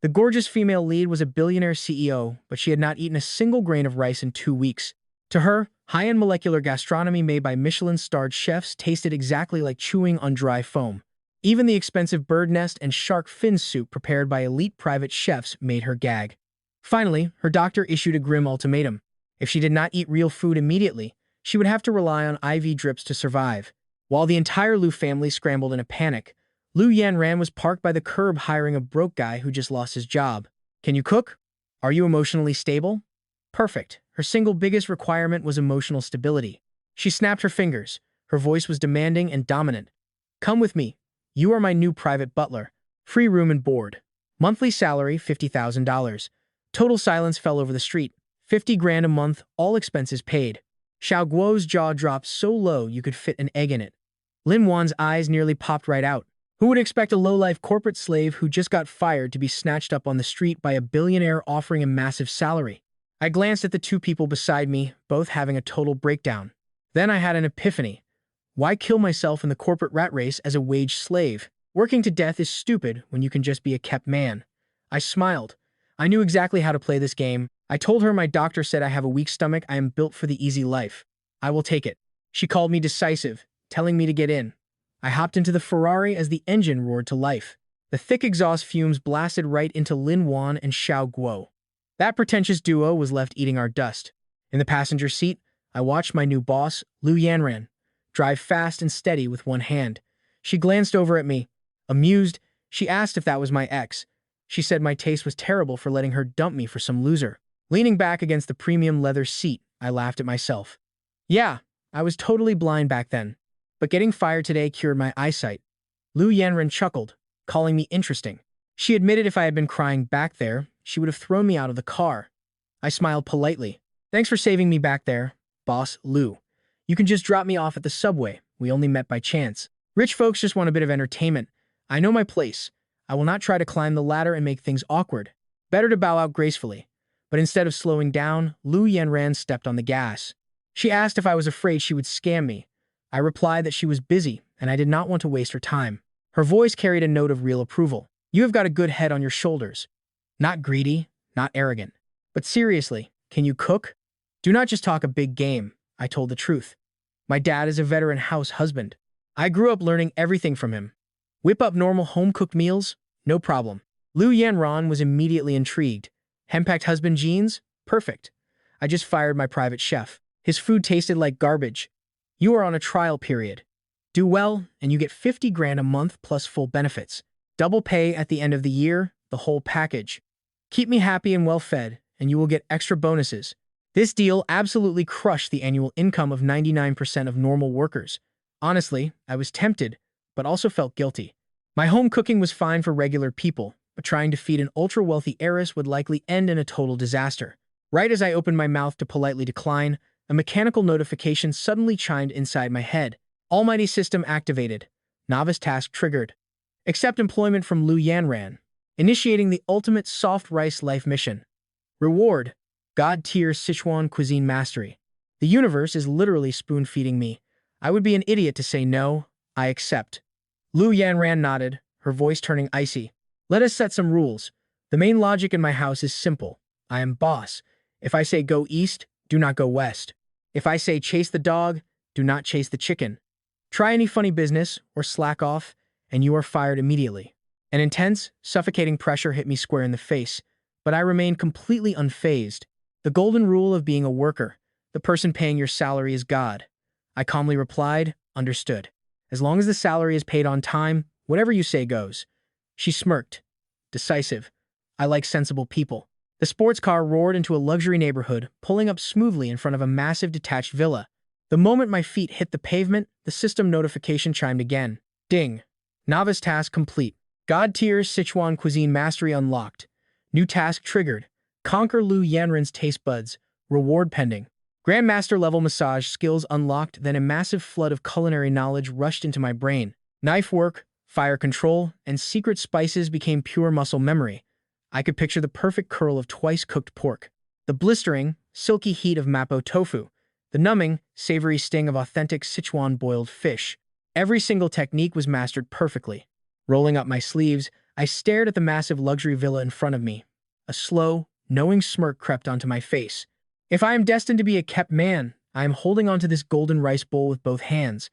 The gorgeous female lead was a billionaire CEO, but she had not eaten a single grain of rice in 2 weeks. To her, high-end molecular gastronomy made by Michelin-starred chefs tasted exactly like chewing on dry foam. Even the expensive bird nest and shark fin soup prepared by elite private chefs made her gag. Finally, her doctor issued a grim ultimatum. If she did not eat real food immediately, she would have to rely on IV drips to survive. While the entire Liu family scrambled in a panic, Liu Yanran was parked by the curb hiring a broke guy who just lost his job. Can you cook? Are you emotionally stable? Perfect. Her single biggest requirement was emotional stability. She snapped her fingers. Her voice was demanding and dominant. Come with me. You are my new private butler. Free room and board. Monthly salary, $50,000. Total silence fell over the street. 50 grand a month, all expenses paid. Xiao Guo's jaw dropped so low you could fit an egg in it. Lin Wan's eyes nearly popped right out. Who would expect a low-life corporate slave who just got fired to be snatched up on the street by a billionaire offering a massive salary? I glanced at the two people beside me, both having a total breakdown. Then I had an epiphany. Why kill myself in the corporate rat race as a wage slave? Working to death is stupid when you can just be a kept man. I smiled. I knew exactly how to play this game. I told her my doctor said I have a weak stomach. I am built for the easy life. I will take it. She called me decisive, telling me to get in. I hopped into the Ferrari as the engine roared to life. The thick exhaust fumes blasted right into Lin Wan and Xiao Guo. That pretentious duo was left eating our dust. In the passenger seat, I watched my new boss, Liu Yanran, drive fast and steady with one hand. She glanced over at me. Amused, she asked if that was my ex. She said my taste was terrible for letting her dump me for some loser. Leaning back against the premium leather seat, I laughed at myself. Yeah, I was totally blind back then. But getting fired today cured my eyesight. Liu Yanran chuckled, calling me interesting. She admitted if I had been crying back there, she would have thrown me out of the car. I smiled politely. Thanks for saving me back there, boss Liu. You can just drop me off at the subway. We only met by chance. Rich folks just want a bit of entertainment. I know my place. I will not try to climb the ladder and make things awkward. Better to bow out gracefully. But instead of slowing down, Liu Yanran stepped on the gas. She asked if I was afraid she would scam me. I replied that she was busy, and I did not want to waste her time. Her voice carried a note of real approval. You have got a good head on your shoulders. Not greedy, not arrogant. But seriously, can you cook? Do not just talk a big game. I told the truth. My dad is a veteran house husband. I grew up learning everything from him. Whip up normal home-cooked meals? No problem. Liu Yanran was immediately intrigued. Henpecked husband jeans? Perfect. I just fired my private chef. His food tasted like garbage. You are on a trial period. Do well, and you get 50 grand a month plus full benefits. Double pay at the end of the year, the whole package. Keep me happy and well-fed, and you will get extra bonuses. This deal absolutely crushed the annual income of 99% of normal workers. Honestly, I was tempted, but also felt guilty. My home cooking was fine for regular people, but trying to feed an ultra-wealthy heiress would likely end in a total disaster. Right as I opened my mouth to politely decline, a mechanical notification suddenly chimed inside my head. Almighty system activated. Novice task triggered. Accept employment from Liu Yanran. Initiating the ultimate soft rice life mission. Reward. God-tier Sichuan cuisine mastery. The universe is literally spoon-feeding me. I would be an idiot to say no. I accept. Liu Yanran nodded, her voice turning icy. Let us set some rules. The main logic in my house is simple. I am boss. If I say go east, do not go west. If I say chase the dog, do not chase the chicken. Try any funny business or slack off, and you are fired immediately. An intense, suffocating pressure hit me square in the face, but I remained completely unfazed. The golden rule of being a worker. The person paying your salary is God. I calmly replied, understood. As long as the salary is paid on time, whatever you say goes. She smirked. Decisive. I like sensible people. The sports car roared into a luxury neighborhood, pulling up smoothly in front of a massive detached villa. The moment my feet hit the pavement, the system notification chimed again. Ding. Novice task complete. God-tier Sichuan cuisine mastery unlocked. New task triggered. Conquer Liu Yanran's taste buds. Reward pending. Grandmaster level massage skills unlocked, then a massive flood of culinary knowledge rushed into my brain. Knife work, fire control, and secret spices became pure muscle memory. I could picture the perfect curl of twice-cooked pork, the blistering, silky heat of mapo tofu, the numbing, savory sting of authentic Sichuan boiled fish. Every single technique was mastered perfectly. Rolling up my sleeves, I stared at the massive luxury villa in front of me. A slow, knowing smirk crept onto my face. If I am destined to be a kept man, I am holding onto this golden rice bowl with both hands.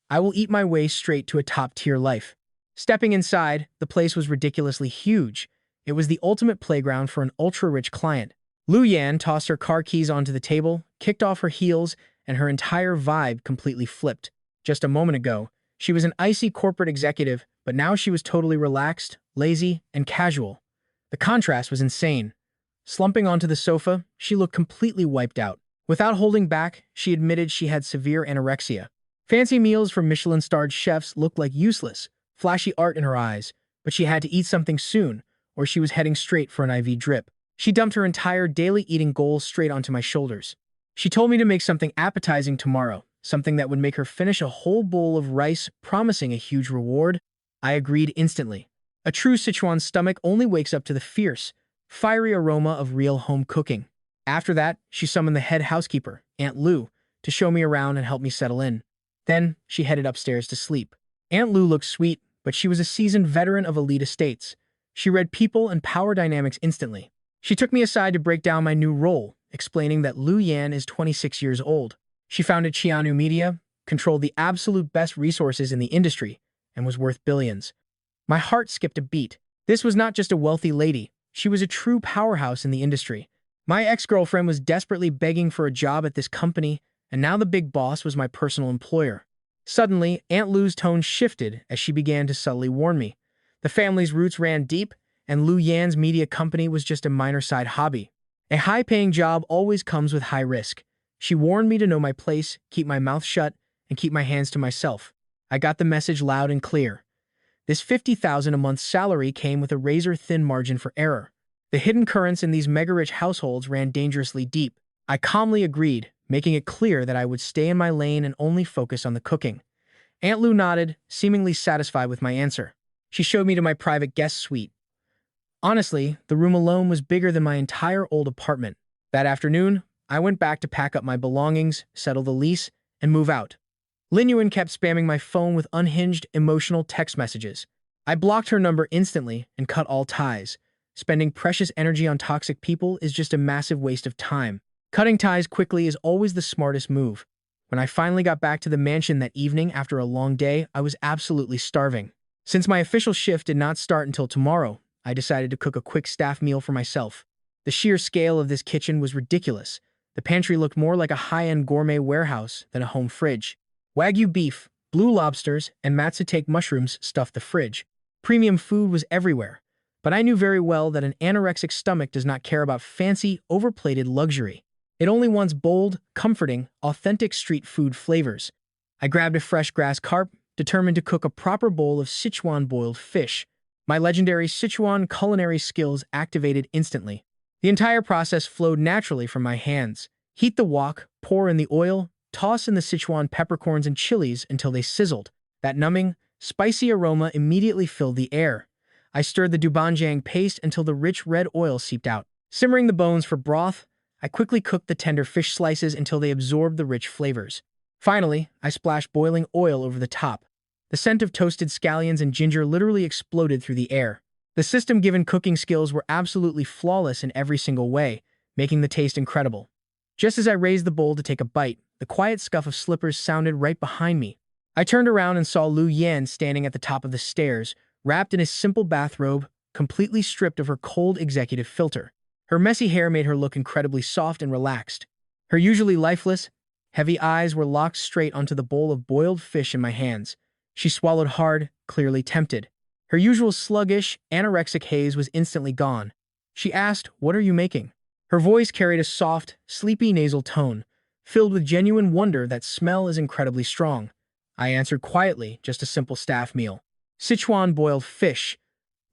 I will eat my way straight to a top-tier life. Stepping inside, the place was ridiculously huge. It was the ultimate playground for an ultra-rich client. Lu Yan tossed her car keys onto the table, kicked off her heels, and her entire vibe completely flipped. Just a moment ago, she was an icy corporate executive, but now she was totally relaxed, lazy, and casual. The contrast was insane. Slumping onto the sofa, she looked completely wiped out. Without holding back, she admitted she had severe anorexia. Fancy meals from Michelin-starred chefs looked like useless, flashy art in her eyes, but she had to eat something soon, or she was heading straight for an IV drip. She dumped her entire daily eating goal straight onto my shoulders. She told me to make something appetizing tomorrow, something that would make her finish a whole bowl of rice, promising a huge reward. I agreed instantly. A true Sichuan stomach only wakes up to the fierce, fiery aroma of real home cooking. After that, she summoned the head housekeeper, Aunt Lu, to show me around and help me settle in. Then, she headed upstairs to sleep. Aunt Lu looked sweet, but she was a seasoned veteran of elite estates. She read people and power dynamics instantly. She took me aside to break down my new role, explaining that Lu Yan is 26 years old. She founded Qianu Media, controlled the absolute best resources in the industry, and was worth billions. My heart skipped a beat. This was not just a wealthy lady. She was a true powerhouse in the industry. My ex-girlfriend was desperately begging for a job at this company, and now the big boss was my personal employer. Suddenly, Aunt Lu's tone shifted as she began to subtly warn me. The family's roots ran deep, and Lu Yan's media company was just a minor side hobby. A high-paying job always comes with high risk. She warned me to know my place, keep my mouth shut, and keep my hands to myself. I got the message loud and clear. This $50,000 a month salary came with a razor-thin margin for error. The hidden currents in these mega-rich households ran dangerously deep. I calmly agreed, making it clear that I would stay in my lane and only focus on the cooking. Aunt Lu nodded, seemingly satisfied with my answer. She showed me to my private guest suite. Honestly, the room alone was bigger than my entire old apartment. That afternoon, I went back to pack up my belongings, settle the lease, and move out. Lin Yuan kept spamming my phone with unhinged, emotional text messages. I blocked her number instantly and cut all ties. Spending precious energy on toxic people is just a massive waste of time. Cutting ties quickly is always the smartest move. When I finally got back to the mansion that evening after a long day, I was absolutely starving. Since my official shift did not start until tomorrow, I decided to cook a quick staff meal for myself. The sheer scale of this kitchen was ridiculous. The pantry looked more like a high-end gourmet warehouse than a home fridge. Wagyu beef, blue lobsters, and matsutake mushrooms stuffed the fridge. Premium food was everywhere. But I knew very well that an anorexic stomach does not care about fancy, overplated luxury. It only wants bold, comforting, authentic street food flavors. I grabbed a fresh grass carp, determined to cook a proper bowl of Sichuan boiled fish. My legendary Sichuan culinary skills activated instantly. The entire process flowed naturally from my hands. Heat the wok, pour in the oil, toss in the Sichuan peppercorns and chilies until they sizzled. That numbing, spicy aroma immediately filled the air. I stirred the doubanjiang paste until the rich red oil seeped out. Simmering the bones for broth, I quickly cooked the tender fish slices until they absorbed the rich flavors. Finally, I splashed boiling oil over the top. The scent of toasted scallions and ginger literally exploded through the air. The system-given cooking skills were absolutely flawless in every single way, making the taste incredible. Just as I raised the bowl to take a bite, the quiet scuff of slippers sounded right behind me. I turned around and saw Lu Yan standing at the top of the stairs, wrapped in a simple bathrobe, completely stripped of her cold executive filter. Her messy hair made her look incredibly soft and relaxed. Her usually lifeless, heavy eyes were locked straight onto the bowl of boiled fish in my hands. She swallowed hard, clearly tempted. Her usual sluggish, anorexic haze was instantly gone. She asked, "What are you making?" Her voice carried a soft, sleepy nasal tone, filled with genuine wonder that smell is incredibly strong. I answered quietly, just a simple staff meal. Sichuan boiled fish.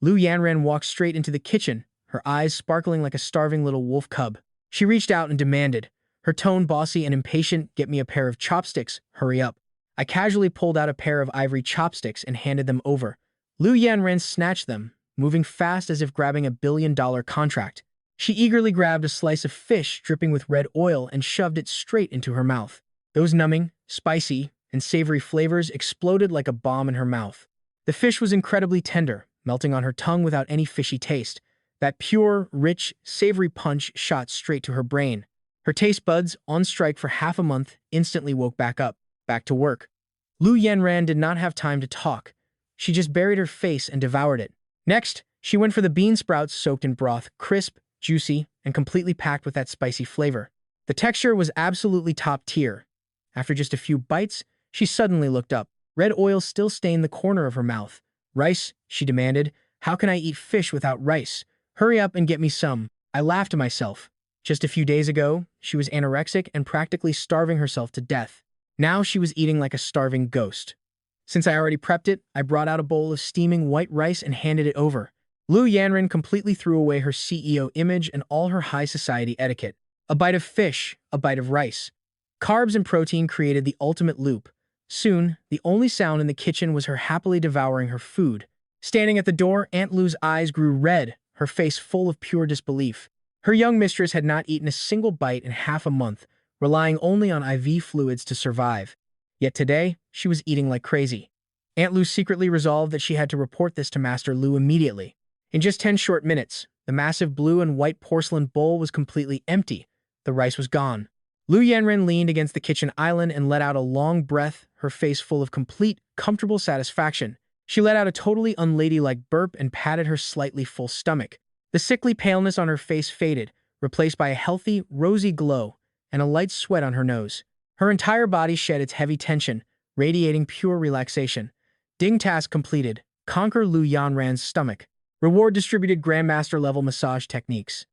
Lu Yanran walked straight into the kitchen, her eyes sparkling like a starving little wolf cub. She reached out and demanded, her tone bossy and impatient, "Get me a pair of chopsticks, hurry up." I casually pulled out a pair of ivory chopsticks and handed them over. Lu Yanran snatched them, moving fast as if grabbing $1 billion contract. She eagerly grabbed a slice of fish dripping with red oil and shoved it straight into her mouth. Those numbing, spicy, and savory flavors exploded like a bomb in her mouth. The fish was incredibly tender, melting on her tongue without any fishy taste. That pure, rich, savory punch shot straight to her brain. Her taste buds, on strike for half a month, instantly woke back up, back to work. Lu Yanran did not have time to talk. She just buried her face and devoured it. Next, she went for the bean sprouts soaked in broth, crisp, juicy, and completely packed with that spicy flavor. The texture was absolutely top tier. After just a few bites, she suddenly looked up. Red oil still stained the corner of her mouth. "Rice," she demanded. "How can I eat fish without rice? Hurry up and get me some." I laughed to myself. Just a few days ago, she was anorexic and practically starving herself to death. Now she was eating like a starving ghost. Since I already prepped it, I brought out a bowl of steaming white rice and handed it over. Lu Yanran completely threw away her CEO image and all her high society etiquette. A bite of fish, a bite of rice. Carbs and protein created the ultimate loop. Soon, the only sound in the kitchen was her happily devouring her food. Standing at the door, Aunt Lu's eyes grew red, her face full of pure disbelief. Her young mistress had not eaten a single bite in half a month, relying only on IV fluids to survive. Yet today, she was eating like crazy. Aunt Lu secretly resolved that she had to report this to Master Lu immediately. In just 10 short minutes, the massive blue and white porcelain bowl was completely empty. The rice was gone. Lu Yanren leaned against the kitchen island and let out a long breath, her face full of complete, comfortable satisfaction. She let out a totally unladylike burp and patted her slightly full stomach. The sickly paleness on her face faded, replaced by a healthy, rosy glow and a light sweat on her nose. Her entire body shed its heavy tension, radiating pure relaxation. Ding task completed. Conquer Lu Yanran's stomach. Reward distributed Grandmaster-level massage techniques.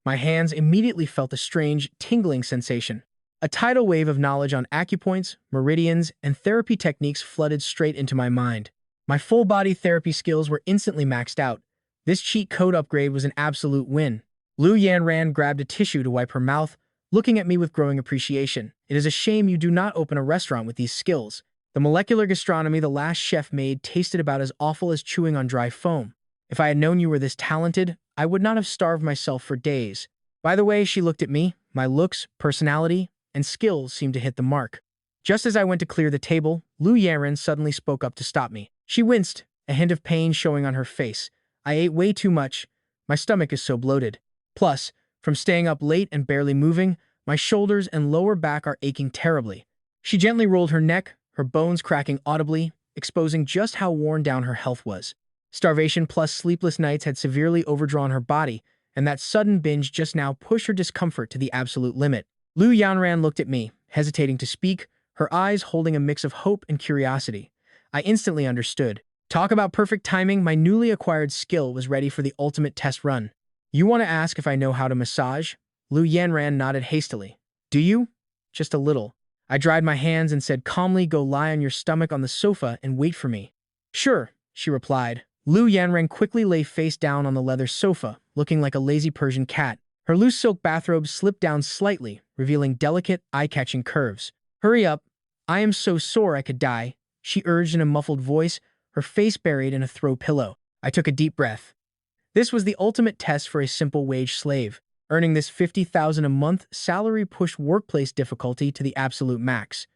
My hands immediately felt a strange, tingling sensation. A tidal wave of knowledge on acupoints, meridians, and therapy techniques flooded straight into my mind. My full-body therapy skills were instantly maxed out. This cheat code upgrade was an absolute win. Lu Yanran grabbed a tissue to wipe her mouth, looking at me with growing appreciation. "It is a shame you do not open a restaurant with these skills. The molecular gastronomy the last chef made tasted about as awful as chewing on dry foam. If I had known you were this talented, I would not have starved myself for days." By the way, she looked at me. My looks, personality, and skills seemed to hit the mark. Just as I went to clear the table, Lu Yanran suddenly spoke up to stop me. She winced, a hint of pain showing on her face. "I ate way too much. My stomach is so bloated. Plus, from staying up late and barely moving, my shoulders and lower back are aching terribly." She gently rolled her neck, her bones cracking audibly, exposing just how worn down her health was. Starvation plus sleepless nights had severely overdrawn her body, and that sudden binge just now pushed her discomfort to the absolute limit. Lu Yanran looked at me, hesitating to speak, her eyes holding a mix of hope and curiosity. I instantly understood. Talk about perfect timing, my newly acquired skill was ready for the ultimate test run. "You want to ask if I know how to massage?" Lu Yanran nodded hastily. "Do you?" "Just a little." I dried my hands and said calmly, "Go lie on your stomach on the sofa and wait for me." "Sure," she replied. Lu Yanran quickly lay face down on the leather sofa, looking like a lazy Persian cat. Her loose silk bathrobe slipped down slightly, revealing delicate, eye-catching curves. "Hurry up. I am so sore I could die," she urged in a muffled voice, her face buried in a throw pillow. I took a deep breath. This was the ultimate test for a simple wage slave. Earning this $50,000 a month salary pushed workplace difficulty to the absolute max.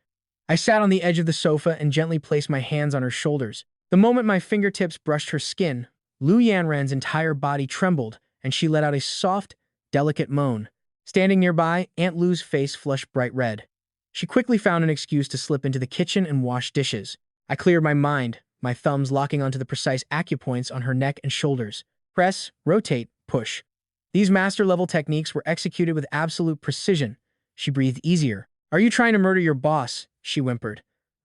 I sat on the edge of the sofa and gently placed my hands on her shoulders. The moment my fingertips brushed her skin, Lu Yanran's entire body trembled, and she let out a soft, delicate moan. Standing nearby, Aunt Lu's face flushed bright red. She quickly found an excuse to slip into the kitchen and wash dishes. I cleared my mind, my thumbs locking onto the precise acupoints on her neck and shoulders. Press, rotate, push. These master-level techniques were executed with absolute precision. She breathed easier. "Are you trying to murder your boss?" she whimpered.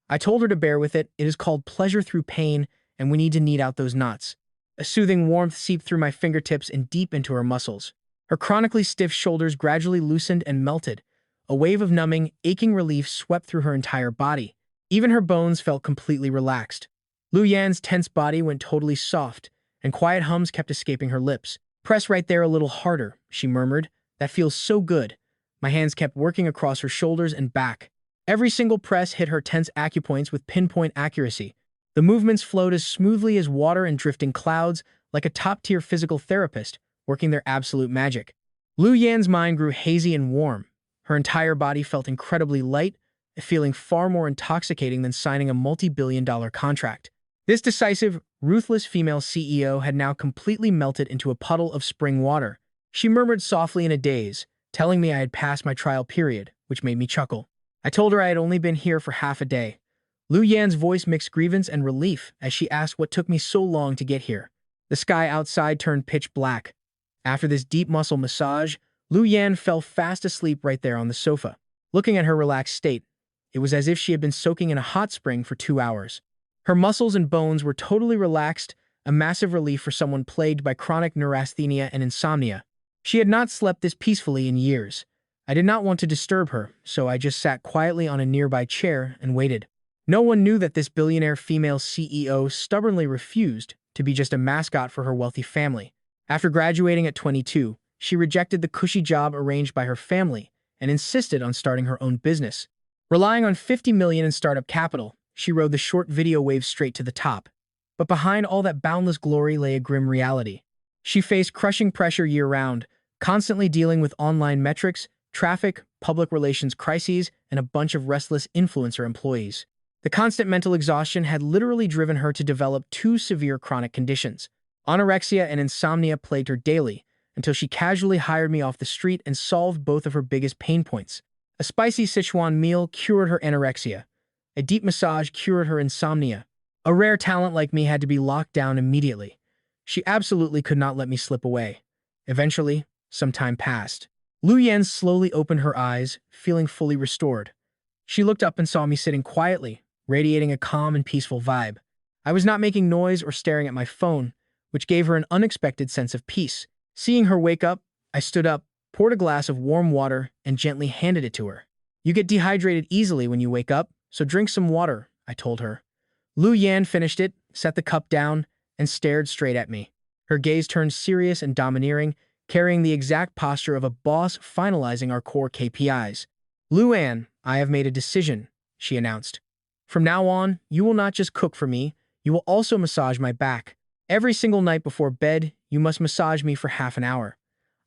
I told her to bear with it. It is called pleasure through pain, and we need to knead out those knots. A soothing warmth seeped through my fingertips and deep into her muscles. Her chronically stiff shoulders gradually loosened and melted. A wave of numbing, aching relief swept through her entire body. Even her bones felt completely relaxed. Lu Yan's tense body went totally soft, and quiet hums kept escaping her lips. "Press right there a little harder," she murmured. "That feels so good." My hands kept working across her shoulders and back. Every single press hit her tense acupoints with pinpoint accuracy. The movements flowed as smoothly as water and drifting clouds, like a top-tier physical therapist, working their absolute magic. Lu Yan's mind grew hazy and warm. Her entire body felt incredibly light, a feeling far more intoxicating than signing a multi-billion-dollar contract. This decisive, ruthless female CEO had now completely melted into a puddle of spring water. She murmured softly in a daze, telling me I had passed my trial period, which made me chuckle. I told her I had only been here for half a day. Lu Yan's voice mixed grievance and relief as she asked what took me so long to get here. The sky outside turned pitch black. After this deep muscle massage, Lu Yan fell fast asleep right there on the sofa. Looking at her relaxed state, it was as if she had been soaking in a hot spring for 2 hours. Her muscles and bones were totally relaxed, a massive relief for someone plagued by chronic neurasthenia and insomnia. She had not slept this peacefully in years. I did not want to disturb her, so I just sat quietly on a nearby chair and waited. No one knew that this billionaire female CEO stubbornly refused to be just a mascot for her wealthy family. After graduating at 22, she rejected the cushy job arranged by her family and insisted on starting her own business. Relying on $50 million in startup capital, she rode the short video wave straight to the top. But behind all that boundless glory lay a grim reality. She faced crushing pressure year-round, constantly dealing with online metrics, traffic, public relations crises, and a bunch of restless influencer employees. The constant mental exhaustion had literally driven her to develop two severe chronic conditions. Anorexia and insomnia plagued her daily, until she casually hired me off the street and solved both of her biggest pain points. A spicy Sichuan meal cured her anorexia. A deep massage cured her insomnia. A rare talent like me had to be locked down immediately. She absolutely could not let me slip away. Eventually, some time passed. Lu Yan slowly opened her eyes, feeling fully restored. She looked up and saw me sitting quietly, radiating a calm and peaceful vibe. I was not making noise or staring at my phone, which gave her an unexpected sense of peace. Seeing her wake up, I stood up, poured a glass of warm water, and gently handed it to her. "You get dehydrated easily when you wake up, so drink some water," I told her. Lu Yan finished it, set the cup down, and stared straight at me. Her gaze turned serious and domineering, carrying the exact posture of a boss finalizing our core KPIs. "Lu Yan, I have made a decision," she announced. "From now on, you will not just cook for me, you will also massage my back. Every single night before bed, you must massage me for half an hour.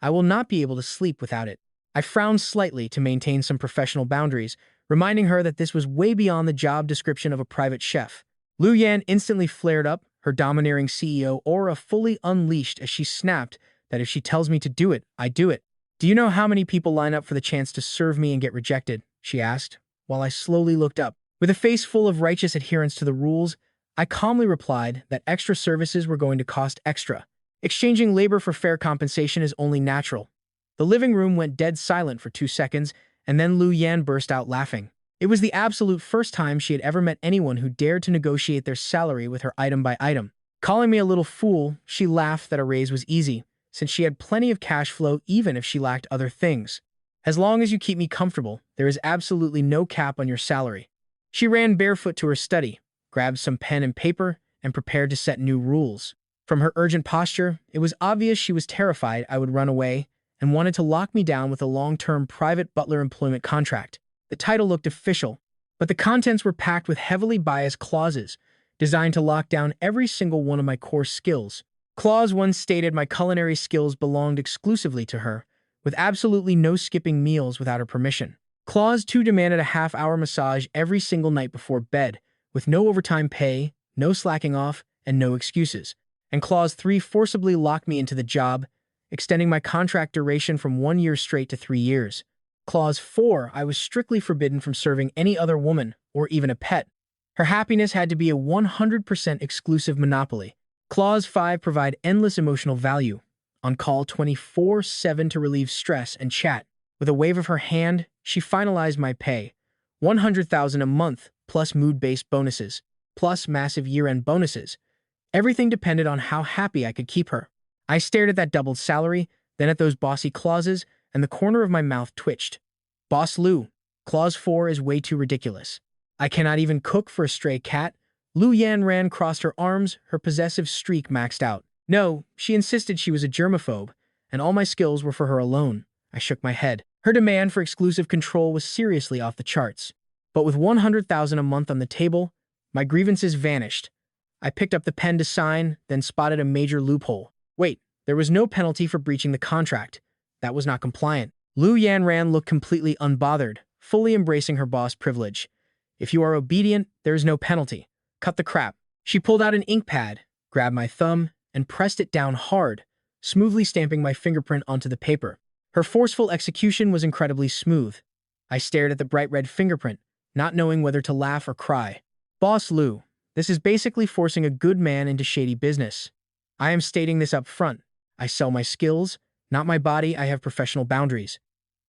I will not be able to sleep without it." I frowned slightly to maintain some professional boundaries, reminding her that this was way beyond the job description of a private chef. Lu Yan instantly flared up, her domineering CEO aura fully unleashed as she snapped that if she tells me to do it, I do it. "Do you know how many people line up for the chance to serve me and get rejected?" she asked, while I slowly looked up. With a face full of righteous adherence to the rules, I calmly replied that extra services were going to cost extra. Exchanging labor for fair compensation is only natural. The living room went dead silent for 2 seconds, and then Lu Yan burst out laughing. It was the absolute first time she had ever met anyone who dared to negotiate their salary with her item by item. Calling me a little fool, she laughed that a raise was easy, since she had plenty of cash flow even if she lacked other things. "As long as you keep me comfortable, there is absolutely no cap on your salary." She ran barefoot to her study, grabbed some pen and paper, and prepared to set new rules. From her urgent posture, it was obvious she was terrified I would run away and wanted to lock me down with a long-term private butler employment contract. The title looked official, but the contents were packed with heavily biased clauses, designed to lock down every single one of my core skills. Clause 1 stated my culinary skills belonged exclusively to her, with absolutely no skipping meals without her permission. Clause 2 demanded a half-hour massage every single night before bed, with no overtime pay, no slacking off, and no excuses. And Clause 3 forcibly locked me into the job, extending my contract duration from 1 year straight to 3 years. Clause 4, I was strictly forbidden from serving any other woman, or even a pet. Her happiness had to be a 100% exclusive monopoly. Clause 5 provide endless emotional value, on call 24/7 to relieve stress and chat. With a wave of her hand, she finalized my pay, $100,000 a month, plus mood-based bonuses, plus massive year-end bonuses. Everything depended on how happy I could keep her. I stared at that doubled salary, then at those bossy clauses, and the corner of my mouth twitched. "Boss Lu, Clause 4 is way too ridiculous. I cannot even cook for a stray cat." Lu Yan ran crossed her arms, her possessive streak maxed out. "No, she insisted she was a germaphobe, and all my skills were for her alone." I shook my head. Her demand for exclusive control was seriously off the charts. But with $100,000 a month on the table, my grievances vanished. I picked up the pen to sign, then spotted a major loophole. Wait, there was no penalty for breaching the contract. That was not compliant. Lu Yan looked completely unbothered, fully embracing her boss privilege. "If you are obedient, there is no penalty. Cut the crap." She pulled out an ink pad, grabbed my thumb, and pressed it down hard, smoothly stamping my fingerprint onto the paper. Her forceful execution was incredibly smooth. I stared at the bright red fingerprint, not knowing whether to laugh or cry. Boss Lou, this is basically forcing a good man into shady business. I am stating this up front. I sell my skills, not my body. I have professional boundaries.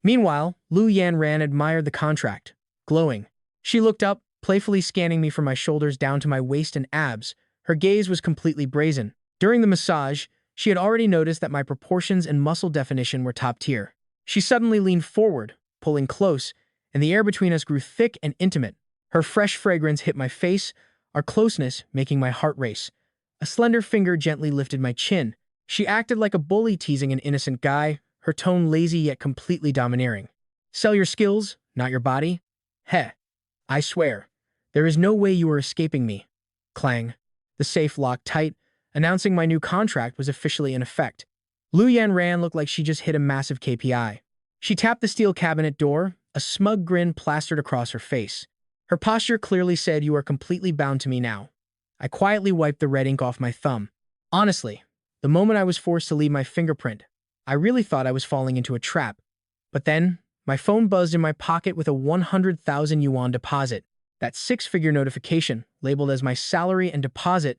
Meanwhile, Lu Yanran admired the contract, glowing. She looked up, playfully scanning me from my shoulders down to my waist and abs. Her gaze was completely brazen. During the massage, she had already noticed that my proportions and muscle definition were top tier. She suddenly leaned forward, pulling close, and the air between us grew thick and intimate. Her fresh fragrance hit my face, our closeness making my heart race. A slender finger gently lifted my chin. She acted like a bully teasing an innocent guy, her tone lazy yet completely domineering. Sell your skills, not your body? Heh. I swear. There is no way you are escaping me. Clang. The safe locked tight, announcing my new contract was officially in effect. Lu Yanran looked like she just hit a massive KPI. She tapped the steel cabinet door, a smug grin plastered across her face. Her posture clearly said, "You are completely bound to me now." I quietly wiped the red ink off my thumb. Honestly, the moment I was forced to leave my fingerprint, I really thought I was falling into a trap. But then, my phone buzzed in my pocket with a 100,000 yuan deposit. That six-figure notification, labeled as my salary and deposit,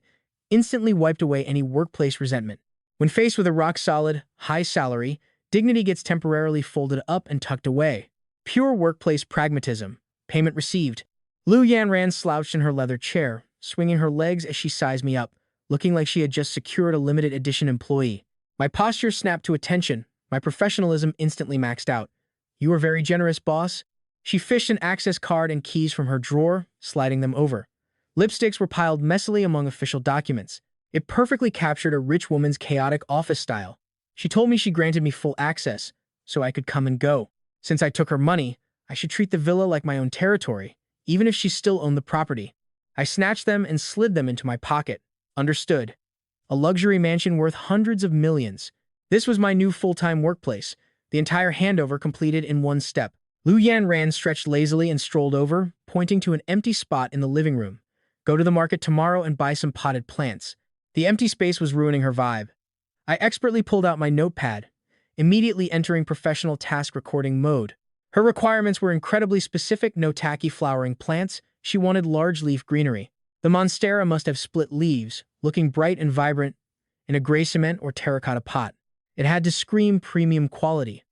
instantly wiped away any workplace resentment. When faced with a rock-solid, high salary, dignity gets temporarily folded up and tucked away. Pure workplace pragmatism. Payment received. Lu Yanran slouched in her leather chair, swinging her legs as she sized me up, looking like she had just secured a limited edition employee. My posture snapped to attention, my professionalism instantly maxed out. "You are very generous, boss." She fished an access card and keys from her drawer, sliding them over. Lipsticks were piled messily among official documents. It perfectly captured a rich woman's chaotic office style. She told me she granted me full access, so I could come and go. Since I took her money, I should treat the villa like my own territory, even if she still owned the property. I snatched them and slid them into my pocket. Understood. A luxury mansion worth hundreds of millions. This was my new full-time workplace, the entire handover completed in one step. Lu Yanran stretched lazily and strolled over, pointing to an empty spot in the living room. "Go to the market tomorrow and buy some potted plants." The empty space was ruining her vibe. I expertly pulled out my notepad, immediately entering professional task recording mode. Her requirements were incredibly specific: no tacky flowering plants. She wanted large leaf greenery. The monstera must have split leaves, looking bright and vibrant, in a gray cement or terracotta pot. It had to scream premium quality.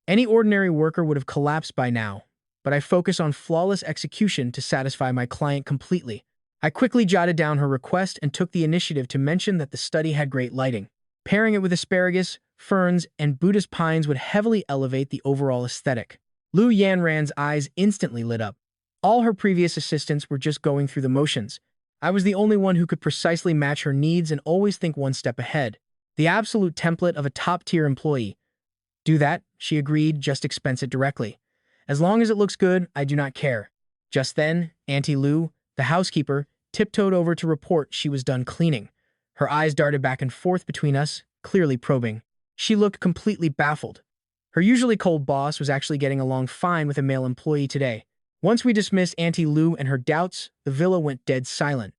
Any ordinary worker would have collapsed by now, but I focused on flawless execution to satisfy my client completely. I quickly jotted down her request and took the initiative to mention that the study had great lighting. Pairing it with asparagus, ferns, and Buddhist pines would heavily elevate the overall aesthetic. Lu Yanran's eyes instantly lit up. All her previous assistants were just going through the motions. I was the only one who could precisely match her needs and always think one step ahead. The absolute template of a top-tier employee. "Do that," she agreed, "just expense it directly. As long as it looks good, I do not care." Just then, Auntie Lu, the housekeeper, tiptoed over to report she was done cleaning. Her eyes darted back and forth between us, clearly probing. She looked completely baffled. Her usually cold boss was actually getting along fine with a male employee today. Once we dismissed Auntie Lu and her doubts, the villa went dead silent.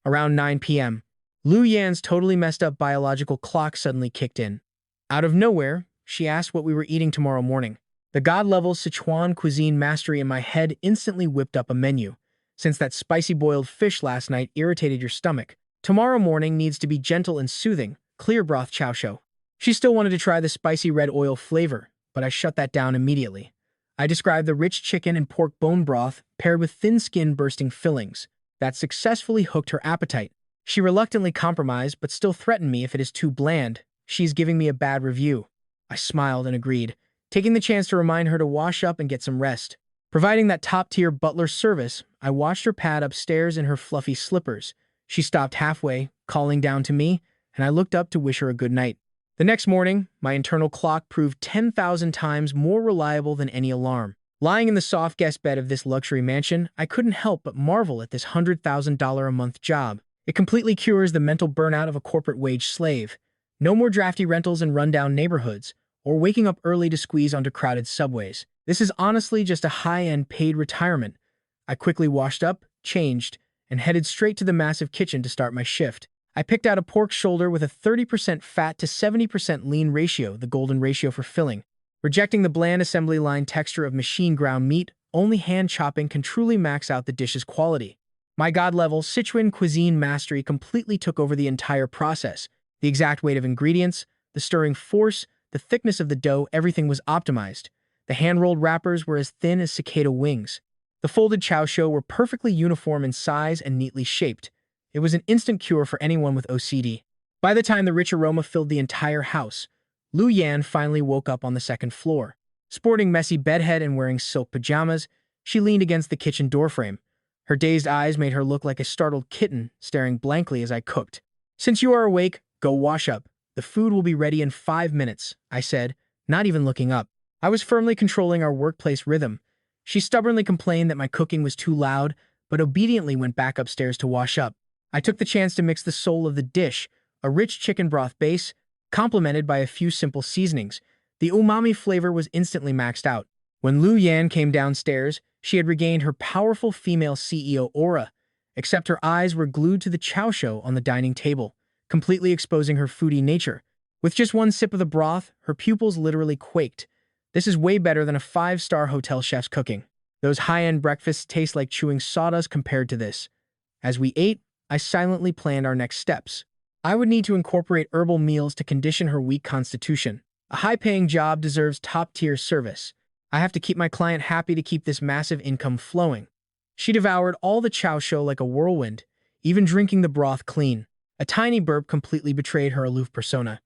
Around 9 p.m., Lu Yan's totally messed up biological clock suddenly kicked in. Out of nowhere, she asked what we were eating tomorrow morning. The god-level Sichuan cuisine mastery in my head instantly whipped up a menu. Since that spicy boiled fish last night irritated your stomach, tomorrow morning needs to be gentle and soothing, clear broth chow show. She still wanted to try the spicy red oil flavor, but I shut that down immediately. I described the rich chicken and pork bone broth paired with thin skin bursting fillings. That successfully hooked her appetite. She reluctantly compromised, but still threatened me if it is too bland. She's giving me a bad review. I smiled and agreed, taking the chance to remind her to wash up and get some rest. Providing that top-tier butler service, I watched her pad upstairs in her fluffy slippers. She stopped halfway, calling down to me, and I looked up to wish her a good night. The next morning, my internal clock proved 10,000 times more reliable than any alarm. Lying in the soft guest bed of this luxury mansion, I couldn't help but marvel at this $100,000 a month job. It completely cures the mental burnout of a corporate wage slave. No more drafty rentals in rundown neighborhoods, or waking up early to squeeze onto crowded subways. This is honestly just a high-end paid retirement. I quickly washed up, changed, and headed straight to the massive kitchen to start my shift. I picked out a pork shoulder with a 30% fat to 70% lean ratio, the golden ratio for filling. Rejecting the bland assembly line texture of machine ground meat, only hand chopping can truly max out the dish's quality. My god-level Sichuan cuisine mastery completely took over the entire process. The exact weight of ingredients, the stirring force, the thickness of the dough, everything was optimized. The hand-rolled wrappers were as thin as cicada wings. The folded chow show were perfectly uniform in size and neatly shaped. It was an instant cure for anyone with OCD. By the time the rich aroma filled the entire house, Lu Yan finally woke up on the second floor. Sporting messy bedhead and wearing silk pajamas, she leaned against the kitchen doorframe. Her dazed eyes made her look like a startled kitten, staring blankly as I cooked. "Since you are awake, go wash up. The food will be ready in 5 minutes," I said, not even looking up. I was firmly controlling our workplace rhythm. She stubbornly complained that my cooking was too loud, but obediently went back upstairs to wash up. I took the chance to mix the soul of the dish, a rich chicken broth base, complemented by a few simple seasonings. The umami flavor was instantly maxed out. When Lu Yan came downstairs, she had regained her powerful female CEO aura, except her eyes were glued to the chow show on the dining table, completely exposing her foodie nature. With just one sip of the broth, her pupils literally quaked. This is way better than a 5-star hotel chef's cooking. Those high-end breakfasts taste like chewing sawdust compared to this. As we ate, I silently planned our next steps. I would need to incorporate herbal meals to condition her weak constitution. A high-paying job deserves top-tier service. I have to keep my client happy to keep this massive income flowing. She devoured all the chow show like a whirlwind, even drinking the broth clean. A tiny burp completely betrayed her aloof persona.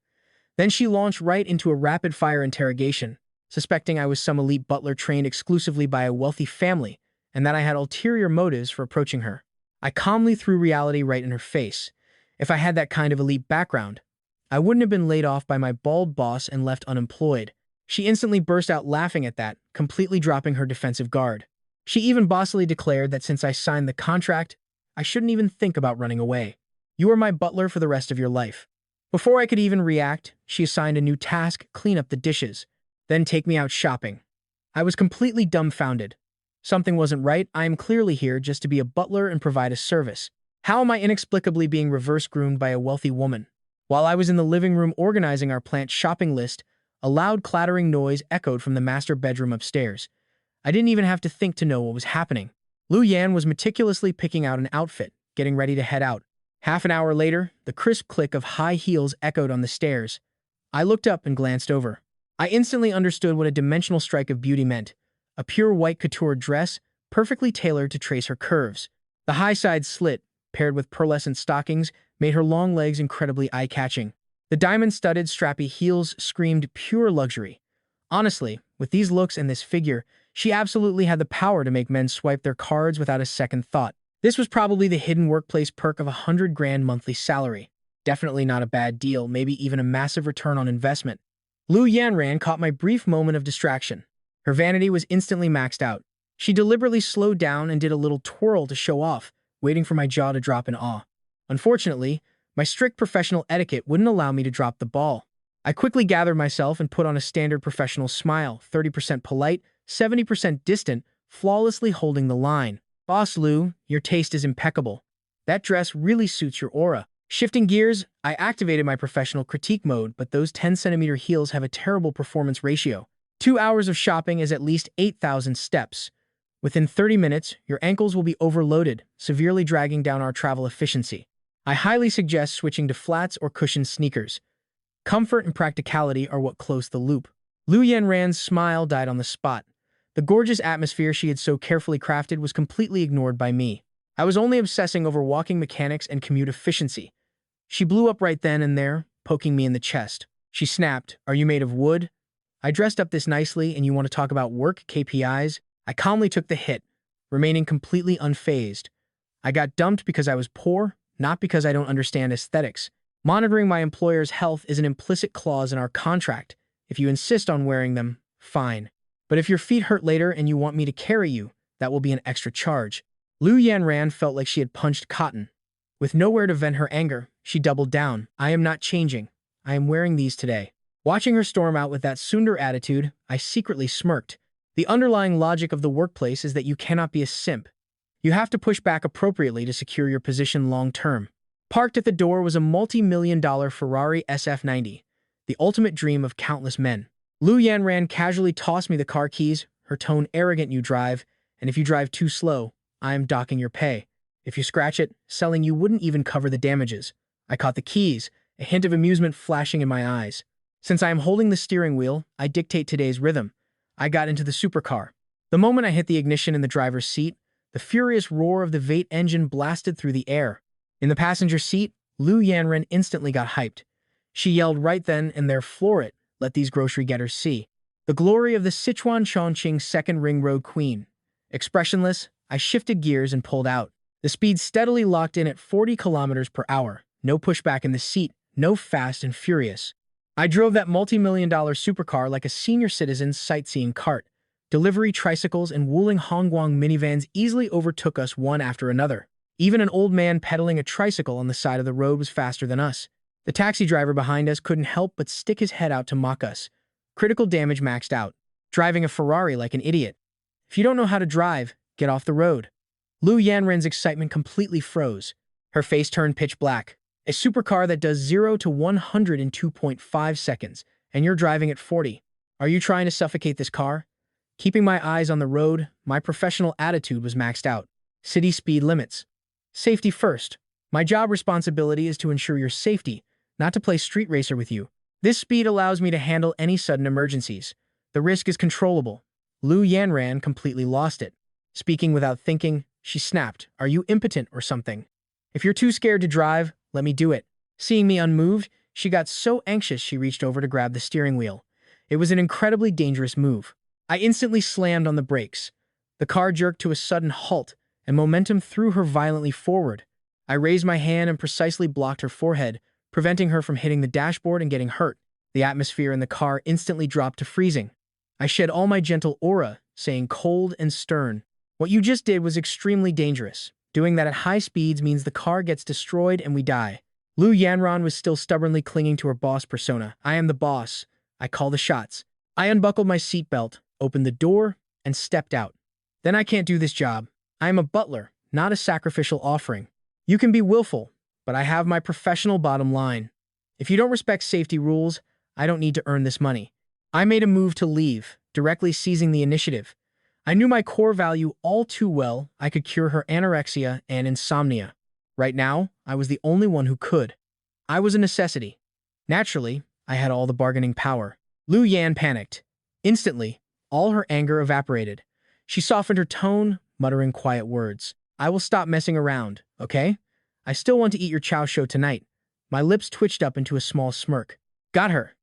Then she launched right into a rapid-fire interrogation, suspecting I was some elite butler trained exclusively by a wealthy family and that I had ulterior motives for approaching her. I calmly threw reality right in her face. If I had that kind of elite background, I wouldn't have been laid off by my bald boss and left unemployed. She instantly burst out laughing at that, completely dropping her defensive guard. She even bossily declared that since I signed the contract, I shouldn't even think about running away. "You are my butler for the rest of your life." Before I could even react, she assigned a new task: clean up the dishes, then take me out shopping. I was completely dumbfounded. Something wasn't right. I am clearly here just to be a butler and provide a service. How am I inexplicably being reverse-groomed by a wealthy woman? While I was in the living room organizing our plant shopping list, a loud clattering noise echoed from the master bedroom upstairs. I didn't even have to think to know what was happening. Lu Yan was meticulously picking out an outfit, getting ready to head out. Half an hour later, the crisp click of high heels echoed on the stairs. I looked up and glanced over. I instantly understood what a dimensional strike of beauty meant. A pure white couture dress, perfectly tailored to trace her curves. The high side slit, paired with pearlescent stockings, made her long legs incredibly eye-catching. The diamond-studded, strappy heels screamed pure luxury. Honestly, with these looks and this figure, she absolutely had the power to make men swipe their cards without a second thought. This was probably the hidden workplace perk of $100,000 monthly salary. Definitely not a bad deal, maybe even a massive return on investment. Lu Yanran caught my brief moment of distraction. Her vanity was instantly maxed out. She deliberately slowed down and did a little twirl to show off, waiting for my jaw to drop in awe. Unfortunately, my strict professional etiquette wouldn't allow me to drop the ball. I quickly gathered myself and put on a standard professional smile, 30% polite, 70% distant, flawlessly holding the line. "Boss Lu, your taste is impeccable. That dress really suits your aura." Shifting gears, I activated my professional critique mode, but those 10-centimeter heels have a terrible performance ratio. 2 hours of shopping is at least 8,000 steps. Within 30 minutes, your ankles will be overloaded, severely dragging down our travel efficiency. I highly suggest switching to flats or cushioned sneakers. Comfort and practicality are what close the loop. Lu Yanran's smile died on the spot. The gorgeous atmosphere she had so carefully crafted was completely ignored by me. I was only obsessing over walking mechanics and commute efficiency. She blew up right then and there, poking me in the chest. She snapped, "Are you made of wood? I dressed up this nicely and you want to talk about work KPIs?" I calmly took the hit, remaining completely unfazed. I got dumped because I was poor, not because I don't understand aesthetics. Monitoring my employer's health is an implicit clause in our contract. If you insist on wearing them, fine. But if your feet hurt later and you want me to carry you, that will be an extra charge. Lu Yanran felt like she had punched cotton. With nowhere to vent her anger, she doubled down. "I am not changing. I am wearing these today." Watching her storm out with that Sundar attitude, I secretly smirked. The underlying logic of the workplace is that you cannot be a simp. You have to push back appropriately to secure your position long-term. Parked at the door was a multi-million-dollar Ferrari SF90, the ultimate dream of countless men. Lu Yanran casually tossed me the car keys, her tone arrogant. You drive, and if you drive too slow, I am docking your pay. If you scratch it, selling you wouldn't even cover the damages. I caught the keys, a hint of amusement flashing in my eyes. Since I am holding the steering wheel, I dictate today's rhythm. I got into the supercar. The moment I hit the ignition in the driver's seat, the furious roar of the V8 engine blasted through the air. In the passenger seat, Lu Yanren instantly got hyped. She yelled right then and there, "Floor it, let these grocery getters see." The glory of the Sichuan Chongqing second ring road queen. Expressionless, I shifted gears and pulled out. The speed steadily locked in at 40 kilometers per hour. No pushback in the seat, no fast and furious. I drove that multi-million-dollar supercar like a senior citizen's sightseeing cart. Delivery tricycles and Wuling Hongguang minivans easily overtook us one after another. Even an old man pedaling a tricycle on the side of the road was faster than us. The taxi driver behind us couldn't help but stick his head out to mock us. Critical damage maxed out. Driving a Ferrari like an idiot. If you don't know how to drive, get off the road. Lu Yanren's excitement completely froze. Her face turned pitch black. A supercar that does 0 to 100 in 2.5 seconds, and you're driving at 40. Are you trying to suffocate this car? Keeping my eyes on the road, my professional attitude was maxed out. City speed limits. Safety first. My job responsibility is to ensure your safety, not to play street racer with you. This speed allows me to handle any sudden emergencies. The risk is controllable. Lu Yanran completely lost it. Speaking without thinking, she snapped, "Are you impotent or something? If you're too scared to drive, let me do it." Seeing me unmoved, she got so anxious she reached over to grab the steering wheel. It was an incredibly dangerous move. I instantly slammed on the brakes. The car jerked to a sudden halt, and momentum threw her violently forward. I raised my hand and precisely blocked her forehead, preventing her from hitting the dashboard and getting hurt. The atmosphere in the car instantly dropped to freezing. I shed all my gentle aura, saying cold and stern, "What you just did was extremely dangerous. Doing that at high speeds means the car gets destroyed and we die." Lu Yanran was still stubbornly clinging to her boss persona. "I am the boss. I call the shots." I unbuckled my seatbelt, opened the door, and stepped out. "Then I can't do this job. I am a butler, not a sacrificial offering. You can be willful, but I have my professional bottom line. If you don't respect safety rules, I don't need to earn this money." I made a move to leave, directly seizing the initiative. I knew my core value all too well. I could cure her anorexia and insomnia. Right now, I was the only one who could. I was a necessity. Naturally, I had all the bargaining power. Lu Yan panicked. Instantly, all her anger evaporated. She softened her tone, muttering quiet words. "I will stop messing around, okay? I still want to eat your chow show tonight." My lips twitched up into a small smirk. "Got her."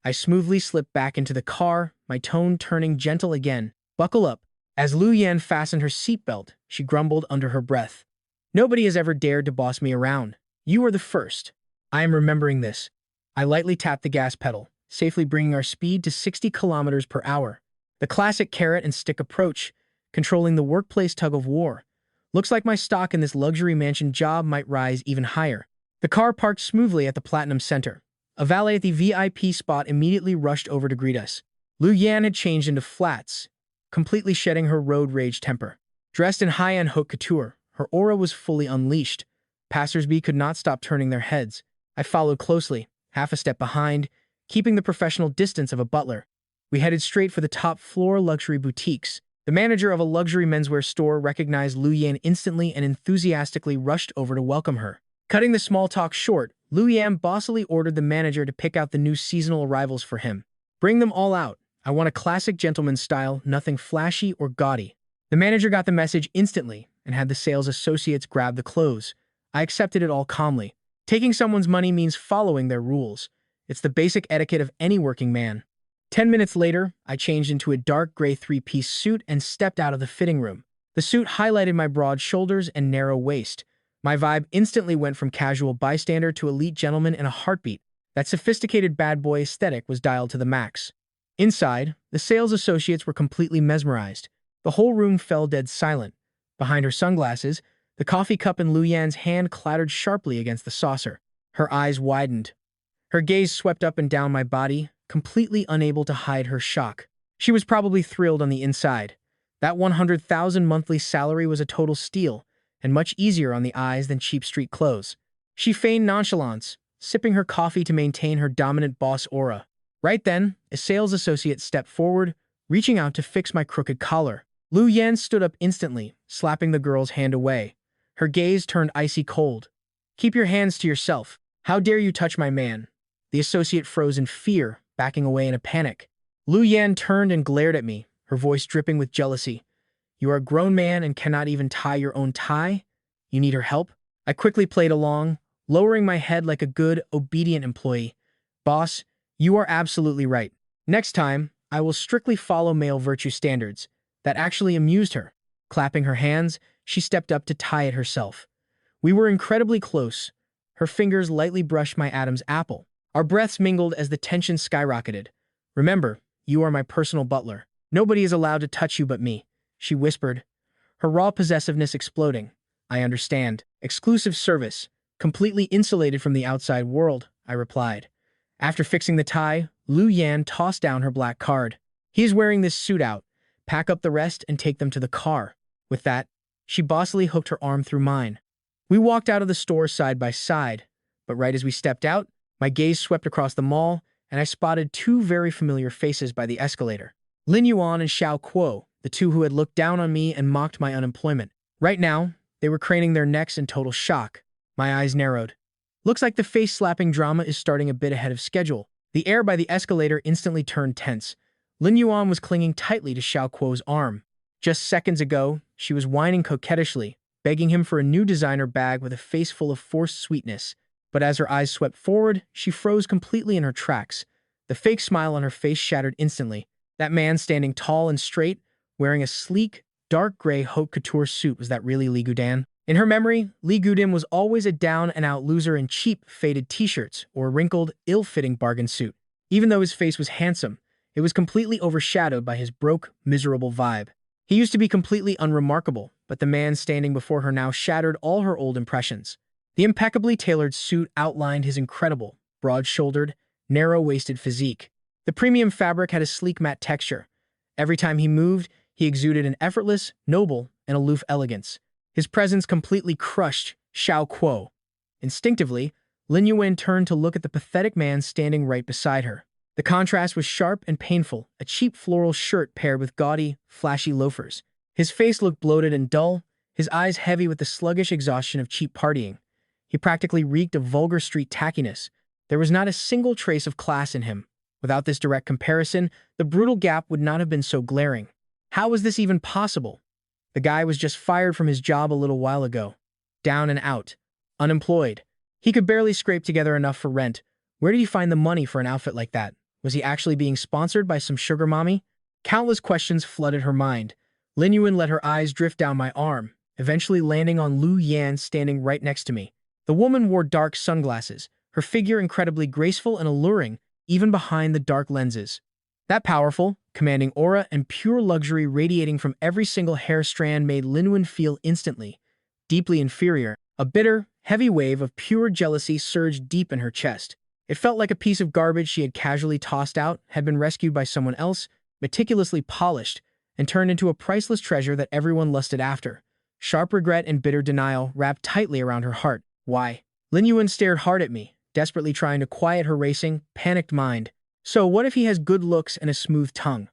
I smoothly slipped back into the car, my tone turning gentle again. "Buckle up." As Lu Yan fastened her seatbelt, she grumbled under her breath. "Nobody has ever dared to boss me around. You are the first. I am remembering this." I lightly tapped the gas pedal, safely bringing our speed to 60 kilometers per hour. The classic carrot and stick approach, controlling the workplace tug of war. Looks like my stock in this luxury mansion job might rise even higher. The car parked smoothly at the Platinum Center. A valet at the VIP spot immediately rushed over to greet us. Lu Yan had changed into flats, completely shedding her road rage temper. Dressed in high-end haute couture, her aura was fully unleashed. Passersby could not stop turning their heads. I followed closely, half a step behind, keeping the professional distance of a butler. We headed straight for the top-floor luxury boutiques. The manager of a luxury menswear store recognized Lu Yan instantly and enthusiastically rushed over to welcome her. Cutting the small talk short, Lu Yan bossily ordered the manager to pick out the new seasonal arrivals for him. "Bring them all out. I want a classic gentleman style, nothing flashy or gaudy." The manager got the message instantly and had the sales associates grab the clothes. I accepted it all calmly. Taking someone's money means following their rules. It's the basic etiquette of any working man. 10 minutes later, I changed into a dark gray three-piece suit and stepped out of the fitting room. The suit highlighted my broad shoulders and narrow waist. My vibe instantly went from casual bystander to elite gentleman in a heartbeat. That sophisticated bad boy aesthetic was dialed to the max. Inside, the sales associates were completely mesmerized. The whole room fell dead silent. Behind her sunglasses, the coffee cup in Lu Yan's hand clattered sharply against the saucer. Her eyes widened. Her gaze swept up and down my body, completely unable to hide her shock. She was probably thrilled on the inside. That 100,000 monthly salary was a total steal, and much easier on the eyes than cheap street clothes. She feigned nonchalance, sipping her coffee to maintain her dominant boss aura. Right then, a sales associate stepped forward, reaching out to fix my crooked collar. Lu Yan stood up instantly, slapping the girl's hand away. Her gaze turned icy cold. "Keep your hands to yourself. How dare you touch my man?" The associate froze in fear, backing away in a panic. Lu Yan turned and glared at me, her voice dripping with jealousy. "You are a grown man and cannot even tie your own tie? You need her help?" I quickly played along, lowering my head like a good, obedient employee. "Boss, you are absolutely right. Next time, I will strictly follow male virtue standards." That actually amused her. Clapping her hands, she stepped up to tie it herself. We were incredibly close. Her fingers lightly brushed my Adam's apple. Our breaths mingled as the tension skyrocketed. "Remember, you are my personal butler. Nobody is allowed to touch you but me," she whispered, her raw possessiveness exploding. "I understand. Exclusive service. Completely insulated from the outside world," I replied. After fixing the tie, Lu Yan tossed down her black card. "He is wearing this suit out. Pack up the rest and take them to the car." With that, she bossily hooked her arm through mine. We walked out of the store side by side, but right as we stepped out, my gaze swept across the mall, and I spotted two very familiar faces by the escalator. Lin Yuan and Xiao Kuo, the two who had looked down on me and mocked my unemployment. Right now, they were craning their necks in total shock. My eyes narrowed. Looks like the face-slapping drama is starting a bit ahead of schedule. The air by the escalator instantly turned tense. Lin Yuan was clinging tightly to Xiao Kuo's arm. Just seconds ago, she was whining coquettishly, begging him for a new designer bag with a face full of forced sweetness. But as her eyes swept forward, she froze completely in her tracks. The fake smile on her face shattered instantly. That man standing tall and straight, wearing a sleek, dark gray haute couture suit, was that really Li Gudan? In her memory, Li Gudan was always a down-and-out loser in cheap, faded t-shirts or a wrinkled, ill-fitting bargain suit. Even though his face was handsome, it was completely overshadowed by his broke, miserable vibe. He used to be completely unremarkable, but the man standing before her now shattered all her old impressions. The impeccably tailored suit outlined his incredible, broad-shouldered, narrow-waisted physique. The premium fabric had a sleek matte texture. Every time he moved, he exuded an effortless, noble, and aloof elegance. His presence completely crushed Xiao Kuo. Instinctively, Lin Yuan turned to look at the pathetic man standing right beside her. The contrast was sharp and painful, a cheap floral shirt paired with gaudy, flashy loafers. His face looked bloated and dull, his eyes heavy with the sluggish exhaustion of cheap partying. He practically reeked of vulgar street tackiness. There was not a single trace of class in him. Without this direct comparison, the brutal gap would not have been so glaring. How was this even possible? The guy was just fired from his job a little while ago. Down and out. Unemployed. He could barely scrape together enough for rent. Where did he find the money for an outfit like that? Was he actually being sponsored by some sugar mommy? Countless questions flooded her mind. Lin Yuan let her eyes drift down my arm, eventually landing on Lu Yan standing right next to me. The woman wore dark sunglasses, her figure incredibly graceful and alluring, even behind the dark lenses. That powerful, commanding aura and pure luxury radiating from every single hair strand made Lin Yuan feel instantly, deeply inferior. A bitter, heavy wave of pure jealousy surged deep in her chest. It felt like a piece of garbage she had casually tossed out had been rescued by someone else, meticulously polished, and turned into a priceless treasure that everyone lusted after. Sharp regret and bitter denial wrapped tightly around her heart. Why? Lin Yuan stared hard at me, desperately trying to quiet her racing, panicked mind. So what if he has good looks and a smooth tongue?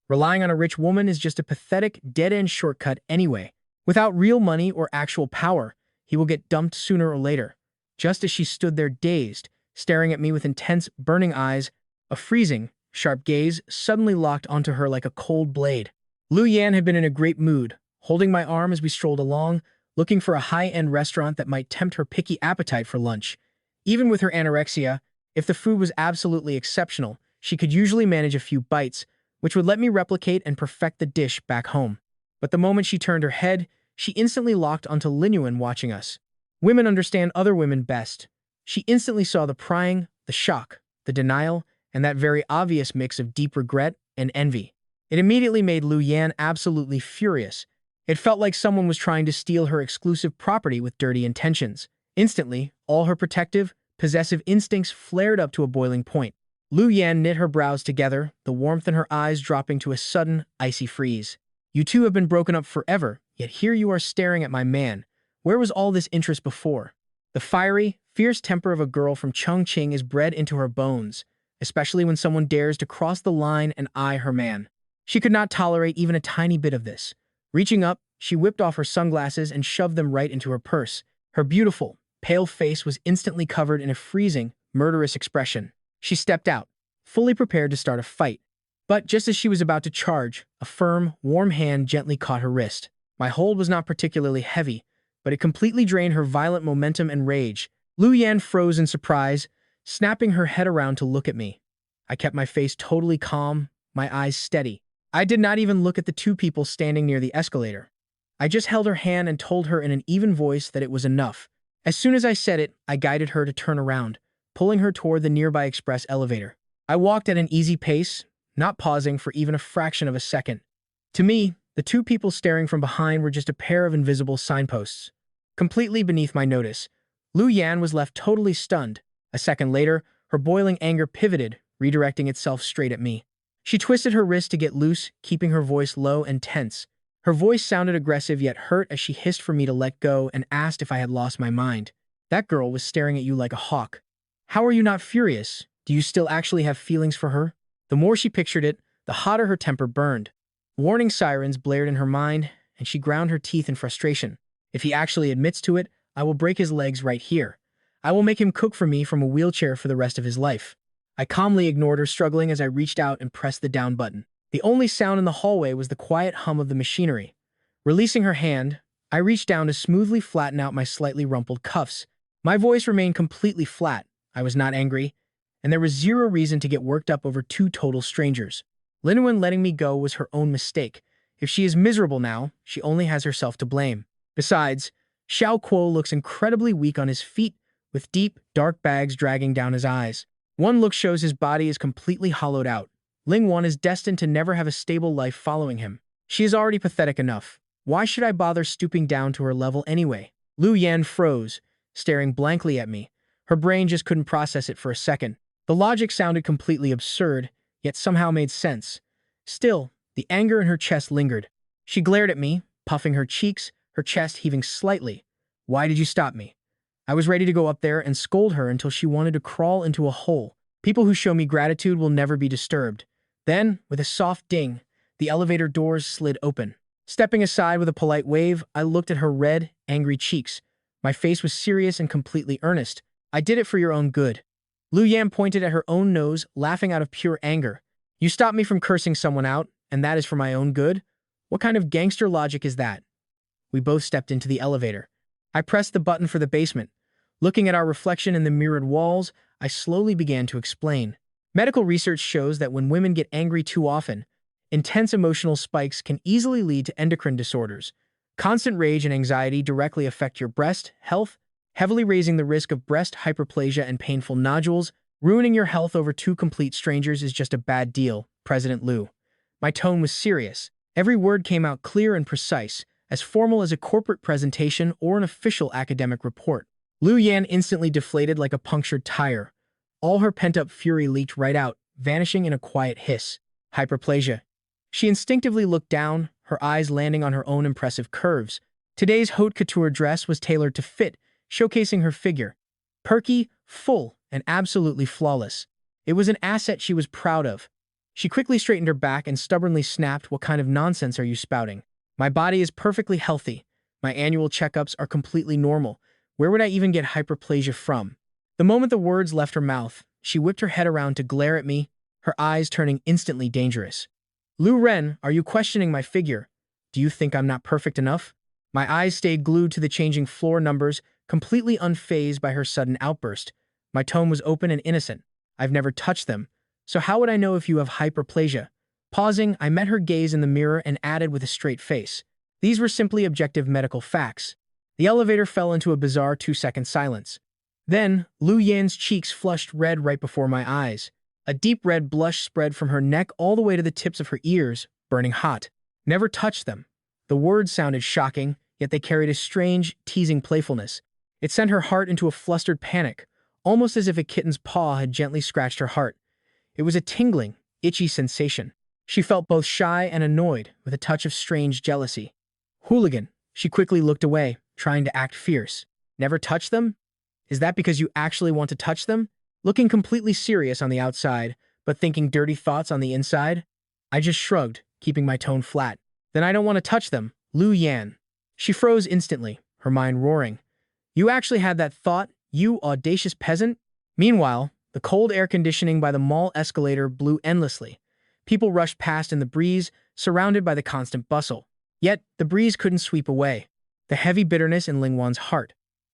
Relying on a rich woman is just a pathetic, dead-end shortcut anyway. Without real money or actual power, he will get dumped sooner or later. Just as she stood there dazed, staring at me with intense, burning eyes, a freezing, sharp gaze suddenly locked onto her like a cold blade. Lu Yan had been in a great mood, holding my arm as we strolled along, looking for a high-end restaurant that might tempt her picky appetite for lunch. Even with her anorexia, if the food was absolutely exceptional, she could usually manage a few bites, which would let me replicate and perfect the dish back home. But the moment she turned her head, she instantly locked onto Lin Yuan watching us. Women understand other women best. She instantly saw the prying, the shock, the denial, and that very obvious mix of deep regret and envy. It immediately made Lu Yan absolutely furious. It felt like someone was trying to steal her exclusive property with dirty intentions. Instantly, all her protective, possessive instincts flared up to a boiling point. Lu Yan knit her brows together, the warmth in her eyes dropping to a sudden, icy freeze. You two have been broken up forever, yet here you are staring at my man. Where was all this interest before? The fiery, fierce temper of a girl from Chongqing is bred into her bones, especially when someone dares to cross the line and eye her man. She could not tolerate even a tiny bit of this. Reaching up, she whipped off her sunglasses and shoved them right into her purse. Her beautiful, pale face was instantly covered in a freezing, murderous expression. She stepped out, fully prepared to start a fight. But just as she was about to charge, a firm, warm hand gently caught her wrist. My hold was not particularly heavy, but it completely drained her violent momentum and rage. Lu Yan froze in surprise, snapping her head around to look at me. I kept my face totally calm, my eyes steady. I did not even look at the two people standing near the escalator. I just held her hand and told her in an even voice that it was enough. As soon as I said it, I guided her to turn around, pulling her toward the nearby express elevator. I walked at an easy pace, not pausing for even a fraction of a second. To me, the two people staring from behind were just a pair of invisible signposts. Completely beneath my notice, Lu Yan was left totally stunned. A second later, her boiling anger pivoted, redirecting itself straight at me. She twisted her wrist to get loose, keeping her voice low and tense. Her voice sounded aggressive yet hurt as she hissed for me to let go and asked if I had lost my mind. That girl was staring at you like a hawk. How are you not furious? Do you still actually have feelings for her? The more she pictured it, the hotter her temper burned. Warning sirens blared in her mind, and she ground her teeth in frustration. If he actually admits to it, I will break his legs right here. I will make him cook for me from a wheelchair for the rest of his life. I calmly ignored her struggling as I reached out and pressed the down button. The only sound in the hallway was the quiet hum of the machinery. Releasing her hand, I reached down to smoothly flatten out my slightly rumpled cuffs. My voice remained completely flat. I was not angry, and there was zero reason to get worked up over two total strangers. Linwen letting me go was her own mistake. If she is miserable now, she only has herself to blame. Besides, Xiao Kuo looks incredibly weak on his feet, with deep, dark bags dragging down his eyes. One look shows his body is completely hollowed out. Ling Wan is destined to never have a stable life following him. She is already pathetic enough. Why should I bother stooping down to her level anyway? Lu Yan froze, staring blankly at me. Her brain just couldn't process it for a second. The logic sounded completely absurd, yet somehow made sense. Still, the anger in her chest lingered. She glared at me, puffing her cheeks, her chest heaving slightly. Why did you stop me? I was ready to go up there and scold her until she wanted to crawl into a hole. People who show me gratitude will never be disturbed. Then, with a soft ding, the elevator doors slid open. Stepping aside with a polite wave, I looked at her red, angry cheeks. My face was serious and completely earnest. I did it for your own good. Lu Yan pointed at her own nose, laughing out of pure anger. You stopped me from cursing someone out, and that is for my own good? What kind of gangster logic is that? We both stepped into the elevator. I pressed the button for the basement. Looking at our reflection in the mirrored walls, I slowly began to explain. Medical research shows that when women get angry too often, intense emotional spikes can easily lead to endocrine disorders. Constant rage and anxiety directly affect your breast health, heavily raising the risk of breast hyperplasia and painful nodules. Ruining your health over two complete strangers is just a bad deal, President Liu. My tone was serious. Every word came out clear and precise, as formal as a corporate presentation or an official academic report. Lu Yan instantly deflated like a punctured tire. All her pent-up fury leaked right out, vanishing in a quiet hiss. Hyperplasia. She instinctively looked down, her eyes landing on her own impressive curves. Today's haute couture dress was tailored to fit, showcasing her figure. Perky, full, and absolutely flawless. It was an asset she was proud of. She quickly straightened her back and stubbornly snapped, "What kind of nonsense are you spouting? My body is perfectly healthy. My annual checkups are completely normal. Where would I even get hyperplasia from?" The moment the words left her mouth, she whipped her head around to glare at me, her eyes turning instantly dangerous. Lu Ren, are you questioning my figure? Do you think I'm not perfect enough? My eyes stayed glued to the changing floor numbers, completely unfazed by her sudden outburst. My tone was open and innocent. I've never touched them, so how would I know if you have hyperplasia? Pausing, I met her gaze in the mirror and added with a straight face. These were simply objective medical facts. The elevator fell into a bizarre 2-second silence. Then, Lu Yan's cheeks flushed red right before my eyes. A deep red blush spread from her neck all the way to the tips of her ears, burning hot. Never touch them. The words sounded shocking, yet they carried a strange, teasing playfulness. It sent her heart into a flustered panic, almost as if a kitten's paw had gently scratched her heart. It was a tingling, itchy sensation. She felt both shy and annoyed, with a touch of strange jealousy. Hooligan. She quickly looked away, trying to act fierce. Never touch them? Is that because you actually want to touch them? Looking completely serious on the outside, but thinking dirty thoughts on the inside? I just shrugged, keeping my tone flat. Then I don't want to touch them, Lu Yan. She froze instantly, her mind roaring. You actually had that thought, you audacious peasant? Meanwhile, the cold air conditioning by the mall escalator blew endlessly. People rushed past in the breeze, surrounded by the constant bustle. Yet, the breeze couldn't sweep away the heavy bitterness in Lingwan's heart.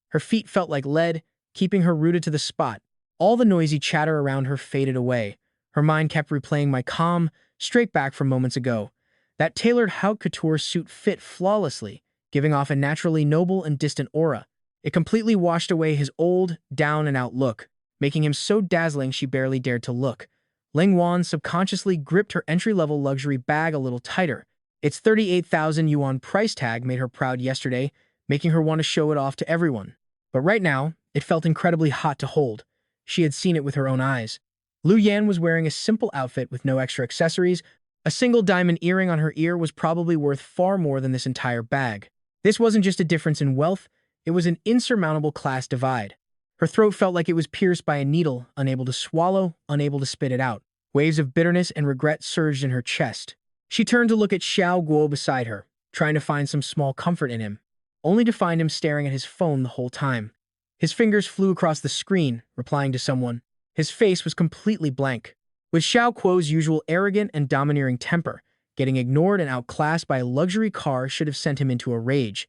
Her feet felt like lead, keeping her rooted to the spot. All the noisy chatter around her faded away. Her mind kept replaying my calm, straight back from moments ago. That tailored haute couture suit fit flawlessly, giving off a naturally noble and distant aura. It completely washed away his old, down-and-out look, making him so dazzling she barely dared to look. Lingwan subconsciously gripped her entry-level luxury bag a little tighter. Its 38,000 yuan price tag made her proud yesterday, making her want to show it off to everyone. But right now, it felt incredibly hot to hold. She had seen it with her own eyes. Lu Yan was wearing a simple outfit with no extra accessories. A single diamond earring on her ear was probably worth far more than this entire bag. This wasn't just a difference in wealth, it was an insurmountable class divide. Her throat felt like it was pierced by a needle, unable to swallow, unable to spit it out. Waves of bitterness and regret surged in her chest. She turned to look at Xiao Guo beside her, trying to find some small comfort in him, only to find him staring at his phone the whole time. His fingers flew across the screen, replying to someone. His face was completely blank. With Xiao Guo's usual arrogant and domineering temper, getting ignored and outclassed by a luxury car should have sent him into a rage.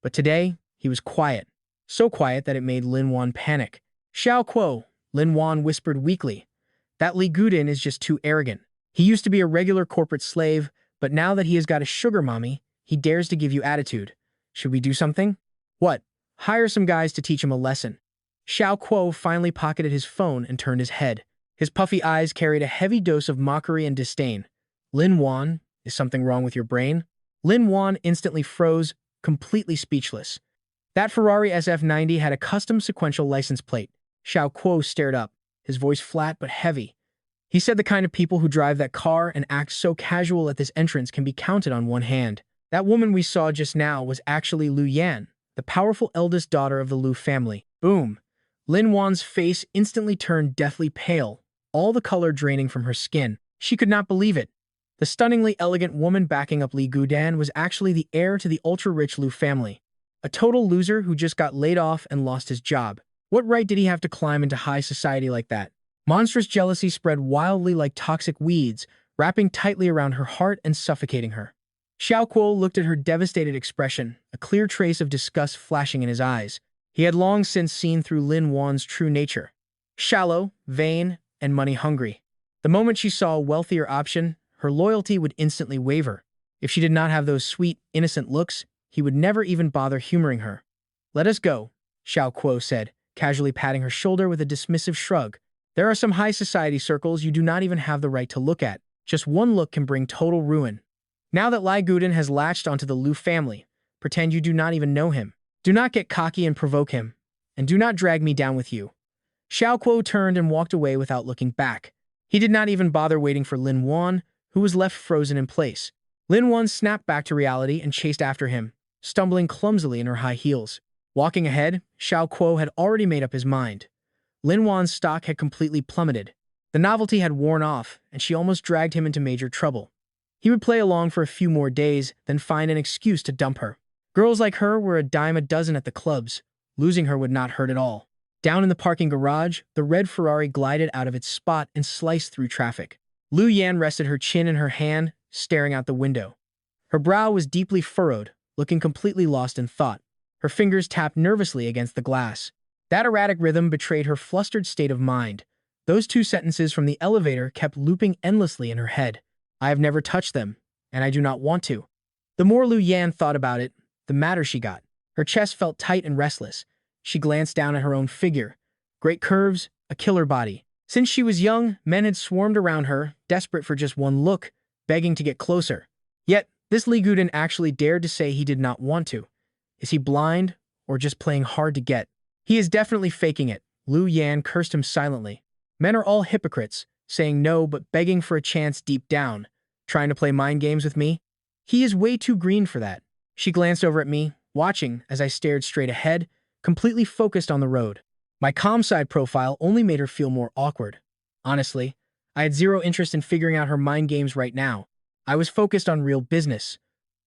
But today, he was quiet. So quiet that it made Lin Wan panic. Xiao Guo, Lin Wan whispered weakly. That Li Gudin is just too arrogant. He used to be a regular corporate slave, but now that he has got a sugar mommy, he dares to give you attitude. Should we do something? What? Hire some guys to teach him a lesson. Xiao Guo finally pocketed his phone and turned his head. His puffy eyes carried a heavy dose of mockery and disdain. Lin Wan, is something wrong with your brain? Lin Wan instantly froze, completely speechless. That Ferrari SF90 had a custom sequential license plate. Xiao Guo stared up, his voice flat but heavy. He said the kind of people who drive that car and act so casual at this entrance can be counted on one hand. That woman we saw just now was actually Lu Yan, the powerful eldest daughter of the Lu family. Boom. Lin Wan's face instantly turned deathly pale, all the color draining from her skin. She could not believe it. The stunningly elegant woman backing up Li Gudan was actually the heir to the ultra-rich Lu family. A total loser who just got laid off and lost his job. What right did he have to climb into high society like that? Monstrous jealousy spread wildly like toxic weeds, wrapping tightly around her heart and suffocating her. Xiao Guo looked at her devastated expression, a clear trace of disgust flashing in his eyes. He had long since seen through Lin Wan's true nature. Shallow, vain, and money-hungry. The moment she saw a wealthier option, her loyalty would instantly waver. If she did not have those sweet, innocent looks, he would never even bother humoring her. Let us go, Xiao Guo said, casually patting her shoulder with a dismissive shrug. There are some high society circles you do not even have the right to look at. Just one look can bring total ruin. Now that Li Gudin has latched onto the Lu family, pretend you do not even know him. Do not get cocky and provoke him, and do not drag me down with you. Xiao Guo turned and walked away without looking back. He did not even bother waiting for Lin Wan, who was left frozen in place. Lin Wan snapped back to reality and chased after him, stumbling clumsily in her high heels. Walking ahead, Xiao Guo had already made up his mind. Lin Wan's stock had completely plummeted. The novelty had worn off, and she almost dragged him into major trouble. He would play along for a few more days, then find an excuse to dump her. Girls like her were a dime a dozen at the clubs. Losing her would not hurt at all. Down in the parking garage, the red Ferrari glided out of its spot and sliced through traffic. Lu Yan rested her chin in her hand, staring out the window. Her brow was deeply furrowed, looking completely lost in thought. Her fingers tapped nervously against the glass. That erratic rhythm betrayed her flustered state of mind. Those two sentences from the elevator kept looping endlessly in her head. I have never touched them, and I do not want to. The more Lu Yan thought about it, the madder she got. Her chest felt tight and restless. She glanced down at her own figure. Great curves, a killer body. Since she was young, men had swarmed around her, desperate for just one look, begging to get closer. Yet, this Li Gudin actually dared to say he did not want to. Is he blind, or just playing hard to get? He is definitely faking it. Lu Yan cursed him silently. Men are all hypocrites, saying no but begging for a chance deep down, trying to play mind games with me. He is way too green for that. She glanced over at me, watching as I stared straight ahead, completely focused on the road. My calm side profile only made her feel more awkward. Honestly, I had zero interest in figuring out her mind games right now. I was focused on real business.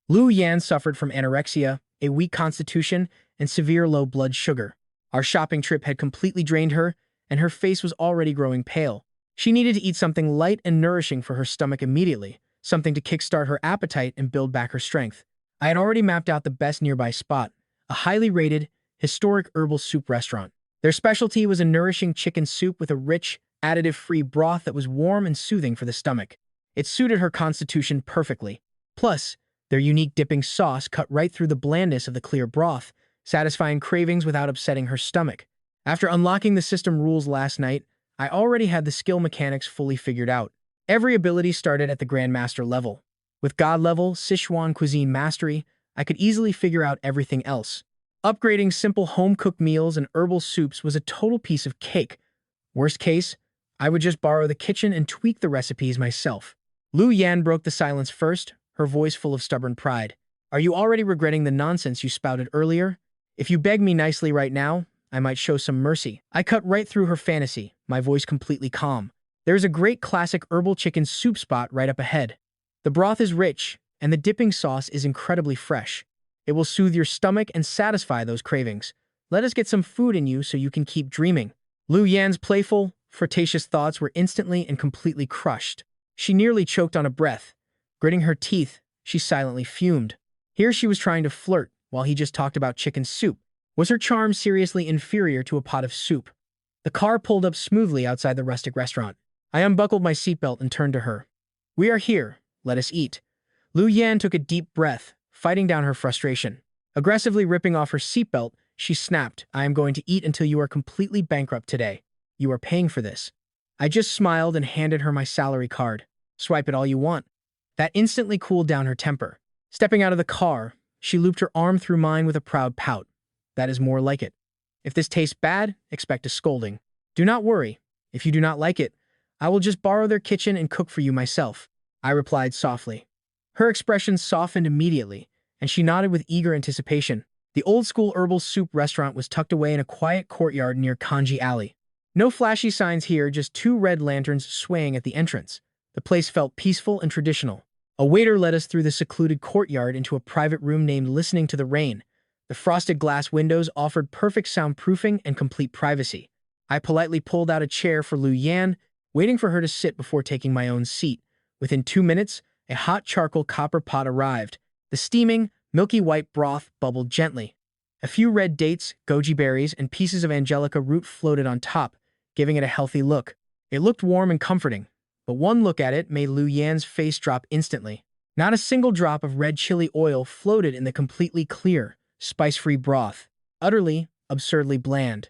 Lu Yan suffered from anorexia, a weak constitution, and severe low blood sugar. Our shopping trip had completely drained her, and her face was already growing pale. She needed to eat something light and nourishing for her stomach immediately, something to kickstart her appetite and build back her strength. I had already mapped out the best nearby spot, a highly rated, historic herbal soup restaurant. Their specialty was a nourishing chicken soup with a rich, additive-free broth that was warm and soothing for the stomach. It suited her constitution perfectly. Plus, their unique dipping sauce cut right through the blandness of the clear broth, satisfying cravings without upsetting her stomach. After unlocking the system rules last night, I already had the skill mechanics fully figured out. Every ability started at the Grandmaster level. With God level, Sichuan cuisine mastery, I could easily figure out everything else. Upgrading simple home-cooked meals and herbal soups was a total piece of cake. Worst case, I would just borrow the kitchen and tweak the recipes myself. Lu Yan broke the silence first, her voice full of stubborn pride. Are you already regretting the nonsense you spouted earlier? If you beg me nicely right now, I might show some mercy. I cut right through her fantasy, my voice completely calm. There's a great classic herbal chicken soup spot right up ahead. The broth is rich, and the dipping sauce is incredibly fresh. It will soothe your stomach and satisfy those cravings. Let us get some food in you so you can keep dreaming. Lu Yan's playful, flirtatious thoughts were instantly and completely crushed. She nearly choked on a breath. Gritting her teeth, she silently fumed. Here she was trying to flirt, while he just talked about chicken soup. Was her charm seriously inferior to a pot of soup? The car pulled up smoothly outside the rustic restaurant. I unbuckled my seatbelt and turned to her. We are here. Let us eat. Lu Yan took a deep breath, fighting down her frustration. Aggressively ripping off her seatbelt, she snapped, I am going to eat until you are completely bankrupt today. You are paying for this. I just smiled and handed her my salary card. Swipe it all you want. That instantly cooled down her temper. Stepping out of the car, she looped her arm through mine with a proud pout. That is more like it. If this tastes bad, expect a scolding. Do not worry. If you do not like it, I will just borrow their kitchen and cook for you myself. I replied softly. Her expression softened immediately, and she nodded with eager anticipation. The old-school herbal soup restaurant was tucked away in a quiet courtyard near Kanji Alley. No flashy signs here, just two red lanterns swaying at the entrance. The place felt peaceful and traditional. A waiter led us through the secluded courtyard into a private room named Listening to the Rain. The frosted glass windows offered perfect soundproofing and complete privacy. I politely pulled out a chair for Lu Yan, waiting for her to sit before taking my own seat. Within 2 minutes, a hot charcoal copper pot arrived. The steaming, milky white broth bubbled gently. A few red dates, goji berries, and pieces of angelica root floated on top, giving it a healthy look. It looked warm and comforting, but one look at it made Lu Yan's face drop instantly. Not a single drop of red chili oil floated in the completely clear, spice-free broth, utterly, absurdly bland.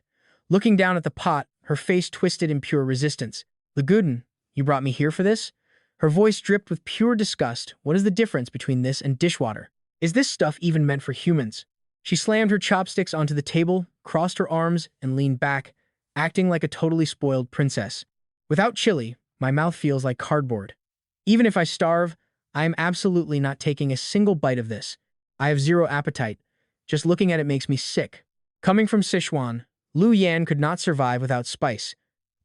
Looking down at the pot, her face twisted in pure resistance. Laguden, you brought me here for this? Her voice dripped with pure disgust. What is the difference between this and dishwater? Is this stuff even meant for humans? She slammed her chopsticks onto the table, crossed her arms, and leaned back, acting like a totally spoiled princess. Without chili, my mouth feels like cardboard. Even if I starve, I am absolutely not taking a single bite of this. I have zero appetite. Just looking at it makes me sick. Coming from Sichuan, Lu Yan could not survive without spice.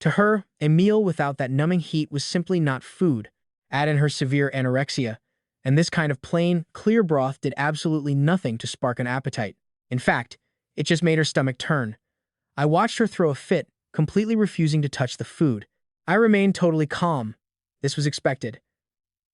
To her, a meal without that numbing heat was simply not food. Add in her severe anorexia, and this kind of plain, clear broth did absolutely nothing to spark an appetite. In fact, it just made her stomach turn. I watched her throw a fit, completely refusing to touch the food. I remained totally calm. This was expected.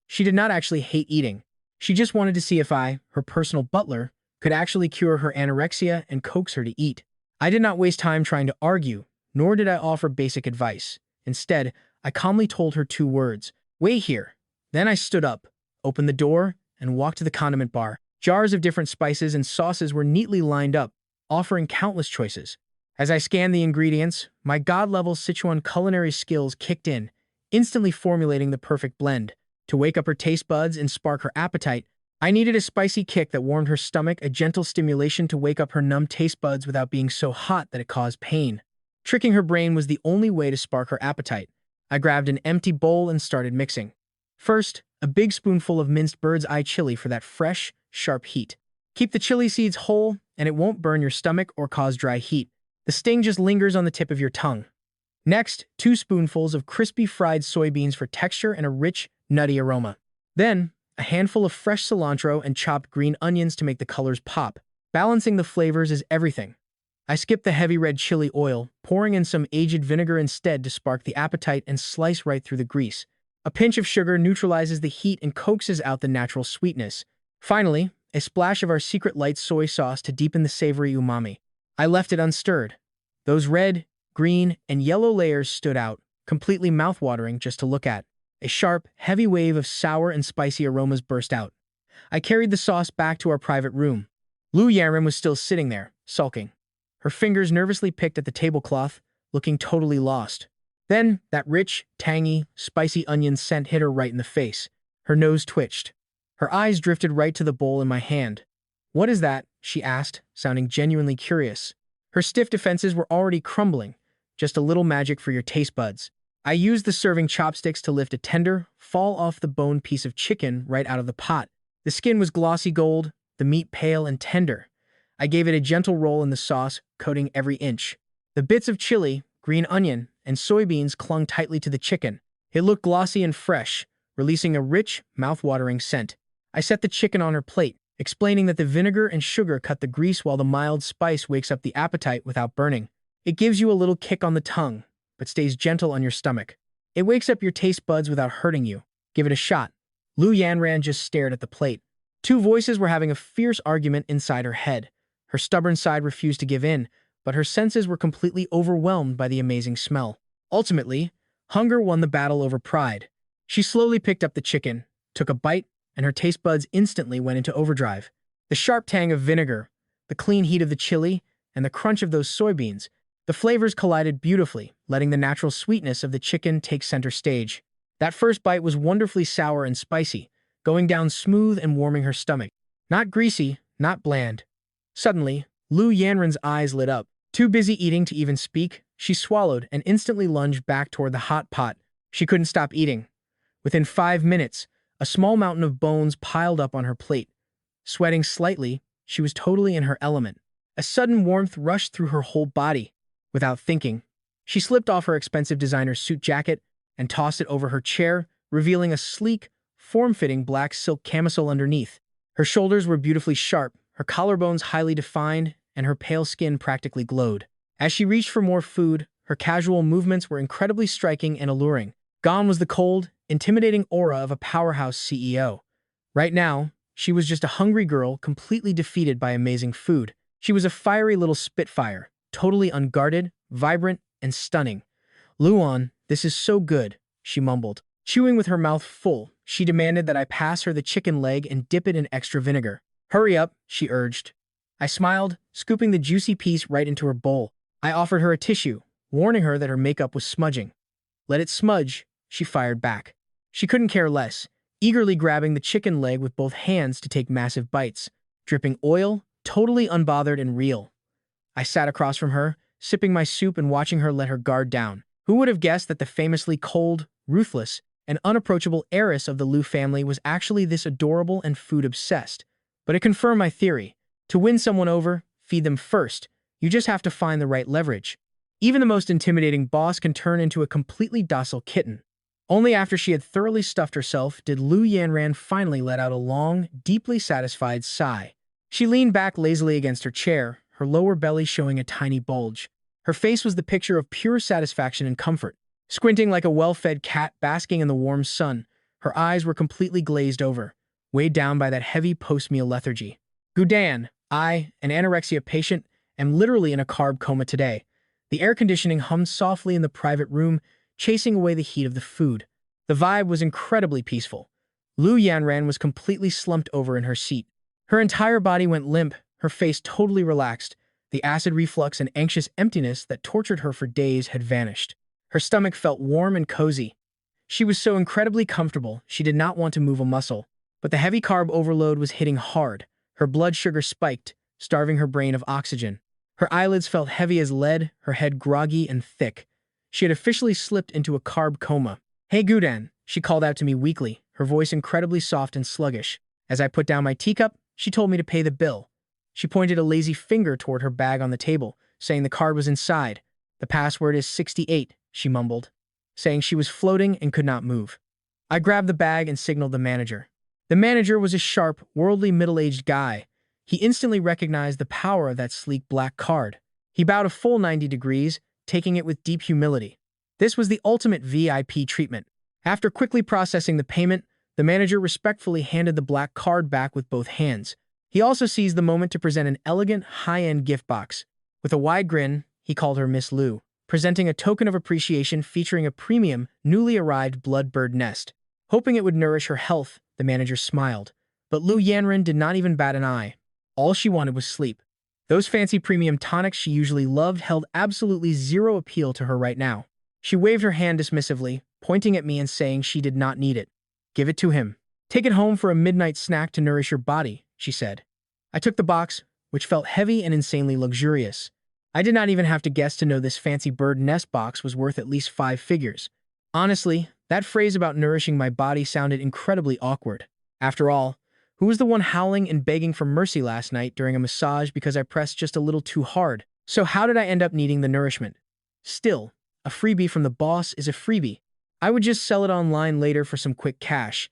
She did not actually hate eating. She just wanted to see if I, her personal butler, could actually cure her anorexia and coax her to eat. I did not waste time trying to argue, nor did I offer basic advice. Instead, I calmly told her 2 words. Wait here. Then I stood up, opened the door, and walked to the condiment bar. Jars of different spices and sauces were neatly lined up, offering countless choices. As I scanned the ingredients, my god-level Sichuan culinary skills kicked in, instantly formulating the perfect blend. To wake up her taste buds and spark her appetite, I needed a spicy kick that warmed her stomach, a gentle stimulation to wake up her numb taste buds without being so hot that it caused pain. Tricking her brain was the only way to spark her appetite. I grabbed an empty bowl and started mixing. First, a big spoonful of minced bird's eye chili for that fresh, sharp heat. Keep the chili seeds whole, and it won't burn your stomach or cause dry heat. The sting just lingers on the tip of your tongue. Next, 2 spoonfuls of crispy fried soybeans for texture and a rich, nutty aroma. Then, a handful of fresh cilantro and chopped green onions to make the colors pop. Balancing the flavors is everything. I skip the heavy red chili oil, pouring in some aged vinegar instead to spark the appetite and slice right through the grease. A pinch of sugar neutralizes the heat and coaxes out the natural sweetness. Finally, a splash of our secret light soy sauce to deepen the savory umami. I left it unstirred. Those red, green, and yellow layers stood out, completely mouthwatering just to look at. A sharp, heavy wave of sour and spicy aromas burst out. I carried the sauce back to our private room. Lu Yanran was still sitting there, sulking. Her fingers nervously picked at the tablecloth, looking totally lost. Then, that rich, tangy, spicy onion scent hit her right in the face. Her nose twitched. Her eyes drifted right to the bowl in my hand. "What is that?" she asked, sounding genuinely curious. Her stiff defenses were already crumbling. "Just a little magic for your taste buds." I used the serving chopsticks to lift a tender, fall-off-the-bone piece of chicken right out of the pot. The skin was glossy gold, the meat pale and tender. I gave it a gentle roll in the sauce, coating every inch. The bits of chili, green onion, and soybeans clung tightly to the chicken. It looked glossy and fresh, releasing a rich, mouth-watering scent. I set the chicken on her plate, explaining that the vinegar and sugar cut the grease while the mild spice wakes up the appetite without burning. It gives you a little kick on the tongue, but stays gentle on your stomach. It wakes up your taste buds without hurting you. Give it a shot. Lu Yanran just stared at the plate. 2 voices were having a fierce argument inside her head. Her stubborn side refused to give in, but her senses were completely overwhelmed by the amazing smell. Ultimately, hunger won the battle over pride. She slowly picked up the chicken, took a bite, and her taste buds instantly went into overdrive. The sharp tang of vinegar, the clean heat of the chili, and the crunch of those soybeans, the flavors collided beautifully, letting the natural sweetness of the chicken take center stage. That first bite was wonderfully sour and spicy, going down smooth and warming her stomach. Not greasy, not bland. Suddenly, Lu Yanran's eyes lit up. Too busy eating to even speak, she swallowed and instantly lunged back toward the hot pot. She couldn't stop eating. Within 5 minutes, a small mountain of bones piled up on her plate. Sweating slightly, she was totally in her element. A sudden warmth rushed through her whole body. Without thinking, she slipped off her expensive designer suit jacket and tossed it over her chair, revealing a sleek, form-fitting black silk camisole underneath. Her shoulders were beautifully sharp, her collarbones highly defined, and her pale skin practically glowed. As she reached for more food, her casual movements were incredibly striking and alluring. Gone was the cold, intimidating aura of a powerhouse CEO. Right now, she was just a hungry girl completely defeated by amazing food. She was a fiery little spitfire, totally unguarded, vibrant, and stunning. "Luan, this is so good," she mumbled. Chewing with her mouth full, she demanded that I pass her the chicken leg and dip it in extra vinegar. "Hurry up," she urged. I smiled, scooping the juicy piece right into her bowl. I offered her a tissue, warning her that her makeup was smudging. "Let it smudge," she fired back. She couldn't care less, eagerly grabbing the chicken leg with both hands to take massive bites, dripping oil, totally unbothered and real. I sat across from her, sipping my soup and watching her let her guard down. Who would have guessed that the famously cold, ruthless, and unapproachable heiress of the Lu family was actually this adorable and food-obsessed? But it confirmed my theory. To win someone over, feed them first. You just have to find the right leverage. Even the most intimidating boss can turn into a completely docile kitten. Only after she had thoroughly stuffed herself did Lu Yanran finally let out a long, deeply satisfied sigh. She leaned back lazily against her chair, her lower belly showing a tiny bulge. Her face was the picture of pure satisfaction and comfort. Squinting like a well-fed cat basking in the warm sun, her eyes were completely glazed over, weighed down by that heavy post-meal lethargy. "Gudan, I, an anorexia patient, am literally in a carb coma today." The air conditioning hummed softly in the private room, chasing away the heat of the food. The vibe was incredibly peaceful. Lu Yanran was completely slumped over in her seat. Her entire body went limp, her face totally relaxed. The acid reflux and anxious emptiness that tortured her for days had vanished. Her stomach felt warm and cozy. She was so incredibly comfortable, she did not want to move a muscle. But the heavy carb overload was hitting hard. Her blood sugar spiked, starving her brain of oxygen. Her eyelids felt heavy as lead, her head groggy and thick. She had officially slipped into a carb coma. "Hey Gudan," she called out to me weakly, her voice incredibly soft and sluggish. As I put down my teacup, she told me to pay the bill. She pointed a lazy finger toward her bag on the table, saying the card was inside. "The password is 68, she mumbled, saying she was floating and could not move. I grabbed the bag and signaled the manager. The manager was a sharp, worldly middle-aged guy. He instantly recognized the power of that sleek black card. He bowed a full 90 degrees, taking it with deep humility. This was the ultimate VIP treatment. After quickly processing the payment, the manager respectfully handed the black card back with both hands. He also seized the moment to present an elegant, high-end gift box. With a wide grin, he called her Miss Lu, presenting a token of appreciation featuring a premium, newly arrived blood bird nest. Hoping it would nourish her health, the manager smiled. But Lu Yanren did not even bat an eye. All she wanted was sleep. Those fancy premium tonics she usually loved held absolutely zero appeal to her right now. She waved her hand dismissively, pointing at me and saying she did not need it. "Give it to him. Take it home for a midnight snack to nourish your body," she said. I took the box, which felt heavy and insanely luxurious. I did not even have to guess to know this fancy bird nest box was worth at least 5 figures. Honestly, that phrase about nourishing my body sounded incredibly awkward. After all, who was the one howling and begging for mercy last night during a massage because I pressed just a little too hard? So how did I end up needing the nourishment? Still, a freebie from the boss is a freebie. I would just sell it online later for some quick cash.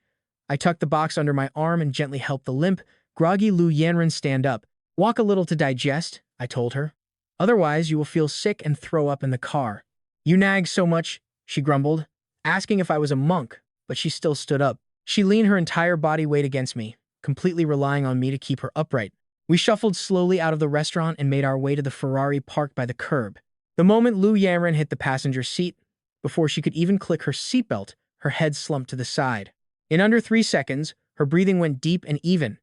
I tucked the box under my arm and gently helped the limp, groggy Lu Yanren stand up. "Walk a little to digest," I told her. "Otherwise, you will feel sick and throw up in the car." "You nag so much," she grumbled, asking if I was a monk, but she still stood up. She leaned her entire body weight against me, completely relying on me to keep her upright. We shuffled slowly out of the restaurant and made our way to the Ferrari parked by the curb. The moment Lu Yanren hit the passenger seat, before she could even click her seatbelt, her head slumped to the side. In under 3 seconds, her breathing went deep and even.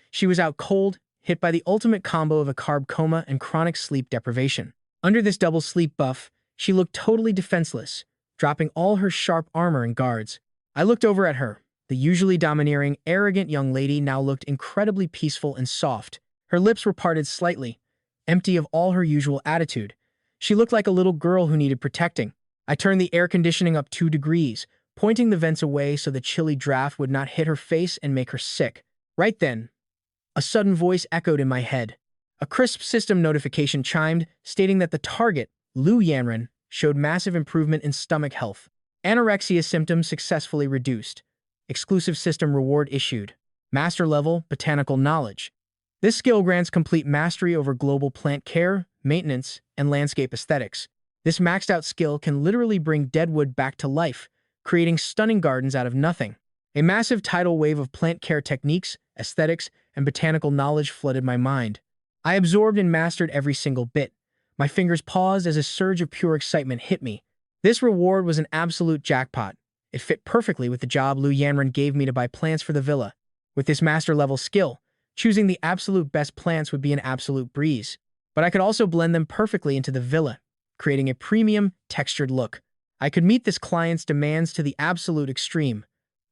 She was out cold, hit by the ultimate combo of a carb coma and chronic sleep deprivation. Under this double sleep buff, she looked totally defenseless, dropping all her sharp armor and guards. I looked over at her. The usually domineering, arrogant young lady now looked incredibly peaceful and soft. Her lips were parted slightly, empty of all her usual attitude. She looked like a little girl who needed protecting. I turned the air conditioning up 2 degrees, pointing the vents away so the chilly draft would not hit her face and make her sick. Right then, a sudden voice echoed in my head. A crisp system notification chimed, stating that the target, Lu Yanren, showed massive improvement in stomach health. Anorexia symptoms successfully reduced. Exclusive system reward issued. Master level botanical knowledge. This skill grants complete mastery over global plant care, maintenance, and landscape aesthetics. This maxed out skill can literally bring deadwood back to life, creating stunning gardens out of nothing. A massive tidal wave of plant care techniques, aesthetics, and botanical knowledge flooded my mind. I absorbed and mastered every single bit. My fingers paused as a surge of pure excitement hit me. This reward was an absolute jackpot. It fit perfectly with the job Lu Yanren gave me to buy plants for the villa. With this master-level skill, choosing the absolute best plants would be an absolute breeze. But I could also blend them perfectly into the villa, creating a premium, textured look. I could meet this client's demands to the absolute extreme.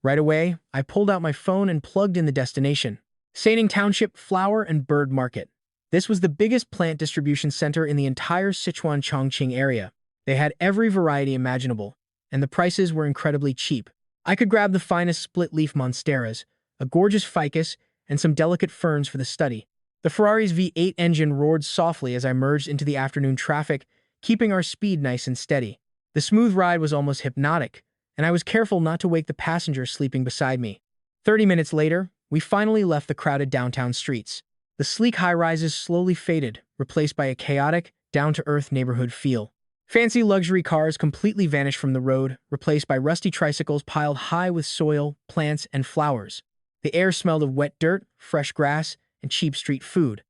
Right away, I pulled out my phone and plugged in the destination. Saining Township Flower and Bird Market. This was the biggest plant distribution center in the entire Sichuan-Chongqing area. They had every variety imaginable, and the prices were incredibly cheap. I could grab the finest split-leaf monsteras, a gorgeous ficus, and some delicate ferns for the study. The Ferrari's V8 engine roared softly as I merged into the afternoon traffic, keeping our speed nice and steady. The smooth ride was almost hypnotic, and I was careful not to wake the passengers sleeping beside me. 30 minutes later, we finally left the crowded downtown streets. The sleek high-rises slowly faded, replaced by a chaotic, down-to-earth neighborhood feel. Fancy luxury cars completely vanished from the road, replaced by rusty tricycles piled high with soil, plants, and flowers. The air smelled of wet dirt, fresh grass, and cheap street food.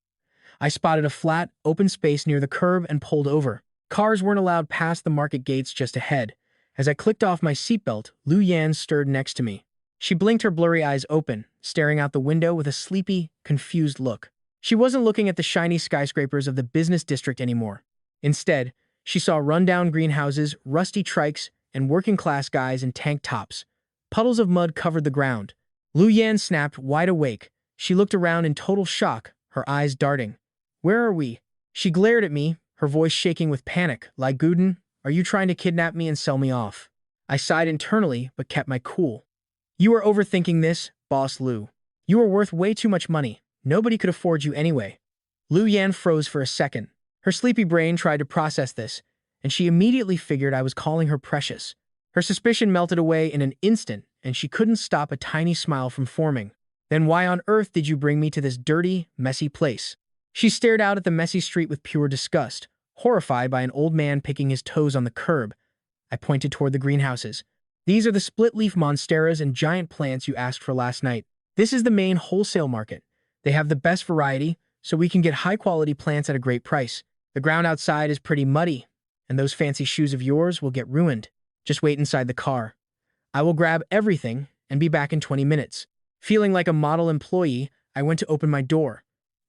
I spotted a flat, open space near the curb and pulled over. Cars weren't allowed past the market gates just ahead. As I clicked off my seatbelt, Lu Yan stirred next to me. She blinked her blurry eyes open, staring out the window with a sleepy, confused look. She wasn't looking at the shiny skyscrapers of the business district anymore. Instead, she saw rundown greenhouses, rusty trikes, and working-class guys in tank tops. Puddles of mud covered the ground. Lu Yan snapped, wide awake. She looked around in total shock, her eyes darting. "Where are we?" She glared at me, her voice shaking with panic. "Like Guden, are you trying to kidnap me and sell me off?" I sighed internally, but kept my cool. "You are overthinking this, Boss Lu. You are worth way too much money. Nobody could afford you anyway." Lu Yan froze for a second. Her sleepy brain tried to process this, and she immediately figured I was calling her precious. Her suspicion melted away in an instant, and she couldn't stop a tiny smile from forming. Then why on earth did you bring me to this dirty, messy place? She stared out at the messy street with pure disgust, horrified by an old man picking his toes on the curb. I pointed toward the greenhouses. These are the split-leaf monsteras and giant plants you asked for last night. This is the main wholesale market. They have the best variety, so we can get high-quality plants at a great price. The ground outside is pretty muddy, and those fancy shoes of yours will get ruined. Just wait inside the car. I will grab everything and be back in 20 minutes. Feeling like a model employee, I went to open my door.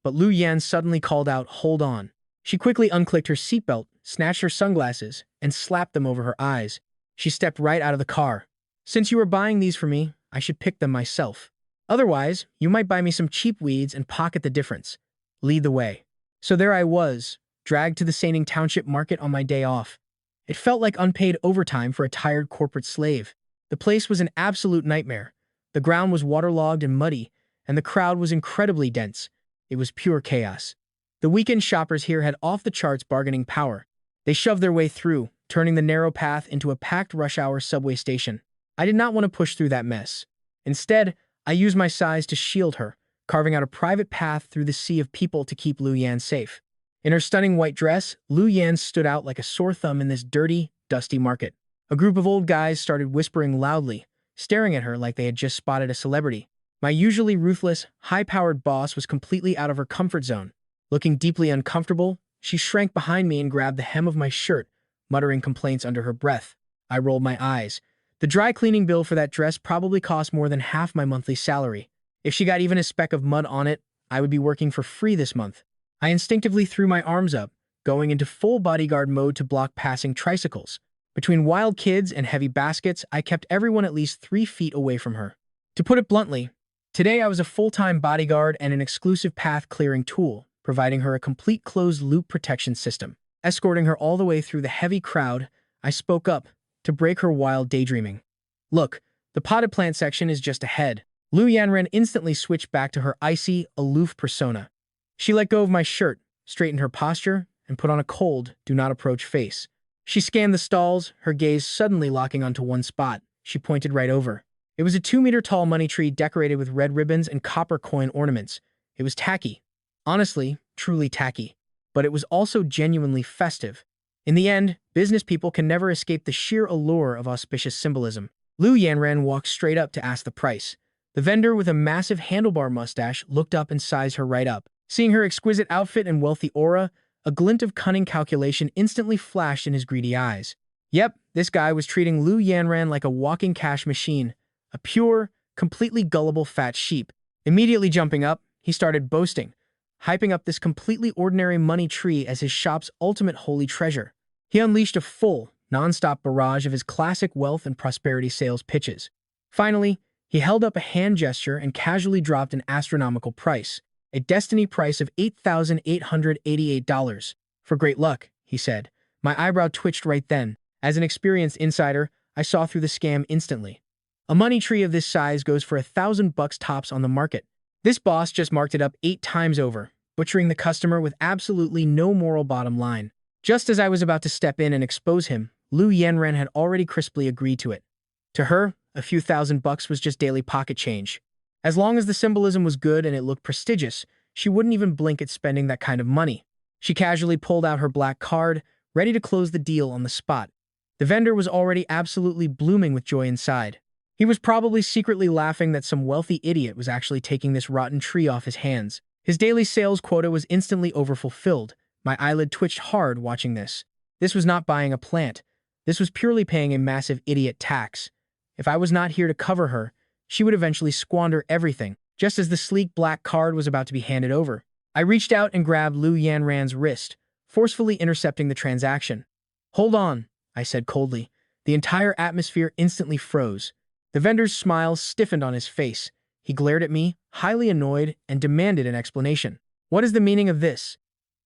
But Lu Yan suddenly called out, "Hold on." She quickly unclicked her seatbelt, snatched her sunglasses, and slapped them over her eyes. She stepped right out of the car. "Since you are buying these for me, I should pick them myself. Otherwise, you might buy me some cheap weeds and pocket the difference. Lead the way." So there I was, dragged to the Saining Township market on my day off. It felt like unpaid overtime for a tired corporate slave. The place was an absolute nightmare. The ground was waterlogged and muddy, and the crowd was incredibly dense. It was pure chaos. The weekend shoppers here had off-the-charts bargaining power. They shoved their way through, turning the narrow path into a packed rush-hour subway station. I did not want to push through that mess. Instead, I used my size to shield her, carving out a private path through the sea of people to keep Lu Yan safe. In her stunning white dress, Lu Yan stood out like a sore thumb in this dirty, dusty market. A group of old guys started whispering loudly, staring at her like they had just spotted a celebrity. My usually ruthless, high-powered boss was completely out of her comfort zone. Looking deeply uncomfortable, she shrank behind me and grabbed the hem of my shirt, muttering complaints under her breath. I rolled my eyes. The dry cleaning bill for that dress probably cost more than half my monthly salary. If she got even a speck of mud on it, I would be working for free this month. I instinctively threw my arms up, going into full bodyguard mode to block passing tricycles. Between wild kids and heavy baskets, I kept everyone at least 3 feet away from her. To put it bluntly, today I was a full-time bodyguard and an exclusive path-clearing tool, providing her a complete closed-loop protection system. Escorting her all the way through the heavy crowd, I spoke up to break her wild daydreaming. "Look, the potted plant section is just ahead." Lu Yanren instantly switched back to her icy, aloof persona. She let go of my shirt, straightened her posture, and put on a cold, do-not-approach face. She scanned the stalls, her gaze suddenly locking onto one spot. She pointed right over. It was a 2-meter-tall money tree decorated with red ribbons and copper coin ornaments. It was tacky. Honestly, truly tacky. But it was also genuinely festive. In the end, business people can never escape the sheer allure of auspicious symbolism. Lu Yanren walked straight up to ask the price. The vendor with a massive handlebar mustache looked up and sized her right up. Seeing her exquisite outfit and wealthy aura, a glint of cunning calculation instantly flashed in his greedy eyes. Yep, this guy was treating Lu Yanren like a walking cash machine, a pure, completely gullible fat sheep. Immediately jumping up, he started boasting, hyping up this completely ordinary money tree as his shop's ultimate holy treasure. He unleashed a full, non-stop barrage of his classic wealth and prosperity sales pitches. Finally, he held up a hand gesture and casually dropped an astronomical price. A destiny price of $8,888. "For great luck," he said. My eyebrow twitched right then. As an experienced insider, I saw through the scam instantly. A money tree of this size goes for $1,000 tops on the market. This boss just marked it up 8 times over, butchering the customer with absolutely no moral bottom line. Just as I was about to step in and expose him, Lu Yanren had already crisply agreed to it. To her, a few $1,000 was just daily pocket change. As long as the symbolism was good and it looked prestigious, she wouldn't even blink at spending that kind of money. She casually pulled out her black card, ready to close the deal on the spot. The vendor was already absolutely blooming with joy inside. He was probably secretly laughing that some wealthy idiot was actually taking this rotten tree off his hands. His daily sales quota was instantly overfulfilled. My eyelid twitched hard watching this. This was not buying a plant. This was purely paying a massive idiot tax. If I was not here to cover her, she would eventually squander everything. Just as the sleek black card was about to be handed over, I reached out and grabbed Lu Yanran's wrist, forcefully intercepting the transaction. "Hold on," I said coldly. The entire atmosphere instantly froze. The vendor's smile stiffened on his face. He glared at me, highly annoyed, and demanded an explanation. "What is the meaning of this?"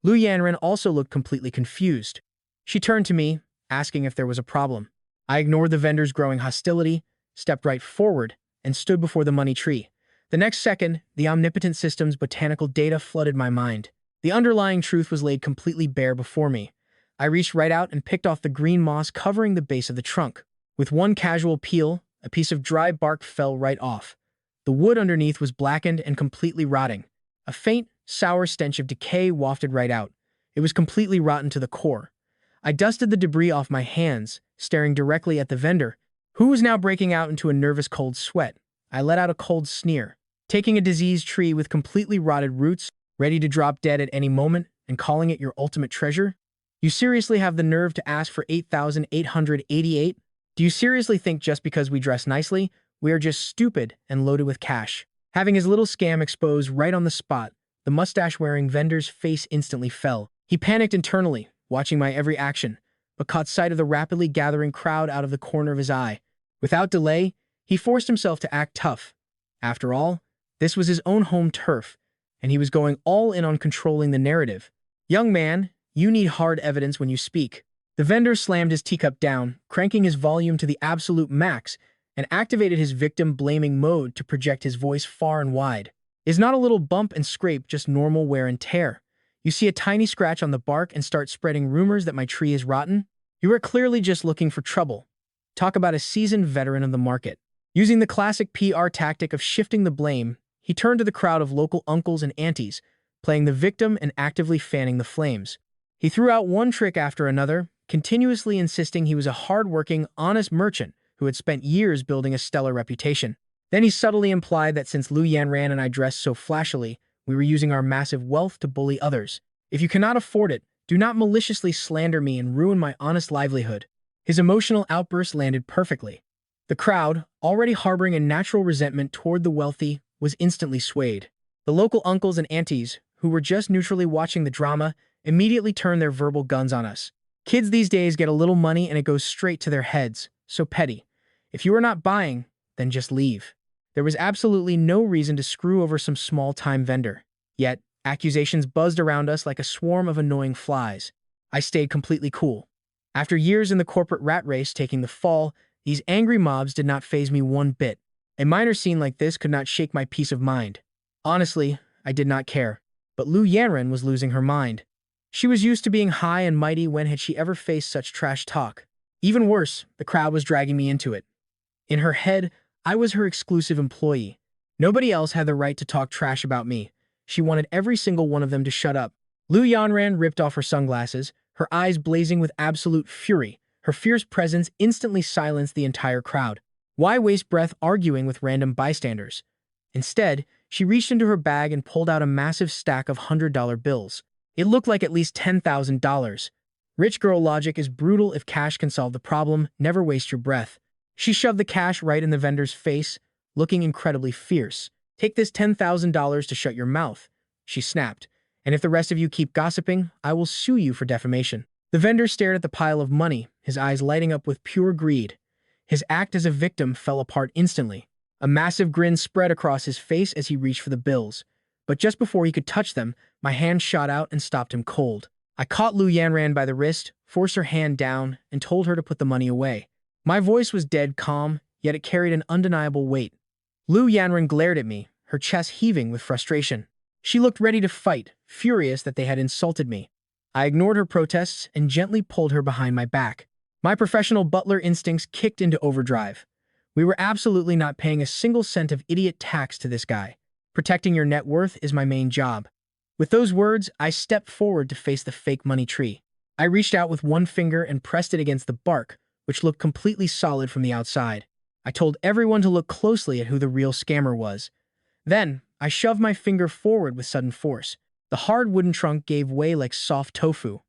Lu Yanran also looked completely confused. She turned to me, asking if there was a problem. I ignored the vendor's growing hostility, stepped right forward, and stood before the money tree. The next second, the omnipotent system's botanical data flooded my mind. The underlying truth was laid completely bare before me. I reached right out and picked off the green moss covering the base of the trunk. With one casual peel, a piece of dry bark fell right off. The wood underneath was blackened and completely rotting. A faint, sour stench of decay wafted right out. It was completely rotten to the core. I dusted the debris off my hands, staring directly at the vendor, who was now breaking out into a nervous cold sweat. I let out a cold sneer. Taking a diseased tree with completely rotted roots, ready to drop dead at any moment, and calling it your ultimate treasure? You seriously have the nerve to ask for 8,888? Do you seriously think just because we dress nicely, we are just stupid and loaded with cash? Having his little scam exposed right on the spot, the mustache-wearing vendor's face instantly fell. He panicked internally, watching my every action, but caught sight of the rapidly gathering crowd out of the corner of his eye. Without delay, he forced himself to act tough. After all, this was his own home turf, and he was going all in on controlling the narrative. Young man, you need hard evidence when you speak. The vendor slammed his teacup down, cranking his volume to the absolute max, and activated his victim-blaming mode to project his voice far and wide. Is not a little bump and scrape just normal wear and tear? You see a tiny scratch on the bark and start spreading rumors that my tree is rotten? You are clearly just looking for trouble. Talk about a seasoned veteran of the market. Using the classic PR tactic of shifting the blame, he turned to the crowd of local uncles and aunties, playing the victim and actively fanning the flames. He threw out one trick after another, continuously insisting he was a hard-working, honest merchant who had spent years building a stellar reputation. Then he subtly implied that since Lu Yanran and I dressed so flashily, we were using our massive wealth to bully others. If you cannot afford it, do not maliciously slander me and ruin my honest livelihood. His emotional outburst landed perfectly. The crowd, already harboring a natural resentment toward the wealthy, was instantly swayed. The local uncles and aunties, who were just neutrally watching the drama, immediately turned their verbal guns on us. Kids these days get a little money and it goes straight to their heads. So petty. If you are not buying, then just leave. There was absolutely no reason to screw over some small-time vendor. Yet, accusations buzzed around us like a swarm of annoying flies. I stayed completely cool. After years in the corporate rat race taking the fall, these angry mobs did not faze me one bit. A minor scene like this could not shake my peace of mind. Honestly, I did not care. But Lu Yanran was losing her mind. She was used to being high and mighty. When had she ever faced such trash talk? Even worse, the crowd was dragging me into it. In her head, I was her exclusive employee. Nobody else had the right to talk trash about me. She wanted every single one of them to shut up. Lu Yanran ripped off her sunglasses, her eyes blazing with absolute fury. Her fierce presence instantly silenced the entire crowd. Why waste breath arguing with random bystanders? Instead, she reached into her bag and pulled out a massive stack of $100 bills. It looked like at least $10,000. Rich girl logic is brutal. If cash can solve the problem, never waste your breath. She shoved the cash right in the vendor's face, looking incredibly fierce. Take this $10,000 to shut your mouth, she snapped. And if the rest of you keep gossiping, I will sue you for defamation. The vendor stared at the pile of money, his eyes lighting up with pure greed. His act as a victim fell apart instantly. A massive grin spread across his face as he reached for the bills. But just before he could touch them, my hand shot out and stopped him cold. I caught Lu Yanran by the wrist, forced her hand down, and told her to put the money away. My voice was dead calm, yet it carried an undeniable weight. Lu Yanran glared at me, her chest heaving with frustration. She looked ready to fight, furious that they had insulted me. I ignored her protests and gently pulled her behind my back. My professional butler instincts kicked into overdrive. We were absolutely not paying a single cent of idiot tax to this guy. Protecting your net worth is my main job. With those words, I stepped forward to face the fake money tree. I reached out with one finger and pressed it against the bark, which looked completely solid from the outside. I told everyone to look closely at who the real scammer was. Then, I shoved my finger forward with sudden force. The hard wooden trunk gave way like soft tofu.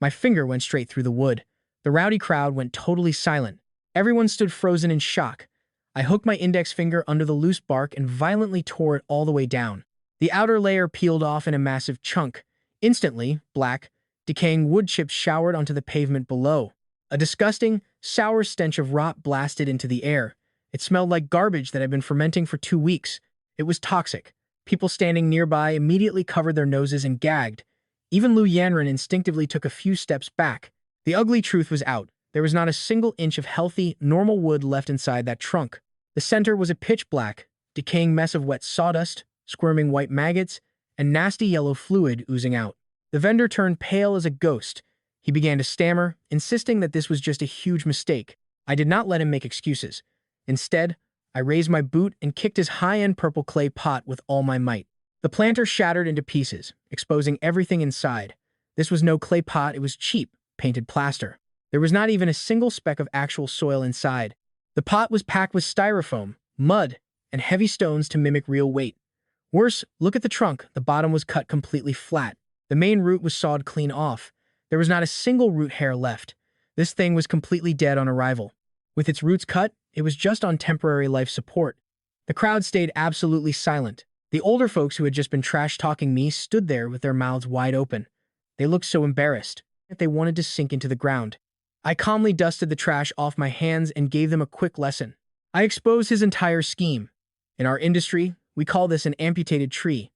My finger went straight through the wood. The rowdy crowd went totally silent. Everyone stood frozen in shock. I hooked my index finger under the loose bark and violently tore it all the way down. The outer layer peeled off in a massive chunk. Instantly, black, decaying wood chips showered onto the pavement below. A disgusting, sour stench of rot blasted into the air. It smelled like garbage that had been fermenting for 2 weeks. It was toxic. People standing nearby immediately covered their noses and gagged. Even Lu Yanran instinctively took a few steps back. The ugly truth was out. There was not a single inch of healthy, normal wood left inside that trunk. The center was a pitch black, decaying mess of wet sawdust, squirming white maggots, and nasty yellow fluid oozing out. The vendor turned pale as a ghost. He began to stammer, insisting that this was just a huge mistake. I did not let him make excuses. Instead, I raised my boot and kicked his high-end purple clay pot with all my might. The planter shattered into pieces, exposing everything inside. This was no clay pot, it was cheap, painted plaster. There was not even a single speck of actual soil inside. The pot was packed with styrofoam, mud, and heavy stones to mimic real weight. Worse, look at the trunk. The bottom was cut completely flat. The main root was sawed clean off. There was not a single root hair left. This thing was completely dead on arrival. With its roots cut, it was just on temporary life support. The crowd stayed absolutely silent. The older folks who had just been trash-talking me stood there with their mouths wide open. They looked so embarrassed that they wanted to sink into the ground. I calmly dusted the trash off my hands and gave them a quick lesson. I exposed his entire scheme. In our industry, we call this an amputated tree.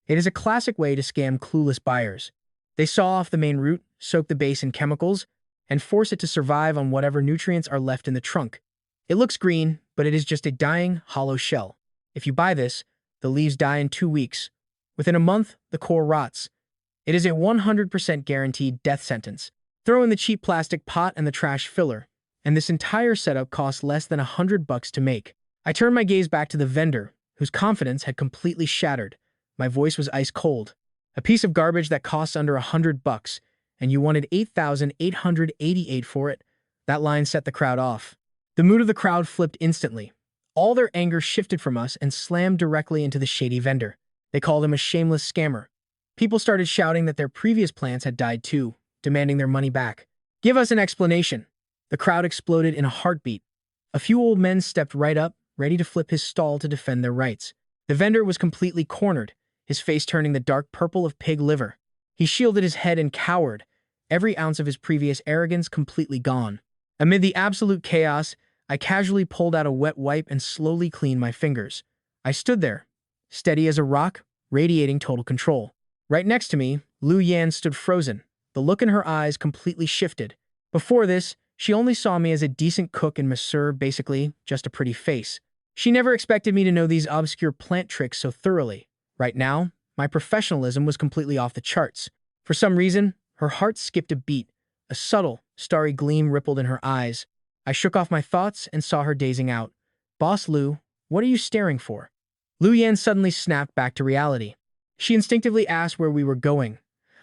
It is a classic way to scam clueless buyers. They saw off the main root, soak the base in chemicals, and force it to survive on whatever nutrients are left in the trunk. It looks green, but it is just a dying, hollow shell. If you buy this, the leaves die in 2 weeks. Within a month, the core rots. It is a 100% guaranteed death sentence. Throw in the cheap plastic pot and the trash filler, and this entire setup costs less than $100 to make. I turned my gaze back to the vendor, whose confidence had completely shattered. My voice was ice cold. A piece of garbage that costs under $100, and you wanted $8,888 for it. That line set the crowd off. The mood of the crowd flipped instantly. All their anger shifted from us and slammed directly into the shady vendor. They called him a shameless scammer. People started shouting that their previous plants had died too, demanding their money back. Give us an explanation. The crowd exploded in a heartbeat. A few old men stepped right up, ready to flip his stall to defend their rights. The vendor was completely cornered, his face turning the dark purple of pig liver. He shielded his head and cowered, every ounce of his previous arrogance completely gone. Amid the absolute chaos, I casually pulled out a wet wipe and slowly cleaned my fingers. I stood there, steady as a rock, radiating total control. Right next to me, Lu Yan stood frozen. The look in her eyes completely shifted. Before this, she only saw me as a decent cook and masseur, basically just a pretty face. She never expected me to know these obscure plant tricks so thoroughly. Right now, my professionalism was completely off the charts. For some reason, her heart skipped a beat. A subtle, starry gleam rippled in her eyes. I shook off my thoughts and saw her dazing out. Boss Lu, what are you staring for? Lu Yan suddenly snapped back to reality. She instinctively asked where we were going.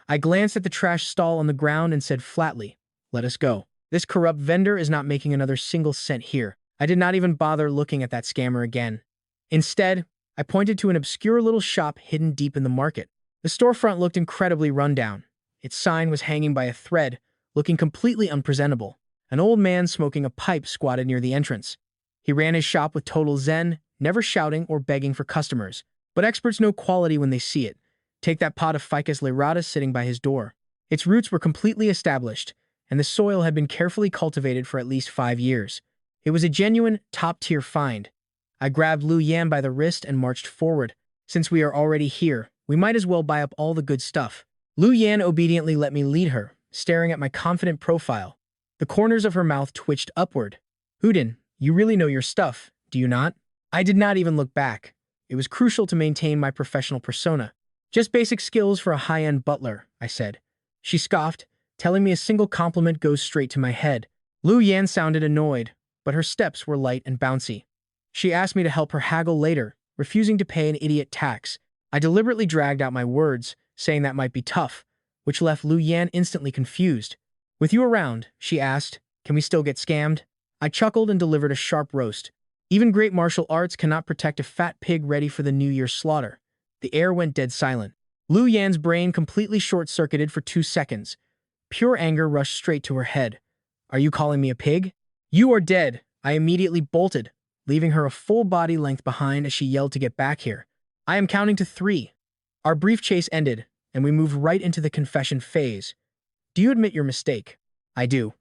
I glanced at the trash stall on the ground and said flatly, let us go. This corrupt vendor is not making another single cent here. I did not even bother looking at that scammer again. Instead, I pointed to an obscure little shop hidden deep in the market. The storefront looked incredibly rundown. Its sign was hanging by a thread, looking completely unpresentable. An old man smoking a pipe squatted near the entrance. He ran his shop with total zen, never shouting or begging for customers. But experts know quality when they see it. Take that pot of Ficus lyrata sitting by his door. Its roots were completely established, and the soil had been carefully cultivated for at least 5 years. It was a genuine, top-tier find. I grabbed Lu Yan by the wrist and marched forward. Since we are already here, we might as well buy up all the good stuff. Lu Yan obediently let me lead her, staring at my confident profile. The corners of her mouth twitched upward. Hudin, you really know your stuff, do you not? I did not even look back. It was crucial to maintain my professional persona. Just basic skills for a high-end butler, I said. She scoffed, telling me a single compliment goes straight to my head. Lu Yan sounded annoyed, but her steps were light and bouncy. She asked me to help her haggle later, refusing to pay an idiot tax. I deliberately dragged out my words, saying that might be tough, which left Lu Yan instantly confused. With you around, she asked, can we still get scammed? I chuckled and delivered a sharp roast. Even great martial arts cannot protect a fat pig ready for the New Year's slaughter. The air went dead silent. Lu Yan's brain completely short-circuited for 2 seconds. Pure anger rushed straight to her head. Are you calling me a pig? You are dead. I immediately bolted, leaving her a full body length behind as she yelled to get back here. I am counting to 3. Our brief chase ended, and we moved right into the confession phase. Do you admit your mistake? I do.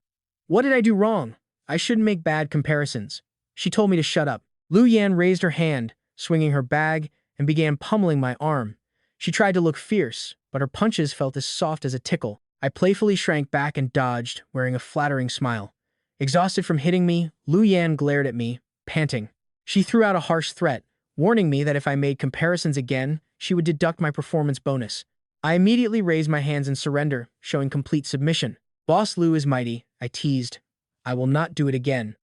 What did I do wrong? I shouldn't make bad comparisons. She told me to shut up. Lu Yan raised her hand, swinging her bag, and began pummeling my arm. She tried to look fierce, but her punches felt as soft as a tickle. I playfully shrank back and dodged, wearing a flattering smile. Exhausted from hitting me, Lu Yan glared at me, panting. She threw out a harsh threat, warning me that if I made comparisons again, she would deduct my performance bonus. I immediately raised my hands in surrender, showing complete submission. Boss Lou is mighty, I teased. I will not do it again.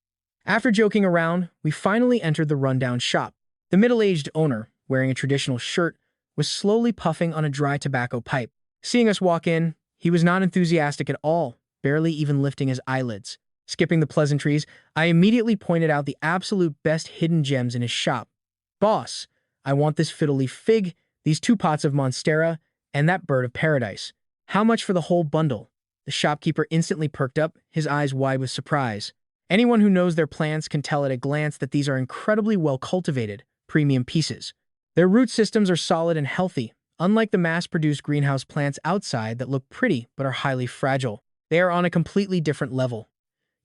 After joking around, we finally entered the rundown shop. The middle-aged owner, wearing a traditional shirt, was slowly puffing on a dry tobacco pipe. Seeing us walk in, he was not enthusiastic at all, barely even lifting his eyelids. Skipping the pleasantries, I immediately pointed out the absolute best hidden gems in his shop. Boss, I want this fiddle-leaf fig, these 2 pots of monstera, and that bird of paradise. How much for the whole bundle? The shopkeeper instantly perked up, his eyes wide with surprise. Anyone who knows their plants can tell at a glance that these are incredibly well-cultivated, premium pieces. Their root systems are solid and healthy, unlike the mass-produced greenhouse plants outside that look pretty but are highly fragile. They are on a completely different level.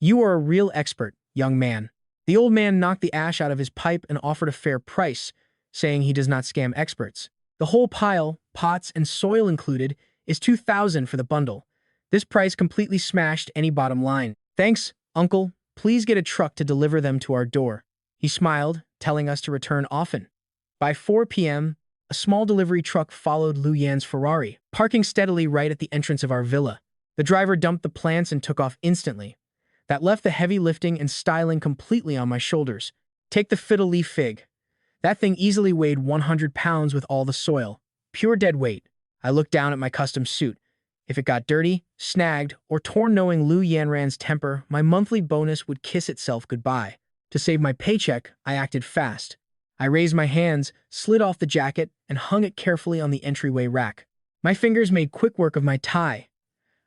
You are a real expert, young man. The old man knocked the ash out of his pipe and offered a fair price, saying he does not scam experts. The whole pile, pots and soil included, is $2,000 for the bundle. This price completely smashed any bottom line. Thanks, uncle. Please get a truck to deliver them to our door. He smiled, telling us to return often. By 4 p.m., a small delivery truck followed Lu Yan's Ferrari, parking steadily right at the entrance of our villa. The driver dumped the plants and took off instantly. That left the heavy lifting and styling completely on my shoulders. Take the fiddle-leaf fig. That thing easily weighed 100 pounds with all the soil. Pure dead weight. I looked down at my custom suit. If it got dirty, snagged, or torn knowing Lu Yanran's temper, my monthly bonus would kiss itself goodbye. To save my paycheck, I acted fast. I raised my hands, slid off the jacket, and hung it carefully on the entryway rack. My fingers made quick work of my tie.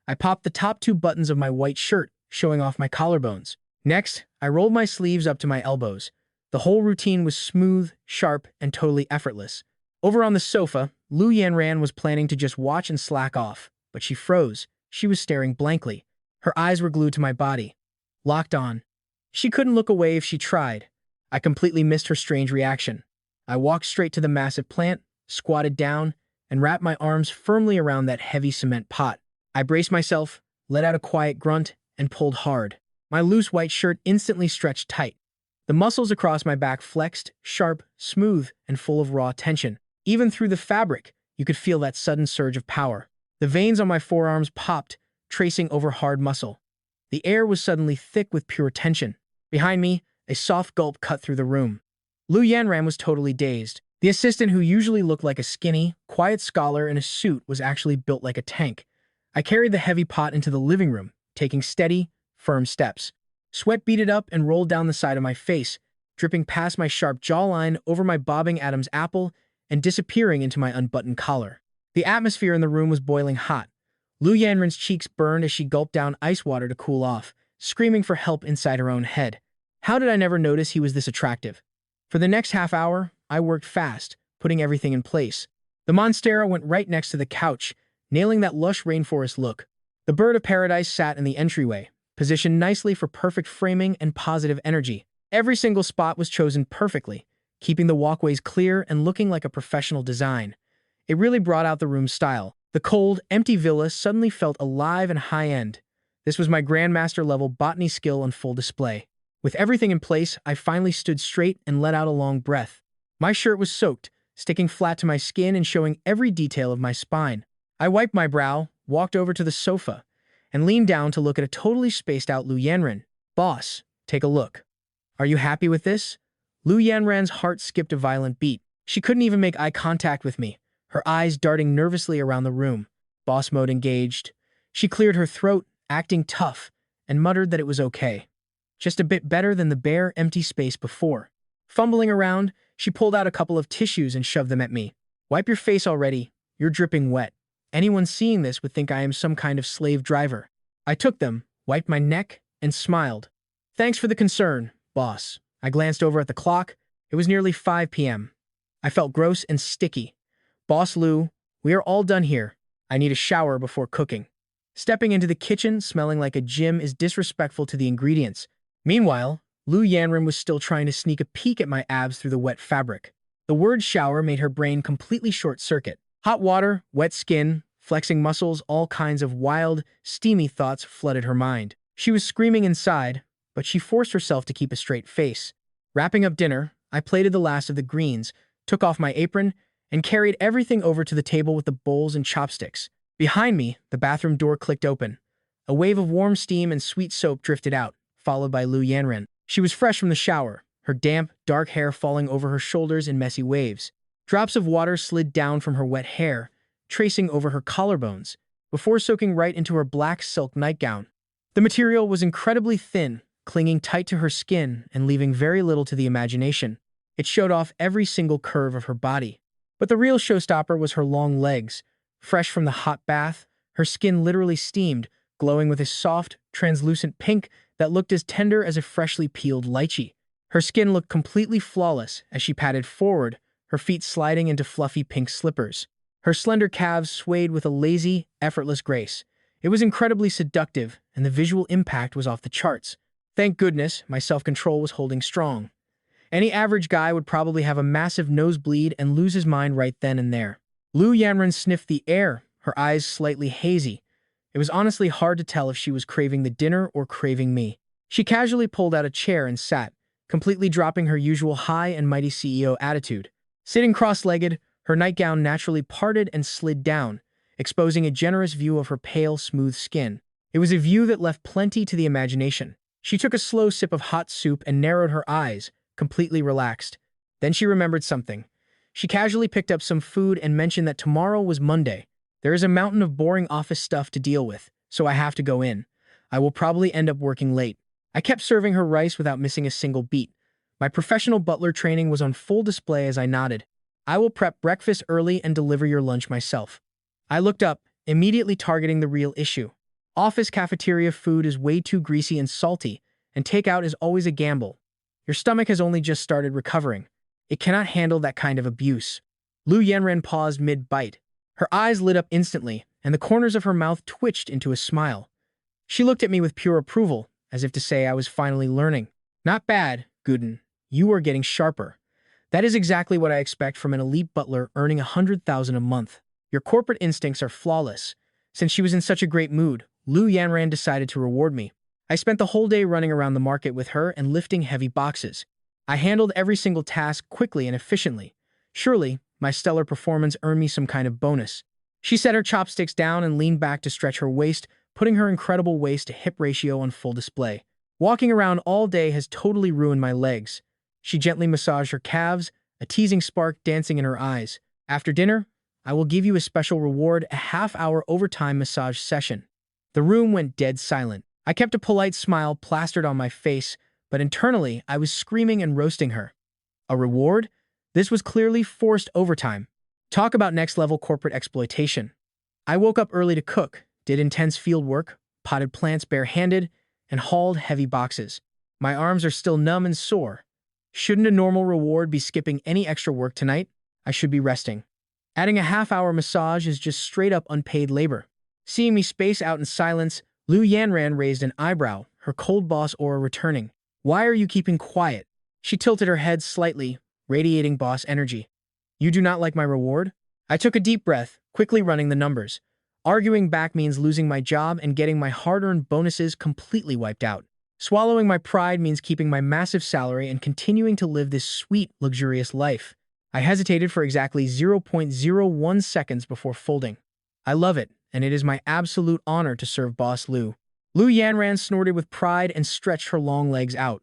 I popped the top 2 buttons of my white shirt, showing off my collarbones. Next, I rolled my sleeves up to my elbows. The whole routine was smooth, sharp, and totally effortless. Over on the sofa, Lu Yanran was planning to just watch and slack off, but she froze. She was staring blankly. Her eyes were glued to my body. Locked on. She couldn't look away if she tried. I completely missed her strange reaction. I walked straight to the massive plant, squatted down, and wrapped my arms firmly around that heavy cement pot. I braced myself, let out a quiet grunt, and pulled hard. My loose white shirt instantly stretched tight. The muscles across my back flexed, sharp, smooth, and full of raw tension. Even through the fabric, you could feel that sudden surge of power. The veins on my forearms popped, tracing over hard muscle. The air was suddenly thick with pure tension. Behind me, a soft gulp cut through the room. Lu Yanran was totally dazed. The assistant, who usually looked like a skinny, quiet scholar in a suit, was actually built like a tank. I carried the heavy pot into the living room, taking steady, firm steps. Sweat beaded up and rolled down the side of my face, dripping past my sharp jawline over my bobbing Adam's apple and disappearing into my unbuttoned collar. The atmosphere in the room was boiling hot. Lu Yanran's cheeks burned as she gulped down ice water to cool off, screaming for help inside her own head. How did I never notice he was this attractive? For the next half hour, I worked fast, putting everything in place. The monstera went right next to the couch, nailing that lush rainforest look. The bird of paradise sat in the entryway, positioned nicely for perfect framing and positive energy. Every single spot was chosen perfectly, keeping the walkways clear and looking like a professional design. It really brought out the room's style. The cold, empty villa suddenly felt alive and high-end. This was my Grandmaster-level botany skill on full display. With everything in place, I finally stood straight and let out a long breath. My shirt was soaked, sticking flat to my skin and showing every detail of my spine. I wiped my brow, walked over to the sofa, and leaned down to look at a totally spaced-out Lu Yanran. Boss, take a look. Are you happy with this? Lu Yanran's heart skipped a violent beat. She couldn't even make eye contact with me, her eyes darting nervously around the room. Boss mode engaged. She cleared her throat, acting tough, and muttered that it was okay. Just a bit better than the bare, empty space before. Fumbling around, she pulled out a couple of tissues and shoved them at me. Wipe your face already. You're dripping wet. Anyone seeing this would think I am some kind of slave driver. I took them, wiped my neck, and smiled. Thanks for the concern, boss. I glanced over at the clock. It was nearly 5 p.m. I felt gross and sticky. Boss Lu, we are all done here. I need a shower before cooking. Stepping into the kitchen, smelling like a gym, is disrespectful to the ingredients. Meanwhile, Lu Yanran was still trying to sneak a peek at my abs through the wet fabric. The word shower made her brain completely short-circuit. Hot water, wet skin, flexing muscles, all kinds of wild, steamy thoughts flooded her mind. She was screaming inside, but she forced herself to keep a straight face. Wrapping up dinner, I plated the last of the greens, took off my apron, and carried everything over to the table with the bowls and chopsticks. Behind me, the bathroom door clicked open. A wave of warm steam and sweet soap drifted out, followed by Lu Yanren. She was fresh from the shower, her damp, dark hair falling over her shoulders in messy waves. Drops of water slid down from her wet hair, tracing over her collarbones, before soaking right into her black silk nightgown. The material was incredibly thin, clinging tight to her skin and leaving very little to the imagination. It showed off every single curve of her body. But the real showstopper was her long legs. Fresh from the hot bath, her skin literally steamed, glowing with a soft, translucent pink that looked as tender as a freshly peeled lychee. Her skin looked completely flawless as she padded forward, her feet sliding into fluffy pink slippers. Her slender calves swayed with a lazy, effortless grace. It was incredibly seductive, and the visual impact was off the charts. Thank goodness, my self-control was holding strong. Any average guy would probably have a massive nosebleed and lose his mind right then and there. Lu Yanren sniffed the air, her eyes slightly hazy. It was honestly hard to tell if she was craving the dinner or craving me. She casually pulled out a chair and sat, completely dropping her usual high and mighty CEO attitude. Sitting cross-legged, her nightgown naturally parted and slid down, exposing a generous view of her pale, smooth skin. It was a view that left plenty to the imagination. She took a slow sip of hot soup and narrowed her eyes, completely relaxed. Then she remembered something. She casually picked up some food and mentioned that tomorrow was Monday. There is a mountain of boring office stuff to deal with, so I have to go in. I will probably end up working late. I kept serving her rice without missing a single beat. My professional butler training was on full display as I nodded. I will prep breakfast early and deliver your lunch myself. I looked up, immediately targeting the real issue. Office cafeteria food is way too greasy and salty, and takeout is always a gamble. Your stomach has only just started recovering. It cannot handle that kind of abuse. Lu Yanren paused mid-bite. Her eyes lit up instantly, and the corners of her mouth twitched into a smile. She looked at me with pure approval, as if to say I was finally learning. Not bad, Guden. You are getting sharper. That is exactly what I expect from an elite butler earning $100,000 a month. Your corporate instincts are flawless. Since she was in such a great mood, Lu Yanren decided to reward me. I spent the whole day running around the market with her and lifting heavy boxes. I handled every single task quickly and efficiently. Surely, my stellar performance earned me some kind of bonus. She set her chopsticks down and leaned back to stretch her waist, putting her incredible waist-to-hip ratio on full display. Walking around all day has totally ruined my legs. She gently massaged her calves, a teasing spark dancing in her eyes. After dinner, I will give you a special reward, a half-hour overtime massage session. The room went dead silent. I kept a polite smile plastered on my face, but internally I was screaming and roasting her. A reward? This was clearly forced overtime. Talk about next-level corporate exploitation. I woke up early to cook, did intense field work, potted plants bare-handed, and hauled heavy boxes. My arms are still numb and sore. Shouldn't a normal reward be skipping any extra work tonight? I should be resting. Adding a half-hour massage is just straight-up unpaid labor. Seeing me space out in silence, Lu Yanren raised an eyebrow, her cold boss aura returning. Why are you keeping quiet? She tilted her head slightly, radiating boss energy. You do not like my reward? I took a deep breath, quickly running the numbers. Arguing back means losing my job and getting my hard-earned bonuses completely wiped out. Swallowing my pride means keeping my massive salary and continuing to live this sweet, luxurious life. I hesitated for exactly 0.01 seconds before folding. I love it, and it is my absolute honor to serve Boss Lu. Lu Yanren snorted with pride and stretched her long legs out.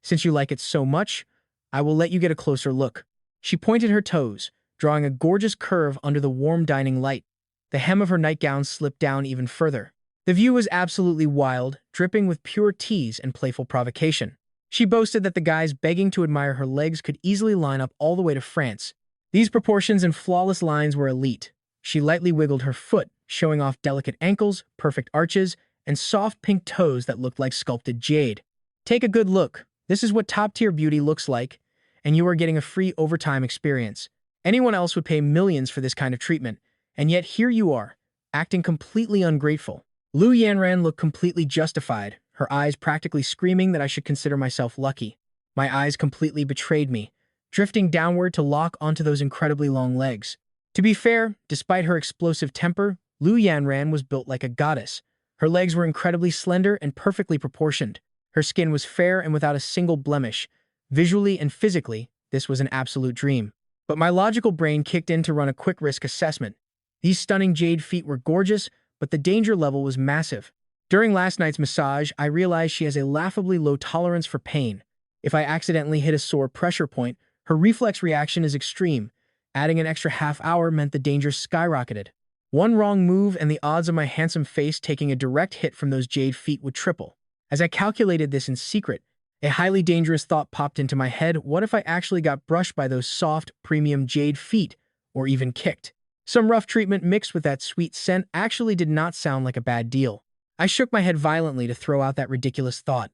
Since you like it so much, I will let you get a closer look. She pointed her toes, drawing a gorgeous curve under the warm dining light. The hem of her nightgown slipped down even further. The view was absolutely wild, dripping with pure tease and playful provocation. She boasted that the guys begging to admire her legs could easily line up all the way to France. These proportions and flawless lines were elite. She lightly wiggled her foot, showing off delicate ankles, perfect arches, and soft pink toes that looked like sculpted jade. Take a good look. This is what top-tier beauty looks like, and you are getting a free overtime experience. Anyone else would pay millions for this kind of treatment, and yet here you are, acting completely ungrateful. Lu Yanren looked completely justified, her eyes practically screaming that I should consider myself lucky. My eyes completely betrayed me, drifting downward to lock onto those incredibly long legs. To be fair, despite her explosive temper, Lu Yanren was built like a goddess. Her legs were incredibly slender and perfectly proportioned. Her skin was fair and without a single blemish. Visually and physically, this was an absolute dream. But my logical brain kicked in to run a quick risk assessment. These stunning jade feet were gorgeous, but the danger level was massive. During last night's massage, I realized she has a laughably low tolerance for pain. If I accidentally hit a sore pressure point, her reflex reaction is extreme. Adding an extra half hour meant the danger skyrocketed. One wrong move and the odds of my handsome face taking a direct hit from those jade feet would triple. As I calculated this in secret, a highly dangerous thought popped into my head. What if I actually got brushed by those soft, premium jade feet, or even kicked? Some rough treatment mixed with that sweet scent actually did not sound like a bad deal. I shook my head violently to throw out that ridiculous thought.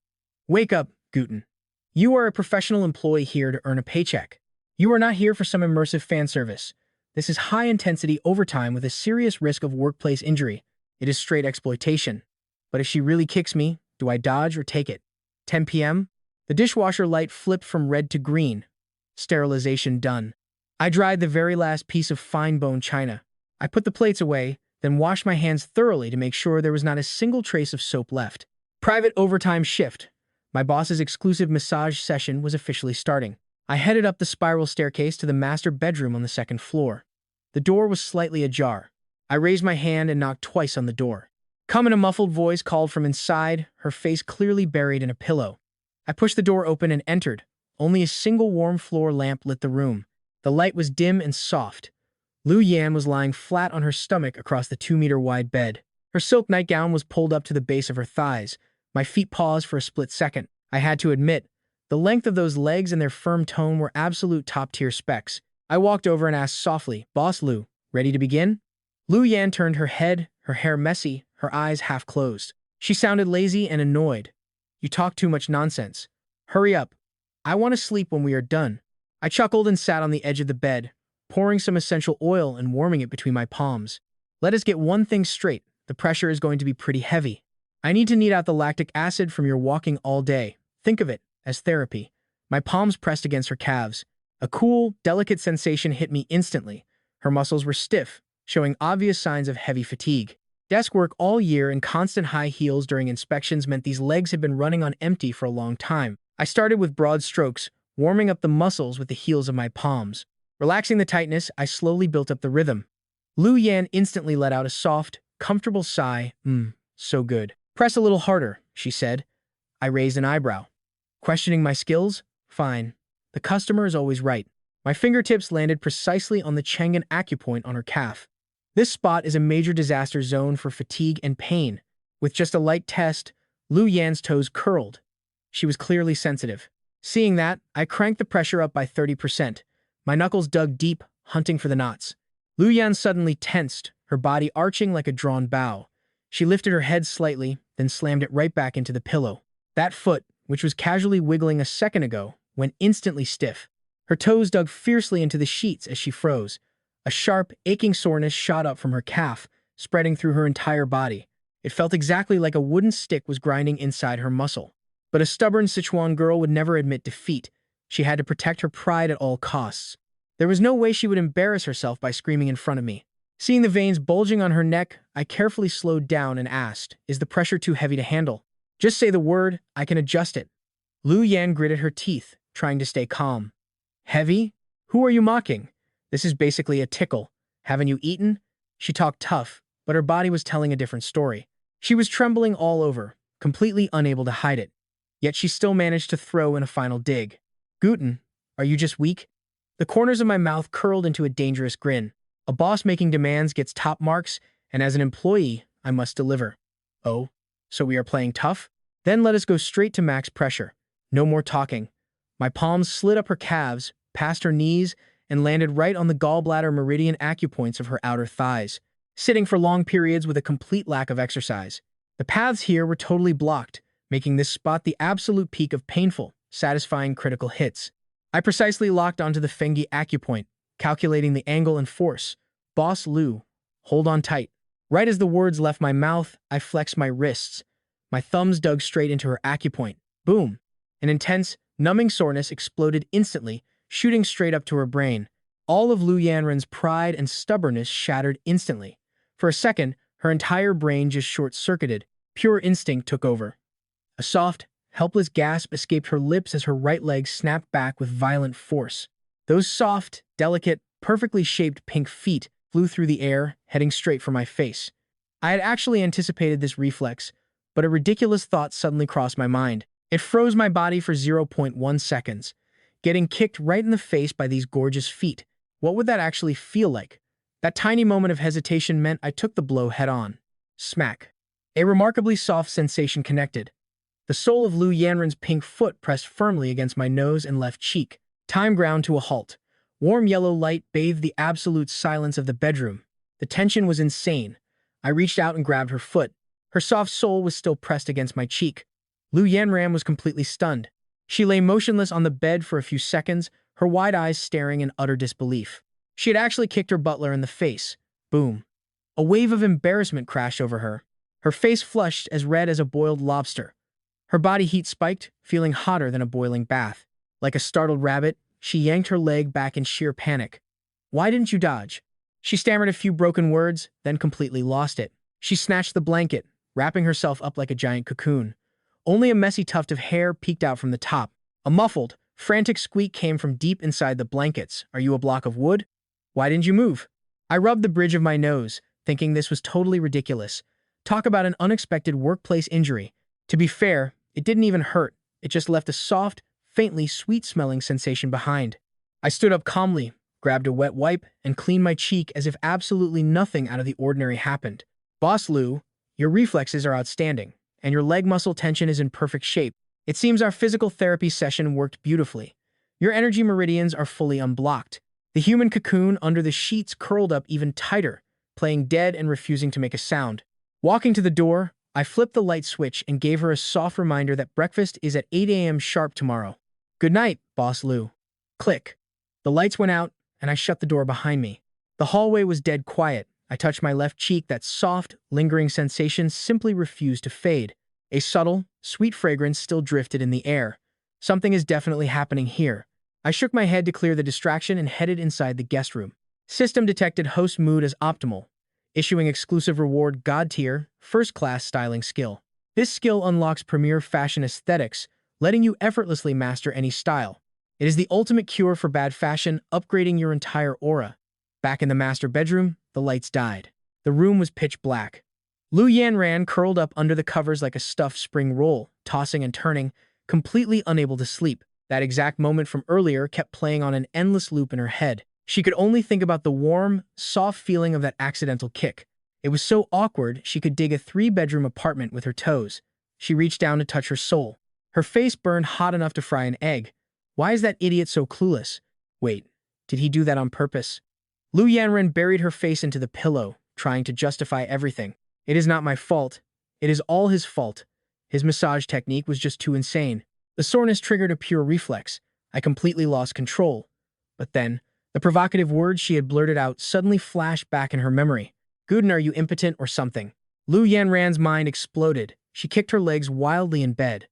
Wake up, Guten. You are a professional employee here to earn a paycheck. You are not here for some immersive fan service. This is high-intensity overtime with a serious risk of workplace injury. It is straight exploitation. But if she really kicks me, do I dodge or take it? 10 p.m.? The dishwasher light flipped from red to green. Sterilization done. I dried the very last piece of fine bone china. I put the plates away, then washed my hands thoroughly to make sure there was not a single trace of soap left. Private overtime shift. My boss's exclusive massage session was officially starting. I headed up the spiral staircase to the master bedroom on the second floor. The door was slightly ajar. I raised my hand and knocked twice on the door. Come in, a muffled voice called from inside, her face clearly buried in a pillow. I pushed the door open and entered. Only a single warm floor lamp lit the room. The light was dim and soft. Lu Yan was lying flat on her stomach across the 2-meter-wide bed. Her silk nightgown was pulled up to the base of her thighs. My feet paused for a split second. I had to admit, the length of those legs and their firm tone were absolute top-tier specs. I walked over and asked softly, "Boss Lu, ready to begin?" Lu Yan turned her head, her hair messy, her eyes half closed. She sounded lazy and annoyed. "You talk too much nonsense. Hurry up. I want to sleep when we are done." I chuckled and sat on the edge of the bed, pouring some essential oil and warming it between my palms. Let us get one thing straight. The pressure is going to be pretty heavy. I need to knead out the lactic acid from your walking all day. Think of it as therapy. My palms pressed against her calves. A cool, delicate sensation hit me instantly. Her muscles were stiff, showing obvious signs of heavy fatigue. Desk work all year and constant high heels during inspections meant these legs had been running on empty for a long time. I started with broad strokes, warming up the muscles with the heels of my palms. Relaxing the tightness, I slowly built up the rhythm. Lu Yan instantly let out a soft, comfortable sigh. So good. Press a little harder, she said. I raised an eyebrow. Questioning my skills? Fine. The customer is always right. My fingertips landed precisely on the Chengan acupoint on her calf. This spot is a major disaster zone for fatigue and pain. With just a light test, Lu Yan's toes curled. She was clearly sensitive. Seeing that, I cranked the pressure up by 30%. My knuckles dug deep, hunting for the knots. Lu Yan suddenly tensed, her body arching like a drawn bow. She lifted her head slightly, then slammed it right back into the pillow. That foot, which was casually wiggling a second ago, went instantly stiff. Her toes dug fiercely into the sheets as she froze. A sharp, aching soreness shot up from her calf, spreading through her entire body. It felt exactly like a wooden stick was grinding inside her muscle. But a stubborn Sichuan girl would never admit defeat. She had to protect her pride at all costs. There was no way she would embarrass herself by screaming in front of me. Seeing the veins bulging on her neck, I carefully slowed down and asked, "Is the pressure too heavy to handle?" "Just say the word, I can adjust it." Lu Yan gritted her teeth, trying to stay calm. "Heavy? Who are you mocking? This is basically a tickle. Haven't you eaten?" She talked tough, but her body was telling a different story. She was trembling all over, completely unable to hide it. Yet she still managed to throw in a final dig. "Guten, are you just weak?" The corners of my mouth curled into a dangerous grin. A boss making demands gets top marks, and as an employee, I must deliver. "Oh, so we are playing tough? Then let us go straight to max pressure. No more talking." My palms slid up her calves, past her knees, and landed right on the gallbladder meridian acupoints of her outer thighs, sitting for long periods with a complete lack of exercise. The paths here were totally blocked, making this spot the absolute peak of painful, satisfying critical hits. I precisely locked onto the Fengi acupoint, calculating the angle and force. "Boss Lu, hold on tight." Right as the words left my mouth, I flexed my wrists. My thumbs dug straight into her acupoint. Boom! An intense, numbing soreness exploded instantly, shooting straight up to her brain. All of Lu Yanren's pride and stubbornness shattered instantly. For a second, her entire brain just short-circuited. Pure instinct took over. A soft, helpless gasp escaped her lips as her right leg snapped back with violent force. Those soft, delicate, perfectly shaped pink feet flew through the air, heading straight for my face. I had actually anticipated this reflex, but a ridiculous thought suddenly crossed my mind. It froze my body for zero point 0.1 seconds. Getting kicked right in the face by these gorgeous feet. What would that actually feel like? That tiny moment of hesitation meant I took the blow head-on. Smack. A remarkably soft sensation connected. The sole of Lu Yanren's pink foot pressed firmly against my nose and left cheek. Time ground to a halt. Warm yellow light bathed the absolute silence of the bedroom. The tension was insane. I reached out and grabbed her foot. Her soft sole was still pressed against my cheek. Lu Yanran was completely stunned. She lay motionless on the bed for a few seconds, her wide eyes staring in utter disbelief. She had actually kicked her butler in the face. Boom. A wave of embarrassment crashed over her. Her face flushed as red as a boiled lobster. Her body heat spiked, feeling hotter than a boiling bath. Like a startled rabbit, she yanked her leg back in sheer panic. "Why didn't you dodge?" She stammered a few broken words, then completely lost it. She snatched the blanket, wrapping herself up like a giant cocoon. Only a messy tuft of hair peeked out from the top. A muffled, frantic squeak came from deep inside the blankets. "Are you a block of wood? Why didn't you move?" I rubbed the bridge of my nose, thinking this was totally ridiculous. Talk about an unexpected workplace injury. To be fair, it didn't even hurt. It just left a soft, faintly sweet-smelling sensation behind. I stood up calmly, grabbed a wet wipe, and cleaned my cheek as if absolutely nothing out of the ordinary happened. "Boss Lou, your reflexes are outstanding, and your leg muscle tension is in perfect shape. It seems our physical therapy session worked beautifully. Your energy meridians are fully unblocked." The human cocoon under the sheets curled up even tighter, playing dead and refusing to make a sound. Walking to the door, I flipped the light switch and gave her a soft reminder that breakfast is at 8 a.m. sharp tomorrow. "Good night, Boss Lou." Click. The lights went out, and I shut the door behind me. The hallway was dead quiet. I touched my left cheek. That soft, lingering sensation simply refused to fade. A subtle, sweet fragrance still drifted in the air. Something is definitely happening here. I shook my head to clear the distraction and headed inside the guest room. System detected host mood as optimal, issuing exclusive reward God tier, first-class styling skill. This skill unlocks premier fashion aesthetics, letting you effortlessly master any style. It is the ultimate cure for bad fashion, upgrading your entire aura. Back in the master bedroom, the lights died. The room was pitch black. Lu Yanran curled up under the covers like a stuffed spring roll, tossing and turning, completely unable to sleep. That exact moment from earlier kept playing on an endless loop in her head. She could only think about the warm, soft feeling of that accidental kick. It was so awkward she could dig a 3-bedroom apartment with her toes. She reached down to touch her soul. Her face burned hot enough to fry an egg. Why is that idiot so clueless? Wait, did he do that on purpose? Lu Yanren buried her face into the pillow, trying to justify everything. "It is not my fault. It is all his fault. His massage technique was just too insane." The soreness triggered a pure reflex. I completely lost control. But then, the provocative words she had blurted out suddenly flashed back in her memory. "Guden, are you impotent or something?" Lu Yanran's mind exploded. She kicked her legs wildly in bed.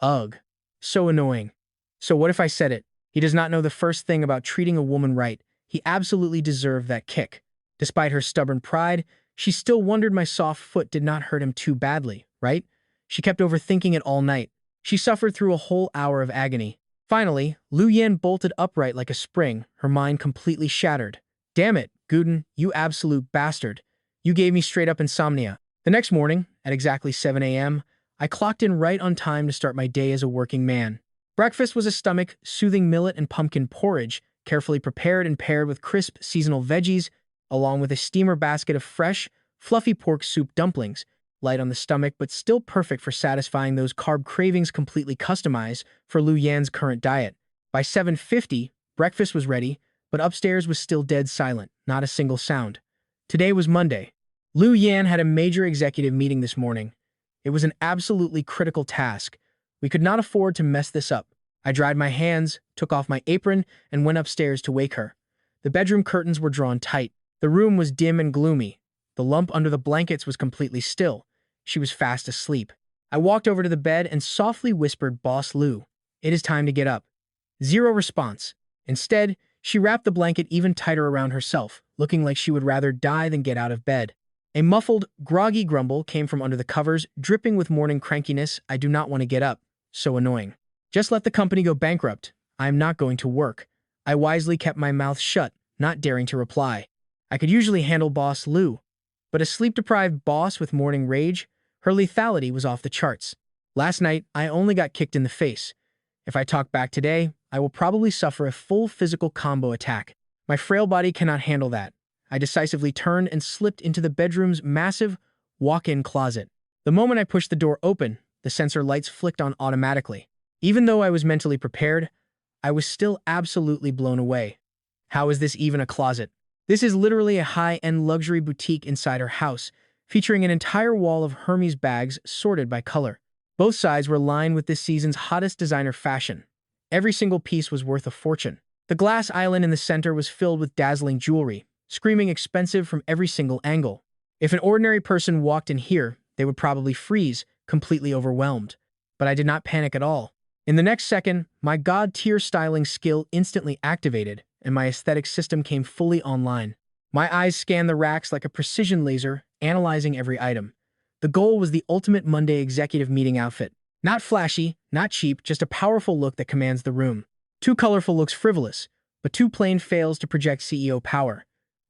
Ugh. So annoying. So what if I said it? He does not know the first thing about treating a woman right. He absolutely deserved that kick. Despite her stubborn pride, she still wondered my soft foot did not hurt him too badly, right? She kept overthinking it all night. She suffered through a whole hour of agony. Finally, Lu Yan bolted upright like a spring, her mind completely shattered. "Damn it, Guden, you absolute bastard. You gave me straight-up insomnia." The next morning, at exactly 7 a.m., I clocked in right on time to start my day as a working man. Breakfast was a stomach-soothing millet and pumpkin porridge, carefully prepared and paired with crisp seasonal veggies, along with a steamer basket of fresh, fluffy pork soup dumplings, light on the stomach but still perfect for satisfying those carb cravings completely customized for Lu Yan's current diet. By 7:50, breakfast was ready, but upstairs was still dead silent, not a single sound. Today was Monday. Lu Yan had a major executive meeting this morning. It was an absolutely critical task. We could not afford to mess this up. I dried my hands, took off my apron, and went upstairs to wake her. The bedroom curtains were drawn tight. The room was dim and gloomy. The lump under the blankets was completely still. She was fast asleep. I walked over to the bed and softly whispered, "Boss Lou, it is time to get up." Zero response. Instead, she wrapped the blanket even tighter around herself, looking like she would rather die than get out of bed. A muffled, groggy grumble came from under the covers, dripping with morning crankiness. "I do not want to get up. So annoying. Just let the company go bankrupt. I am not going to work. I wisely kept my mouth shut, not daring to reply. I could usually handle Boss Lou, but a sleep-deprived boss with morning rage, her lethality was off the charts. Last night, I only got kicked in the face. If I talk back today, I will probably suffer a full physical combo attack. My frail body cannot handle that. I decisively turned and slipped into the bedroom's massive walk-in closet. The moment I pushed the door open, the sensor lights flicked on automatically. Even though I was mentally prepared, I was still absolutely blown away. How is this even a closet? This is literally a high-end luxury boutique inside her house, featuring an entire wall of Hermes bags sorted by color. Both sides were lined with this season's hottest designer fashion. Every single piece was worth a fortune. The glass island in the center was filled with dazzling jewelry, screaming expensive from every single angle. If an ordinary person walked in here, they would probably freeze, completely overwhelmed. But I did not panic at all. In the next second, my god-tier styling skill instantly activated, and my aesthetic system came fully online. My eyes scanned the racks like a precision laser, analyzing every item. The goal was the ultimate Monday executive meeting outfit. Not flashy, not cheap, just a powerful look that commands the room. Too colorful looks frivolous, but too plain fails to project CEO power.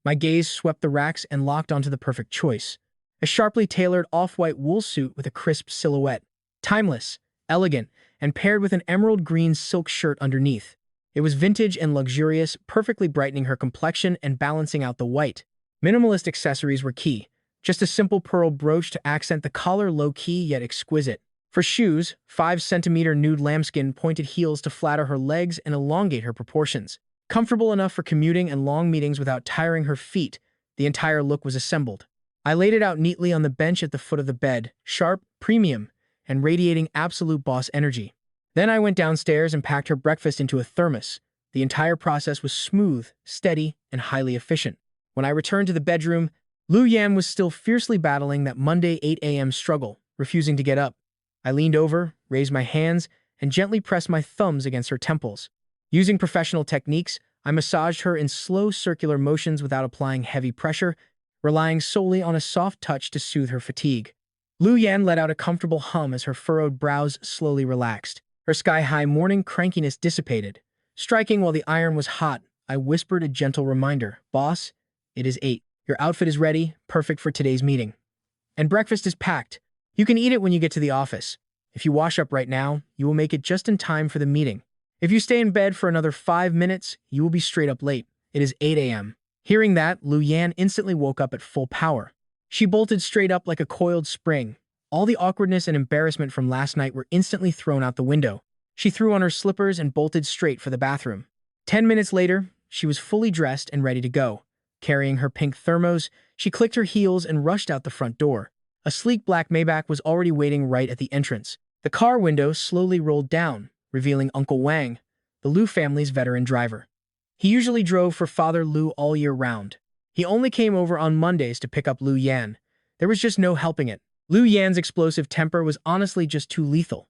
My gaze swept the racks and locked onto the perfect choice. A sharply tailored off-white wool suit with a crisp silhouette. Timeless, elegant, and paired with an emerald green silk shirt underneath. It was vintage and luxurious, perfectly brightening her complexion and balancing out the white. Minimalist accessories were key. Just a simple pearl brooch to accent the collar, low-key yet exquisite. For shoes, 5-centimeter nude lambskin pointed heels to flatter her legs and elongate her proportions. Comfortable enough for commuting and long meetings without tiring her feet, the entire look was assembled. I laid it out neatly on the bench at the foot of the bed, sharp, premium, and radiating absolute boss energy. Then I went downstairs and packed her breakfast into a thermos. The entire process was smooth, steady, and highly efficient. When I returned to the bedroom, Lu Yan was still fiercely battling that Monday 8 a.m. struggle, refusing to get up. I leaned over, raised my hands, and gently pressed my thumbs against her temples. Using professional techniques, I massaged her in slow circular motions without applying heavy pressure, relying solely on a soft touch to soothe her fatigue. Lu Yan let out a comfortable hum as her furrowed brows slowly relaxed. Her sky-high morning crankiness dissipated. Striking while the iron was hot, I whispered a gentle reminder. Boss, it is 8. Your outfit is ready, perfect for today's meeting. And breakfast is packed. You can eat it when you get to the office. If you wash up right now, you will make it just in time for the meeting. If you stay in bed for another 5 minutes, you will be straight up late. It is 8 a.m. Hearing that, Lu Yan instantly woke up at full power. She bolted straight up like a coiled spring. All the awkwardness and embarrassment from last night were instantly thrown out the window. She threw on her slippers and bolted straight for the bathroom. 10 minutes later, she was fully dressed and ready to go. Carrying her pink thermos, she clicked her heels and rushed out the front door. A sleek black Maybach was already waiting right at the entrance. The car window slowly rolled down, revealing Uncle Wang, the Lu family's veteran driver. He usually drove for Father Lu all year round. He only came over on Mondays to pick up Lu Yan. There was just no helping it. Lu Yan's explosive temper was honestly just too lethal.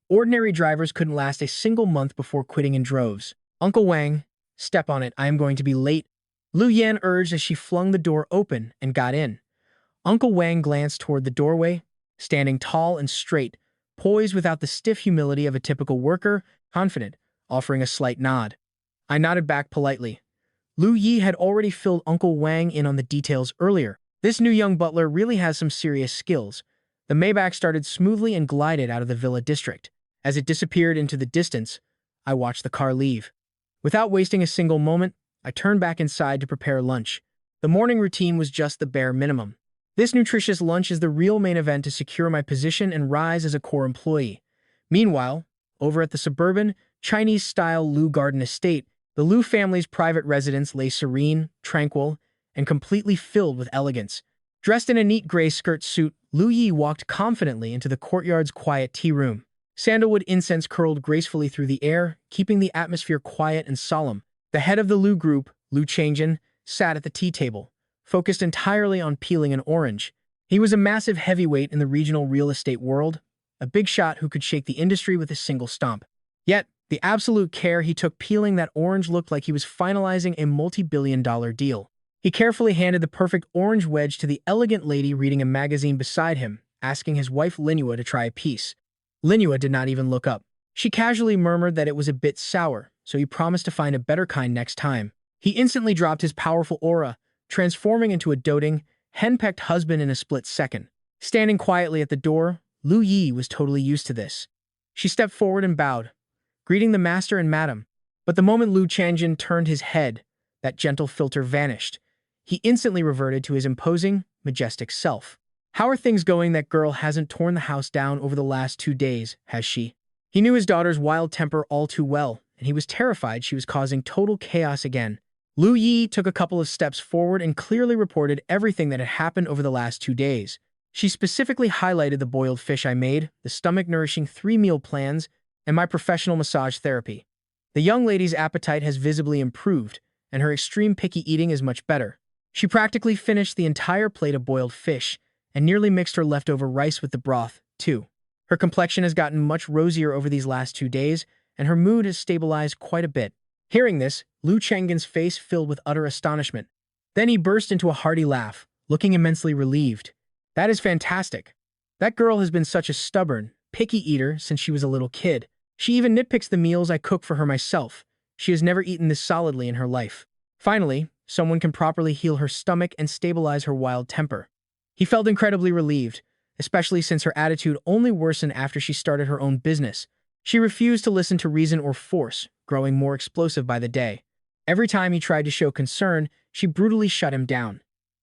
Ordinary drivers couldn't last a single month before quitting in droves. Uncle Wang, step on it, I am going to be late. Lu Yan urged as she flung the door open and got in. Uncle Wang glanced toward the doorway, standing tall and straight, poised without the stiff humility of a typical worker, confident, offering a slight nod. I nodded back politely. Lu Yi had already filled Uncle Wang in on the details earlier. This new young butler really has some serious skills. The Maybach started smoothly and glided out of the villa district. As it disappeared into the distance, I watched the car leave. Without wasting a single moment, I turned back inside to prepare lunch. The morning routine was just the bare minimum. This nutritious lunch is the real main event to secure my position and rise as a core employee. Meanwhile, over at the suburban, Chinese-style Lu Garden estate, the Lu family's private residence lay serene, tranquil, and completely filled with elegance. Dressed in a neat gray skirt suit, Lu Yi walked confidently into the courtyard's quiet tea room. Sandalwood incense curled gracefully through the air, keeping the atmosphere quiet and solemn. The head of the Lu group, Lu Changjin, sat at the tea table, focused entirely on peeling an orange. He was a massive heavyweight in the regional real estate world, a big shot who could shake the industry with a single stomp. Yet, the absolute care he took peeling that orange looked like he was finalizing a multi-billion-dollar deal. He carefully handed the perfect orange wedge to the elegant lady reading a magazine beside him, asking his wife Linhua to try a piece. Linhua did not even look up. She casually murmured that it was a bit sour, so he promised to find a better kind next time. He instantly dropped his powerful aura, transforming into a doting, henpecked husband in a split second. Standing quietly at the door, Lu Yi was totally used to this. She stepped forward and bowed, greeting the master and madam. But the moment Lu Changjin turned his head, that gentle filter vanished. He instantly reverted to his imposing, majestic self. How are things going? That girl hasn't torn the house down over the last 2 days, has she? He knew his daughter's wild temper all too well, and he was terrified she was causing total chaos again. Lu Yi took a couple of steps forward and clearly reported everything that had happened over the last 2 days. She specifically highlighted the boiled fish I made, the stomach-nourishing 3-meal plans, and my professional massage therapy. The young lady's appetite has visibly improved, and her extreme picky eating is much better. She practically finished the entire plate of boiled fish, and nearly mixed her leftover rice with the broth, too. Her complexion has gotten much rosier over these last 2 days, and her mood has stabilized quite a bit. Hearing this, Lu Changgen's face filled with utter astonishment. Then he burst into a hearty laugh, looking immensely relieved. That is fantastic. That girl has been such a stubborn, picky eater since she was a little kid. She even nitpicks the meals I cook for her myself. She has never eaten this solidly in her life. Finally, someone can properly heal her stomach and stabilize her wild temper. He felt incredibly relieved, especially since her attitude only worsened after she started her own business. She refused to listen to reason or force, growing more explosive by the day. Every time he tried to show concern, she brutally shut him down.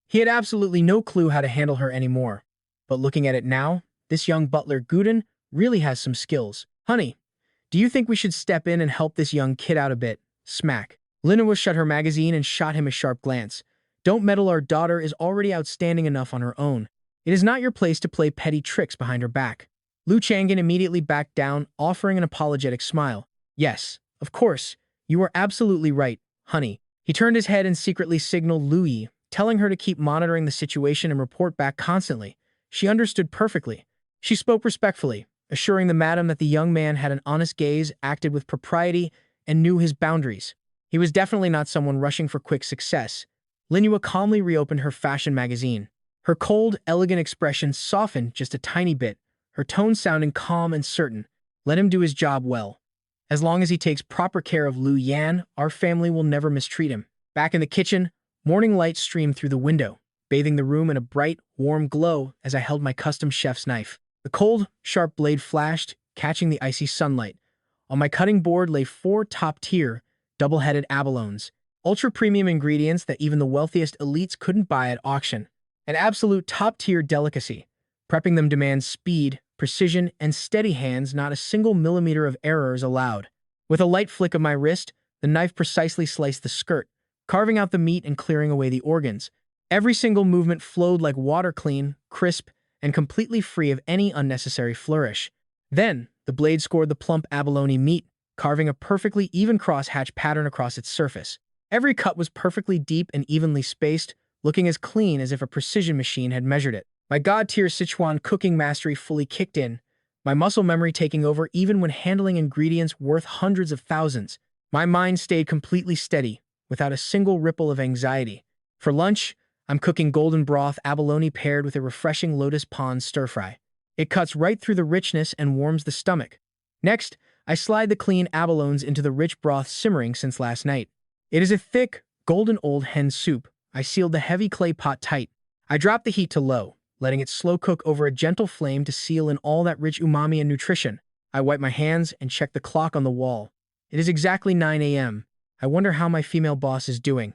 He had absolutely no clue how to handle her anymore. But looking at it now, this young butler Guden really has some skills. Honey, do you think we should step in and help this young kid out a bit? Smack. Linua shut her magazine and shot him a sharp glance. Don't meddle, our daughter is already outstanding enough on her own. It is not your place to play petty tricks behind her back. Lu Changgen immediately backed down, offering an apologetic smile. Yes, of course, you are absolutely right, honey. He turned his head and secretly signaled Lu Yi, telling her to keep monitoring the situation and report back constantly. She understood perfectly. She spoke respectfully, assuring the madam that the young man had an honest gaze, acted with propriety, and knew his boundaries. He was definitely not someone rushing for quick success. Linua calmly reopened her fashion magazine. Her cold, elegant expression softened just a tiny bit, her tone sounding calm and certain. Let him do his job well. As long as he takes proper care of Lu Yan, our family will never mistreat him. Back in the kitchen, morning light streamed through the window, bathing the room in a bright, warm glow as I held my custom chef's knife. The cold, sharp blade flashed, catching the icy sunlight. On my cutting board lay 4 top-tier, double-headed abalones, ultra-premium ingredients that even the wealthiest elites couldn't buy at auction. An absolute top-tier delicacy. Prepping them demands speed, precision, and steady hands. Not a single millimeter of error is allowed. With a light flick of my wrist, the knife precisely sliced the skirt, carving out the meat and clearing away the organs. Every single movement flowed like water, clean, crisp, and completely free of any unnecessary flourish. Then, the blade scored the plump abalone meat, carving a perfectly even cross-hatch pattern across its surface. Every cut was perfectly deep and evenly spaced, looking as clean as if a precision machine had measured it. My god-tier Sichuan cooking mastery fully kicked in, my muscle memory taking over even when handling ingredients worth hundreds of thousands. My mind stayed completely steady, without a single ripple of anxiety. For lunch, I'm cooking golden broth abalone paired with a refreshing lotus pond stir-fry. It cuts right through the richness and warms the stomach. Next, I slide the clean abalones into the rich broth simmering since last night. It is a thick, golden old hen soup. I sealed the heavy clay pot tight. I dropped the heat to low, letting it slow cook over a gentle flame to seal in all that rich umami and nutrition. I wipe my hands and check the clock on the wall. It is exactly 9 a.m. I wonder how my female boss is doing.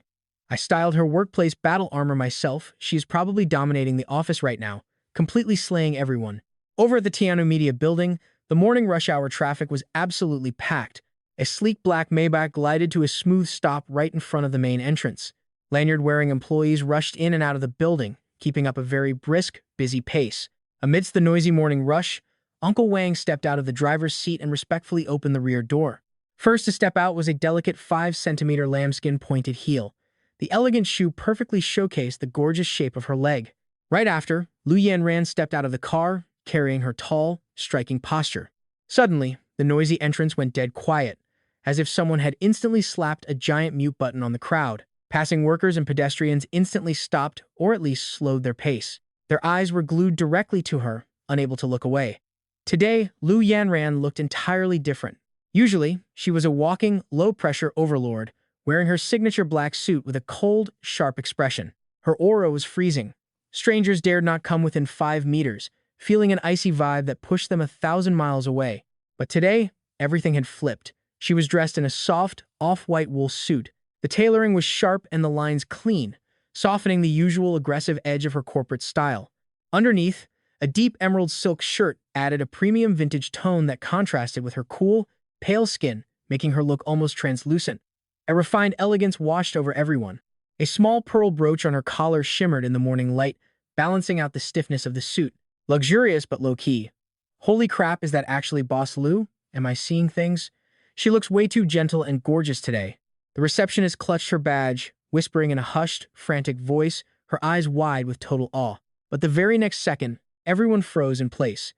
I styled her workplace battle armor myself. She is probably dominating the office right now, completely slaying everyone. Over at the Tiano Media building, the morning rush hour traffic was absolutely packed. A sleek black Maybach glided to a smooth stop right in front of the main entrance. Lanyard-wearing employees rushed in and out of the building, keeping up a very brisk, busy pace. Amidst the noisy morning rush, Uncle Wang stepped out of the driver's seat and respectfully opened the rear door. First to step out was a delicate 5-centimeter lambskin pointed heel. The elegant shoe perfectly showcased the gorgeous shape of her leg. Right after, Lu Yanran stepped out of the car, carrying her tall, striking posture. Suddenly, the noisy entrance went dead quiet, as if someone had instantly slapped a giant mute button on the crowd. Passing workers and pedestrians instantly stopped or at least slowed their pace. Their eyes were glued directly to her, unable to look away. Today, Lu Yanran looked entirely different. Usually, she was a walking, low-pressure overlord, wearing her signature black suit with a cold, sharp expression. Her aura was freezing. Strangers dared not come within 5 meters, feeling an icy vibe that pushed them 1,000 miles away. But today, everything had flipped. She was dressed in a soft, off-white wool suit. The tailoring was sharp and the lines clean, softening the usual aggressive edge of her corporate style. Underneath, a deep emerald silk shirt added a premium vintage tone that contrasted with her cool, pale skin, making her look almost translucent. A refined elegance washed over everyone. A small pearl brooch on her collar shimmered in the morning light, balancing out the stiffness of the suit. Luxurious but low-key. Holy crap, is that actually Boss Lu? Am I seeing things? She looks way too gentle and gorgeous today. The receptionist clutched her badge, whispering in a hushed, frantic voice, her eyes wide with total awe. But the very next second, everyone froze in place.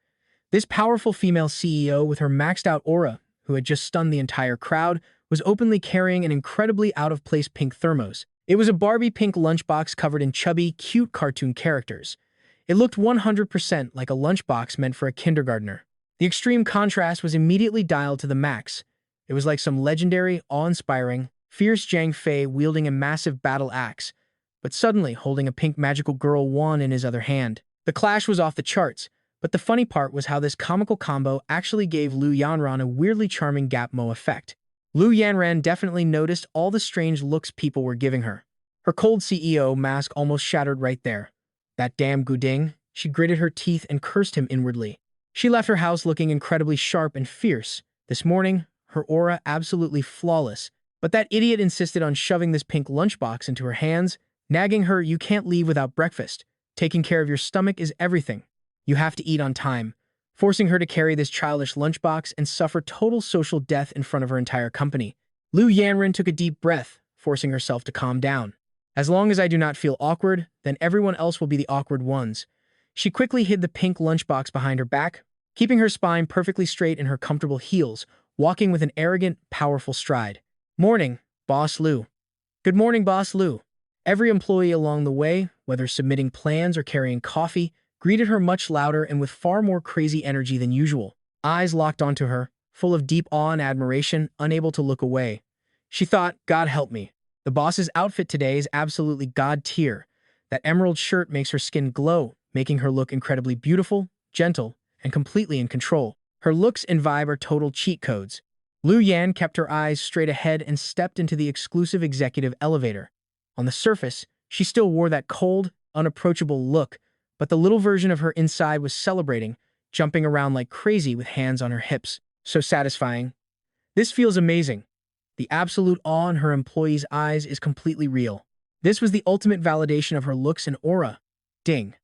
This powerful female CEO with her maxed-out aura, who had just stunned the entire crowd, was openly carrying an incredibly out-of-place pink thermos. It was a Barbie pink lunchbox covered in chubby, cute cartoon characters. It looked 100% like a lunchbox meant for a kindergartner. The extreme contrast was immediately dialed to the max. It was like some legendary, awe-inspiring, fierce Zhang Fei wielding a massive battle axe, but suddenly holding a pink magical girl wand in his other hand. The clash was off the charts, but the funny part was how this comical combo actually gave Lu Yanran a weirdly charming Gap-Mo effect. Lu Yanran definitely noticed all the strange looks people were giving her. Her cold CEO mask almost shattered right there. That damn Guding, she gritted her teeth and cursed him inwardly. She left her house looking incredibly sharp and fierce. This morning, her aura absolutely flawless, but that idiot insisted on shoving this pink lunchbox into her hands, nagging her, "You can't leave without breakfast. Taking care of your stomach is everything. You have to eat on time," forcing her to carry this childish lunchbox and suffer total social death in front of her entire company. Lu Yanran took a deep breath, forcing herself to calm down. As long as I do not feel awkward, then everyone else will be the awkward ones. She quickly hid the pink lunchbox behind her back, keeping her spine perfectly straight in her comfortable heels, walking with an arrogant, powerful stride. "Morning, Boss Lu." "Good morning, Boss Lu." Every employee along the way, whether submitting plans or carrying coffee, greeted her much louder and with far more crazy energy than usual. Eyes locked onto her, full of deep awe and admiration, unable to look away. She thought, God help me. The boss's outfit today is absolutely god tier. That emerald shirt makes her skin glow, making her look incredibly beautiful, gentle, and completely in control. Her looks and vibe are total cheat codes. Lu Yan kept her eyes straight ahead and stepped into the exclusive executive elevator. On the surface, she still wore that cold, unapproachable look, but the little version of her inside was celebrating, jumping around like crazy with hands on her hips. So satisfying. This feels amazing. The absolute awe in her employees' eyes is completely real. This was the ultimate validation of her looks and aura. Ding.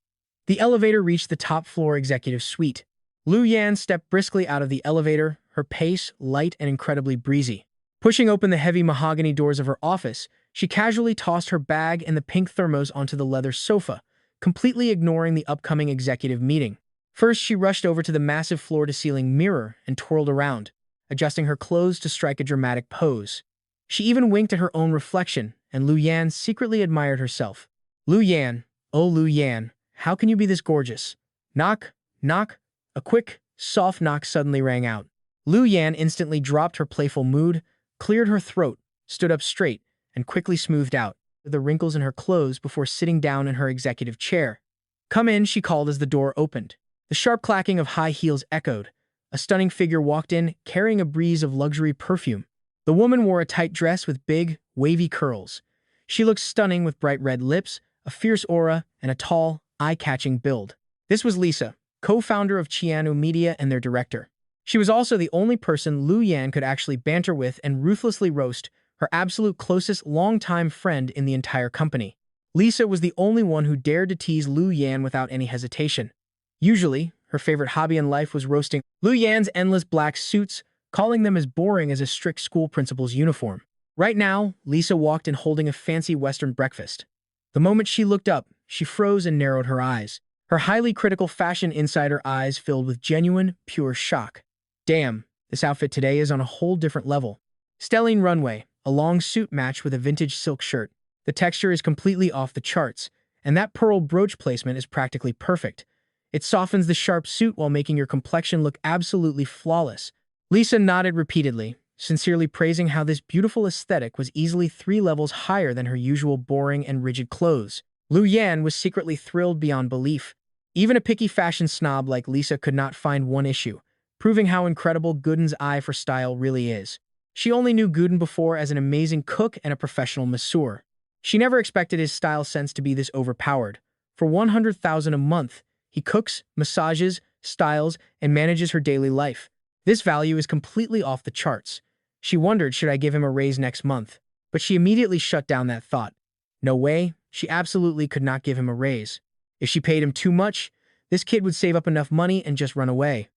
The elevator reached the top floor executive suite. Lu Yan stepped briskly out of the elevator, her pace light and incredibly breezy. Pushing open the heavy mahogany doors of her office, she casually tossed her bag and the pink thermos onto the leather sofa, completely ignoring the upcoming executive meeting. First, she rushed over to the massive floor-to-ceiling mirror and twirled around, adjusting her clothes to strike a dramatic pose. She even winked at her own reflection, and Lu Yan secretly admired herself. Lu Yan, oh Lu Yan, how can you be this gorgeous? Knock, knock. A quick, soft knock suddenly rang out. Lu Yan instantly dropped her playful mood, cleared her throat, stood up straight, and quickly smoothed out the wrinkles in her clothes before sitting down in her executive chair. "Come in," she called as the door opened. The sharp clacking of high heels echoed. A stunning figure walked in, carrying a breeze of luxury perfume. The woman wore a tight dress with big, wavy curls. She looked stunning with bright red lips, a fierce aura, and a tall, eye-catching build. This was Lisa, co-founder of Chianu Media and their director. She was also the only person Lu Yan could actually banter with and ruthlessly roast, her absolute closest longtime friend in the entire company. Lisa was the only one who dared to tease Lu Yan without any hesitation. Usually, her favorite hobby in life was roasting Lu Yan's endless black suits, calling them as boring as a strict school principal's uniform. Right now, Lisa walked in holding a fancy Western breakfast. The moment she looked up, she froze and narrowed her eyes. Her highly critical fashion insider eyes filled with genuine, pure shock. Damn, this outfit today is on a whole different level. Stellene runway, a long suit matched with a vintage silk shirt. The texture is completely off the charts, and that pearl brooch placement is practically perfect. It softens the sharp suit while making your complexion look absolutely flawless. Lisa nodded repeatedly, sincerely praising how this beautiful aesthetic was easily 3 levels higher than her usual boring and rigid clothes. Lu Yan was secretly thrilled beyond belief. Even a picky fashion snob like Lisa could not find one issue, proving how incredible Gooden's eye for style really is. She only knew Gooden before as an amazing cook and a professional masseur. She never expected his style sense to be this overpowered. For 100,000 a month, he cooks, massages, styles, and manages her daily life. This value is completely off the charts. She wondered, should I give him a raise next month? But she immediately shut down that thought. No way, she absolutely could not give him a raise. If she paid him too much, this kid would save up enough money and just run away.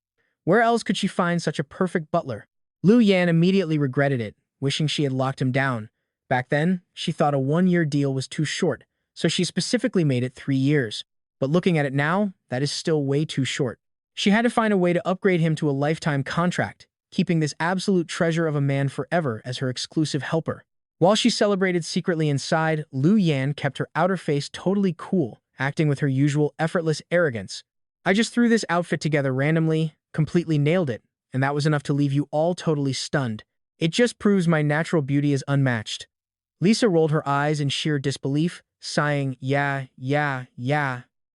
Where else could she find such a perfect butler? Lu Yan immediately regretted it, wishing she had locked him down. Back then, she thought a 1-year deal was too short, so she specifically made it 3 years. But looking at it now, that is still way too short. She had to find a way to upgrade him to a lifetime contract, keeping this absolute treasure of a man forever as her exclusive helper. While she celebrated secretly inside, Lu Yan kept her outer face totally cool, acting with her usual effortless arrogance. I just threw this outfit together randomly, completely nailed it, and that was enough to leave you all totally stunned. It just proves my natural beauty is unmatched. Lisa rolled her eyes in sheer disbelief, sighing, yeah.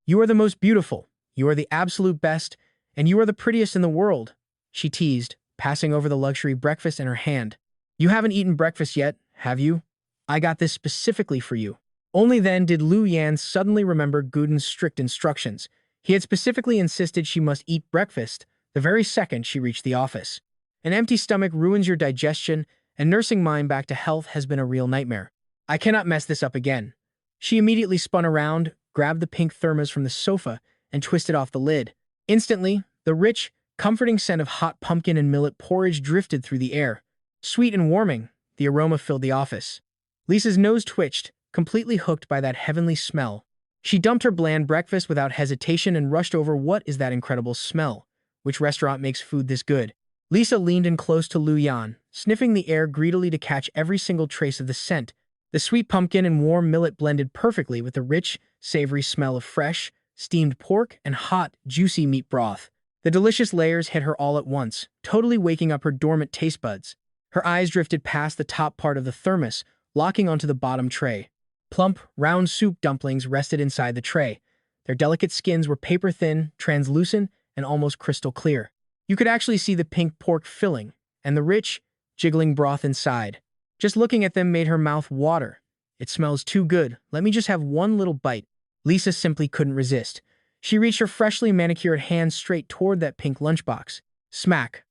You are the most beautiful, you are the absolute best, and you are the prettiest in the world, she teased, passing over the luxury breakfast in her hand. You haven't eaten breakfast yet, have you? I got this specifically for you. Only then did Lu Yan suddenly remember Gooden's strict instructions. He had specifically insisted she must eat breakfast the very second she reached the office. An empty stomach ruins your digestion, and nursing mind back to health has been a real nightmare. I cannot mess this up again. She immediately spun around, grabbed the pink thermos from the sofa, and twisted off the lid. Instantly, the rich, comforting scent of hot pumpkin and millet porridge drifted through the air. Sweet and warming, the aroma filled the office. Lisa's nose twitched, completely hooked by that heavenly smell. She dumped her bland breakfast without hesitation and rushed over. What is that incredible smell? Which restaurant makes food this good? Lisa leaned in close to Lu Yan, sniffing the air greedily to catch every single trace of the scent. The sweet pumpkin and warm millet blended perfectly with the rich, savory smell of fresh, steamed pork and hot, juicy meat broth. The delicious layers hit her all at once, totally waking up her dormant taste buds. Her eyes drifted past the top part of the thermos, locking onto the bottom tray. Plump, round soup dumplings rested inside the tray. Their delicate skins were paper-thin, translucent, and almost crystal clear. You could actually see the pink pork filling, and the rich, jiggling broth inside. Just looking at them made her mouth water. It smells too good. Let me just have one little bite. Lisa simply couldn't resist. She reached her freshly manicured hand straight toward that pink lunchbox. Smack!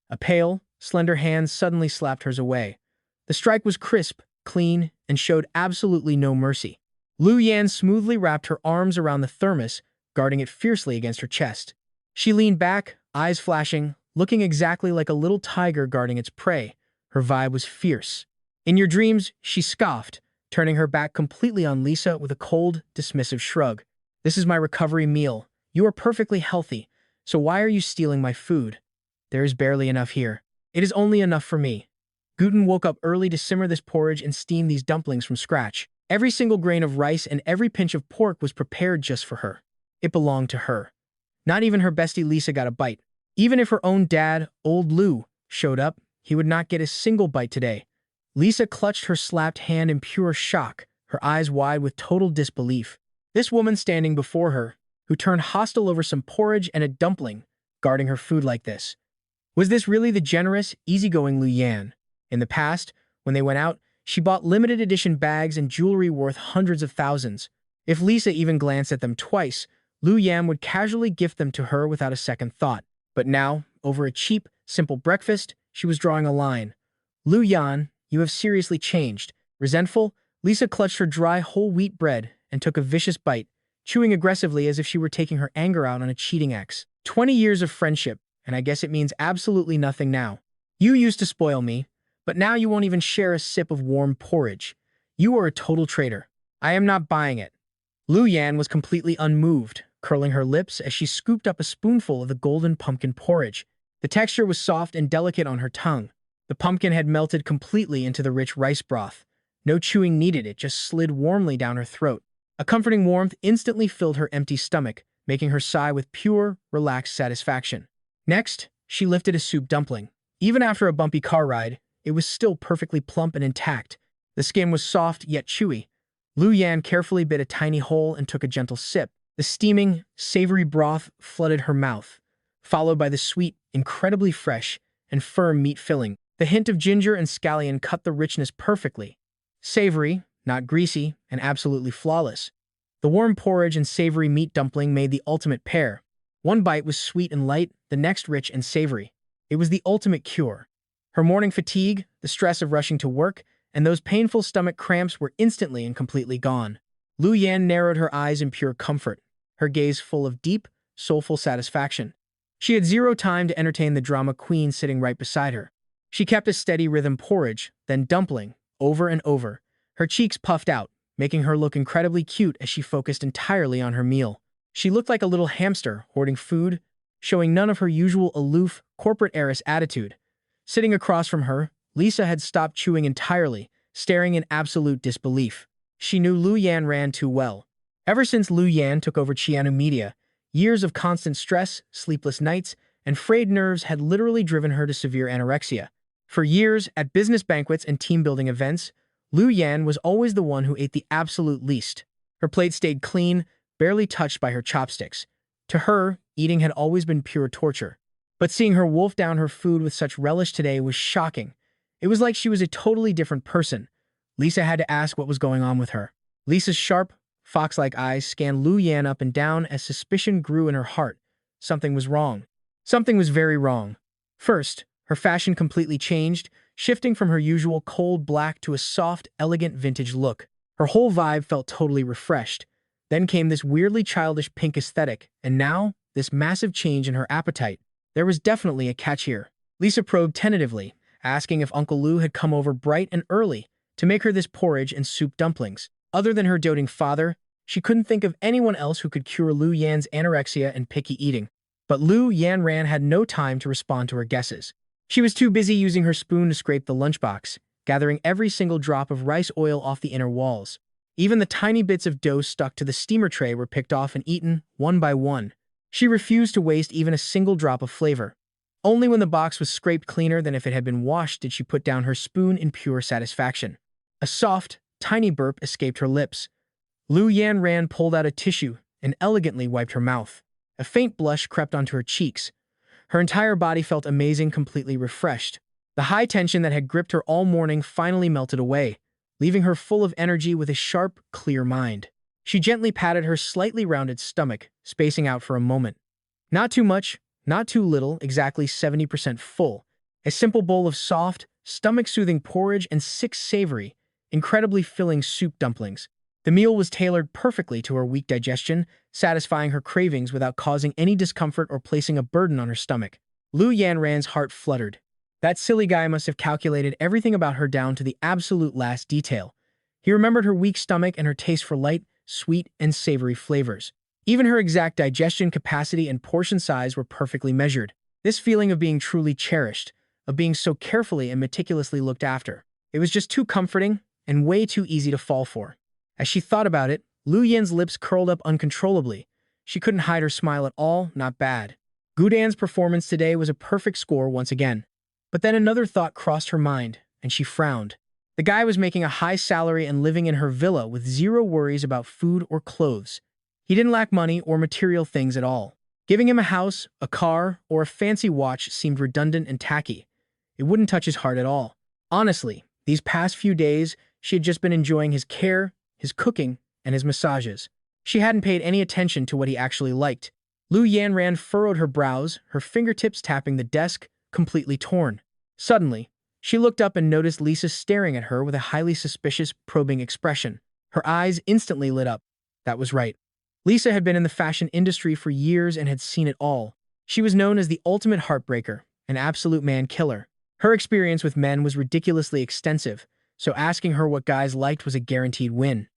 A pale, slender hand suddenly slapped hers away. The strike was crisp, clean, and showed absolutely no mercy. Lu Yan smoothly wrapped her arms around the thermos, guarding it fiercely against her chest. She leaned back, eyes flashing, looking exactly like a little tiger guarding its prey. Her vibe was fierce. In your dreams, she scoffed, turning her back completely on Lisa with a cold, dismissive shrug. This is my recovery meal. You are perfectly healthy, so why are you stealing my food? There is barely enough here. It is only enough for me. Gooden woke up early to simmer this porridge and steam these dumplings from scratch. Every single grain of rice and every pinch of pork was prepared just for her. It belonged to her. Not even her bestie Lisa got a bite. Even if her own dad, old Lou, showed up, he would not get a single bite today. Lisa clutched her slapped hand in pure shock, her eyes wide with total disbelief. This woman standing before her, who turned hostile over some porridge and a dumpling, guarding her food like this. Was this really the generous, easygoing Lu Yan? In the past, when they went out, she bought limited edition bags and jewelry worth hundreds of thousands. If Lisa even glanced at them twice, Lu Yan would casually gift them to her without a second thought. But now, over a cheap, simple breakfast, she was drawing a line. Lu Yan, you have seriously changed. Resentful, Lisa clutched her dry whole wheat bread and took a vicious bite, chewing aggressively as if she were taking her anger out on a cheating ex. 20 years of friendship, and I guess it means absolutely nothing now. You used to spoil me, but now you won't even share a sip of warm porridge. You are a total traitor. I am not buying it. Lu Yan was completely unmoved, curling her lips as she scooped up a spoonful of the golden pumpkin porridge. The texture was soft and delicate on her tongue. The pumpkin had melted completely into the rich rice broth. No chewing needed, it just slid warmly down her throat. A comforting warmth instantly filled her empty stomach, making her sigh with pure, relaxed satisfaction. Next, she lifted a soup dumpling. Even after a bumpy car ride, it was still perfectly plump and intact. The skin was soft yet chewy. Lu Yan carefully bit a tiny hole and took a gentle sip. The steaming, savory broth flooded her mouth, followed by the sweet, incredibly fresh, and firm meat filling. The hint of ginger and scallion cut the richness perfectly. Savory, not greasy, and absolutely flawless. The warm porridge and savory meat dumpling made the ultimate pair. One bite was sweet and light, the next rich and savory. It was the ultimate cure. Her morning fatigue, the stress of rushing to work, and those painful stomach cramps were instantly and completely gone. Lu Yan narrowed her eyes in pure comfort, her gaze full of deep, soulful satisfaction. She had zero time to entertain the drama queen sitting right beside her. She kept a steady rhythm porridge, then dumpling, over and over. Her cheeks puffed out, making her look incredibly cute as she focused entirely on her meal. She looked like a little hamster hoarding food, showing none of her usual aloof, corporate heiress attitude. Sitting across from her, Lisa had stopped chewing entirely, staring in absolute disbelief. She knew Lu Yan ran too well. Ever since Lu Yan took over Chianu Media, years of constant stress, sleepless nights, and frayed nerves had literally driven her to severe anorexia. For years, at business banquets and team-building events, Lu Yan was always the one who ate the absolute least. Her plate stayed clean, barely touched by her chopsticks. To her, eating had always been pure torture. But seeing her wolf down her food with such relish today was shocking. It was like she was a totally different person. Lisa had to ask what was going on with her. Lisa's sharp, fox-like eyes scanned Lu Yan up and down as suspicion grew in her heart. Something was wrong. Something was very wrong. First, her fashion completely changed, shifting from her usual cold black to a soft, elegant vintage look. Her whole vibe felt totally refreshed. Then came this weirdly childish pink aesthetic, and now, this massive change in her appetite. There was definitely a catch here. Lisa probed tentatively, asking if Uncle Lu had come over bright and early to make her this porridge and soup dumplings. Other than her doting father, she couldn't think of anyone else who could cure Lu Yan's anorexia and picky eating. But Lu Yan had no time to respond to her guesses. She was too busy using her spoon to scrape the lunchbox, gathering every single drop of rice oil off the inner walls. Even the tiny bits of dough stuck to the steamer tray were picked off and eaten, one by one. She refused to waste even a single drop of flavor. Only when the box was scraped cleaner than if it had been washed did she put down her spoon in pure satisfaction. A soft, tiny burp escaped her lips. Lu Yan pulled out a tissue and elegantly wiped her mouth. A faint blush crept onto her cheeks. Her entire body felt amazing, completely refreshed. The high tension that had gripped her all morning finally melted away, leaving her full of energy with a sharp, clear mind. She gently patted her slightly rounded stomach, spacing out for a moment. Not too much, not too little, exactly 70% full. A simple bowl of soft, stomach-soothing porridge and 6 savory, incredibly filling soup dumplings. The meal was tailored perfectly to her weak digestion, satisfying her cravings without causing any discomfort or placing a burden on her stomach. Lu Yan's heart fluttered. That silly guy must have calculated everything about her down to the absolute last detail. He remembered her weak stomach and her taste for light, sweet, and savory flavors. Even her exact digestion capacity and portion size were perfectly measured. This feeling of being truly cherished, of being so carefully and meticulously looked after, it was just too comforting and way too easy to fall for. As she thought about it, Lu Yan's lips curled up uncontrollably. She couldn't hide her smile at all, not bad. Gudan's performance today was a perfect score once again. But then another thought crossed her mind, and she frowned. The guy was making a high salary and living in her villa with zero worries about food or clothes. He didn't lack money or material things at all. Giving him a house, a car, or a fancy watch seemed redundant and tacky. It wouldn't touch his heart at all. Honestly, these past few days, she had just been enjoying his care, his cooking, and his massages. She hadn't paid any attention to what he actually liked. Lu Yan furrowed her brows, her fingertips tapping the desk, completely torn. Suddenly, she looked up and noticed Lisa staring at her with a highly suspicious, probing expression. Her eyes instantly lit up. That was right. Lisa had been in the fashion industry for years and had seen it all. She was known as the ultimate heartbreaker, an absolute man killer. Her experience with men was ridiculously extensive, so asking her what guys liked was a guaranteed win.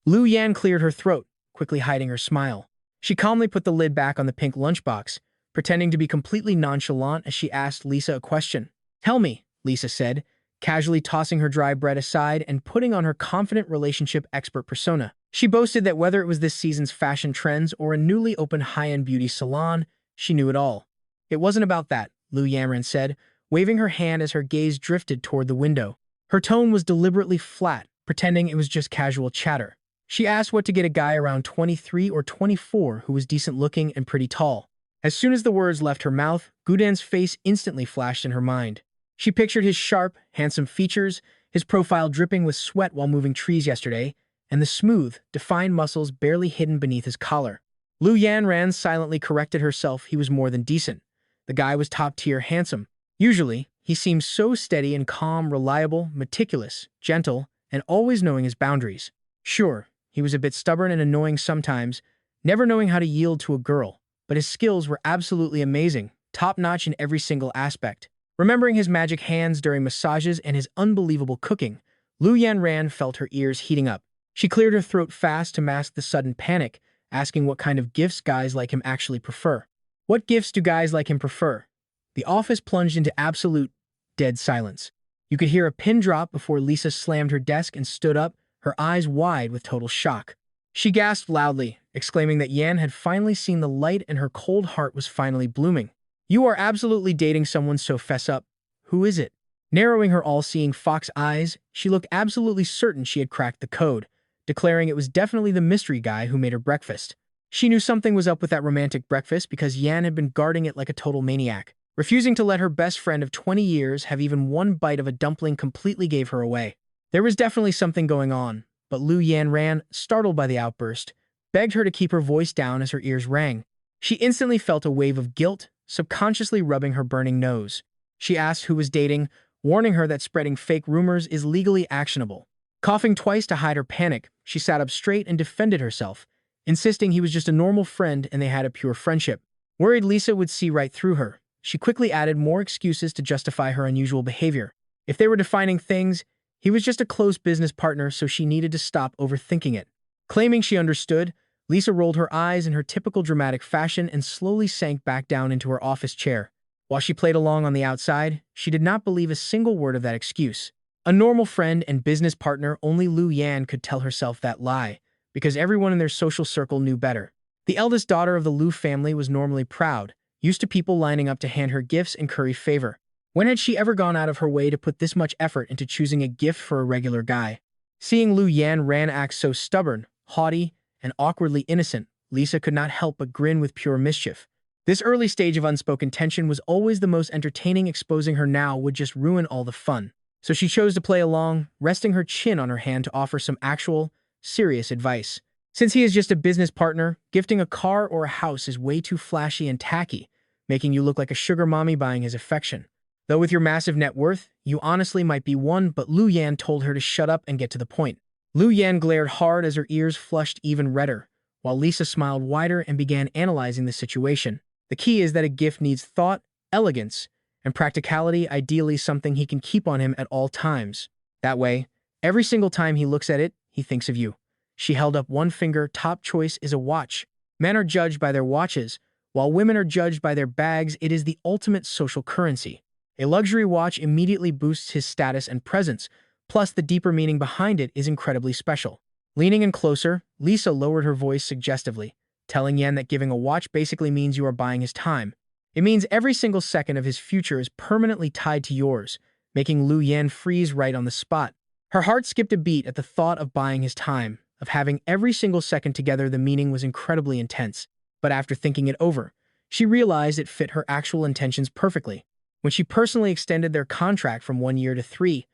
Lu Yan cleared her throat, quickly hiding her smile. She calmly put the lid back on the pink lunchbox, pretending to be completely nonchalant as she asked Lisa a question. "Tell me," Lisa said, casually tossing her dry bread aside and putting on her confident relationship expert persona. She boasted that whether it was this season's fashion trends or a newly opened high-end beauty salon, she knew it all. It wasn't about that, Lu Yanran said, waving her hand as her gaze drifted toward the window. Her tone was deliberately flat, pretending it was just casual chatter. She asked what to get a guy around 23 or 24 who was decent-looking and pretty tall. As soon as the words left her mouth, Gudan's face instantly flashed in her mind. She pictured his sharp, handsome features, his profile dripping with sweat while moving trees yesterday, and the smooth, defined muscles barely hidden beneath his collar. Lu Yanran silently corrected herself. He was more than decent. The guy was top-tier handsome. Usually, he seemed so steady and calm, reliable, meticulous, gentle, and always knowing his boundaries. Sure, he was a bit stubborn and annoying sometimes, never knowing how to yield to a girl, but his skills were absolutely amazing, top-notch in every single aspect. Remembering his magic hands during massages and his unbelievable cooking, Lu Yanran felt her ears heating up. She cleared her throat fast to mask the sudden panic, asking what kind of gifts guys like him actually prefer. What gifts do guys like him prefer? The office plunged into absolute, dead silence. You could hear a pin drop before Lisa slammed her desk and stood up, her eyes wide with total shock. She gasped loudly, exclaiming that Yan had finally seen the light and her cold heart was finally blooming. You are absolutely dating someone, so fess up. Who is it? Narrowing her all-seeing fox eyes, she looked absolutely certain she had cracked the code, declaring it was definitely the mystery guy who made her breakfast. She knew something was up with that romantic breakfast because Yan had been guarding it like a total maniac. Refusing to let her best friend of 20 years have even one bite of a dumpling completely gave her away. There was definitely something going on, but Lu Yanran, startled by the outburst, begged her to keep her voice down as her ears rang. She instantly felt a wave of guilt, subconsciously rubbing her burning nose. She asked who was dating, warning her that spreading fake rumors is legally actionable. Coughing twice to hide her panic, she sat up straight and defended herself, insisting he was just a normal friend and they had a pure friendship. Worried Lisa would see right through her, she quickly added more excuses to justify her unusual behavior. If they were defining things, he was just a close business partner, so she needed to stop overthinking it. Claiming she understood, Lisa rolled her eyes in her typical dramatic fashion and slowly sank back down into her office chair. While she played along on the outside, she did not believe a single word of that excuse. A normal friend and business partner, only Lu Yan could tell herself that lie, because everyone in their social circle knew better. The eldest daughter of the Lu family was normally proud, used to people lining up to hand her gifts and curry favor. When had she ever gone out of her way to put this much effort into choosing a gift for a regular guy? Seeing Lu Yanran act so stubborn, haughty, and awkwardly innocent, Lisa could not help but grin with pure mischief. This early stage of unspoken tension was always the most entertaining. Exposing her now would just ruin all the fun. So she chose to play along, resting her chin on her hand to offer some actual, serious advice. Since he is just a business partner, gifting a car or a house is way too flashy and tacky, making you look like a sugar mommy buying his affection. Though with your massive net worth, you honestly might be one, but Lu Yan told her to shut up and get to the point. Lu Yan glared hard as her ears flushed even redder, while Lisa smiled wider and began analyzing the situation. The key is that a gift needs thought, elegance, and practicality, ideally something he can keep on him at all times. That way, every single time he looks at it, he thinks of you. She held up one finger. Top choice is a watch. Men are judged by their watches, while women are judged by their bags. It is the ultimate social currency. A luxury watch immediately boosts his status and presence, plus the deeper meaning behind it is incredibly special. Leaning in closer, Lisa lowered her voice suggestively, telling Yan that giving a watch basically means you are buying his time. It means every single second of his future is permanently tied to yours, making Lu Yan freeze right on the spot. Her heart skipped a beat at the thought of buying his time, of having every single second together. The meaning was incredibly intense, but after thinking it over, she realized it fit her actual intentions perfectly. When she personally extended their contract from 1 year to 3,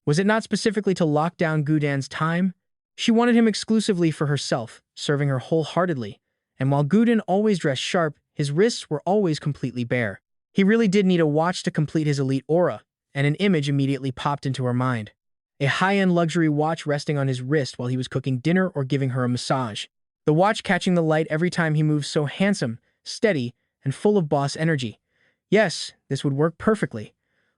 was it not specifically to lock down Gudan's time? She wanted him exclusively for herself, serving her wholeheartedly, and while Gudan always dressed sharp, his wrists were always completely bare. He really did need a watch to complete his elite aura, and an image immediately popped into her mind. A high-end luxury watch resting on his wrist while he was cooking dinner or giving her a massage. The watch catching the light every time he moved, so handsome, steady, and full of boss energy. Yes, this would work perfectly.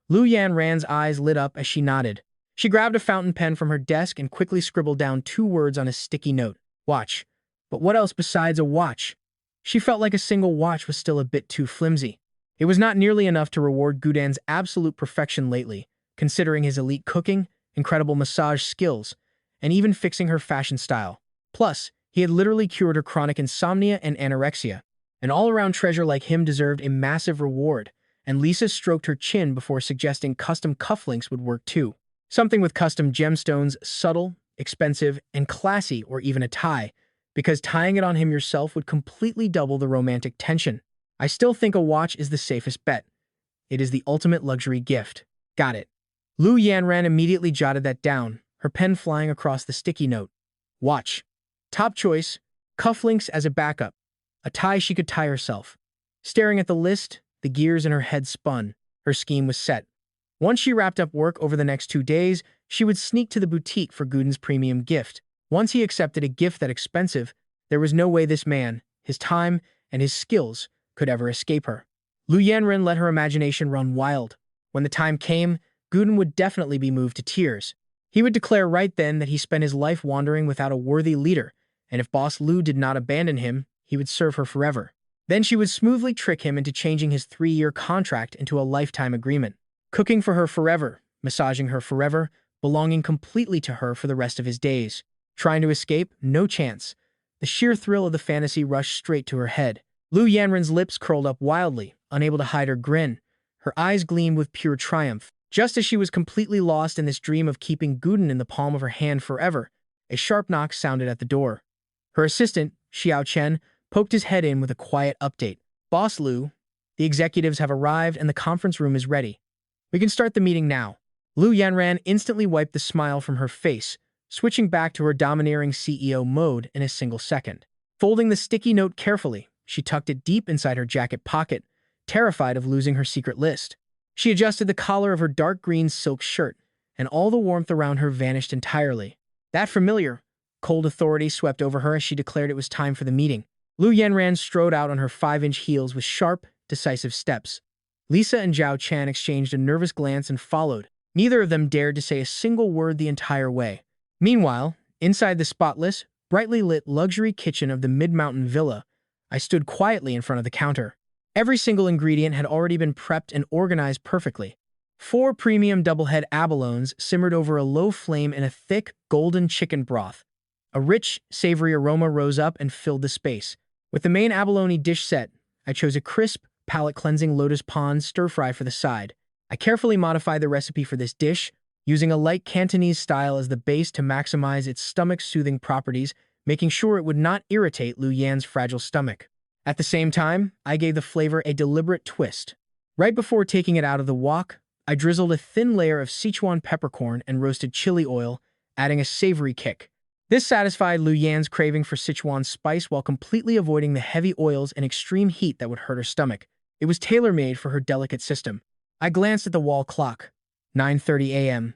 Lu Yanran's eyes lit up as she nodded. She grabbed a fountain pen from her desk and quickly scribbled down 2 words on a sticky note. Watch. But what else besides a watch? She felt like a single watch was still a bit too flimsy. It was not nearly enough to reward Gudan's absolute perfection lately, considering his elite cooking, incredible massage skills, and even fixing her fashion style. Plus, he had literally cured her chronic insomnia and anorexia. An all-around treasure like him deserved a massive reward, and Lisa stroked her chin before suggesting custom cufflinks would work too. Something with custom gemstones, subtle, expensive, and classy, or even a tie, because tying it on him yourself would completely double the romantic tension. I still think a watch is the safest bet. It is the ultimate luxury gift. Got it. Lu Yanran immediately jotted that down, her pen flying across the sticky note. Watch. Top choice, cufflinks as a backup. A tie she could tie herself. Staring at the list, the gears in her head spun. Her scheme was set. Once she wrapped up work over the next 2 days, she would sneak to the boutique for Guden's premium gift. Once he accepted a gift that expensive, there was no way this man, his time, and his skills could ever escape her. Lu Yanren let her imagination run wild. When the time came, Guden would definitely be moved to tears. He would declare right then that he spent his life wandering without a worthy leader, and if Boss Lu did not abandon him, he would serve her forever. Then she would smoothly trick him into changing his 3-year contract into a lifetime agreement. Cooking for her forever, massaging her forever, belonging completely to her for the rest of his days. Trying to escape? No chance. The sheer thrill of the fantasy rushed straight to her head. Lu Yanren's lips curled up wildly, unable to hide her grin. Her eyes gleamed with pure triumph. Just as she was completely lost in this dream of keeping Guden in the palm of her hand forever, a sharp knock sounded at the door. Her assistant, Xiao Chen, poked his head in with a quiet update. Boss Lu, the executives have arrived and the conference room is ready. We can start the meeting now. Lu Yanran instantly wiped the smile from her face, switching back to her domineering CEO mode in a single second. Folding the sticky note carefully, she tucked it deep inside her jacket pocket, terrified of losing her secret list. She adjusted the collar of her dark green silk shirt, and all the warmth around her vanished entirely. That familiar, cold authority swept over her as she declared it was time for the meeting. Lu Yanran strode out on her 5-inch heels with sharp, decisive steps. Lisa and Zhao Chan exchanged a nervous glance and followed. Neither of them dared to say a single word the entire way. Meanwhile, inside the spotless, brightly lit luxury kitchen of the mid-mountain villa, I stood quietly in front of the counter. Every single ingredient had already been prepped and organized perfectly. 4 premium double-head abalones simmered over a low flame in a thick, golden chicken broth. A rich, savory aroma rose up and filled the space. With the main abalone dish set, I chose a crisp, palate-cleansing lotus pond stir-fry for the side. I carefully modified the recipe for this dish, using a light Cantonese style as the base to maximize its stomach-soothing properties, making sure it would not irritate Lu Yan's fragile stomach. At the same time, I gave the flavor a deliberate twist. Right before taking it out of the wok, I drizzled a thin layer of Sichuan peppercorn and roasted chili oil, adding a savory kick. This satisfied Lu Yan's craving for Sichuan spice while completely avoiding the heavy oils and extreme heat that would hurt her stomach. It was tailor-made for her delicate system. I glanced at the wall clock. 9:30 a.m.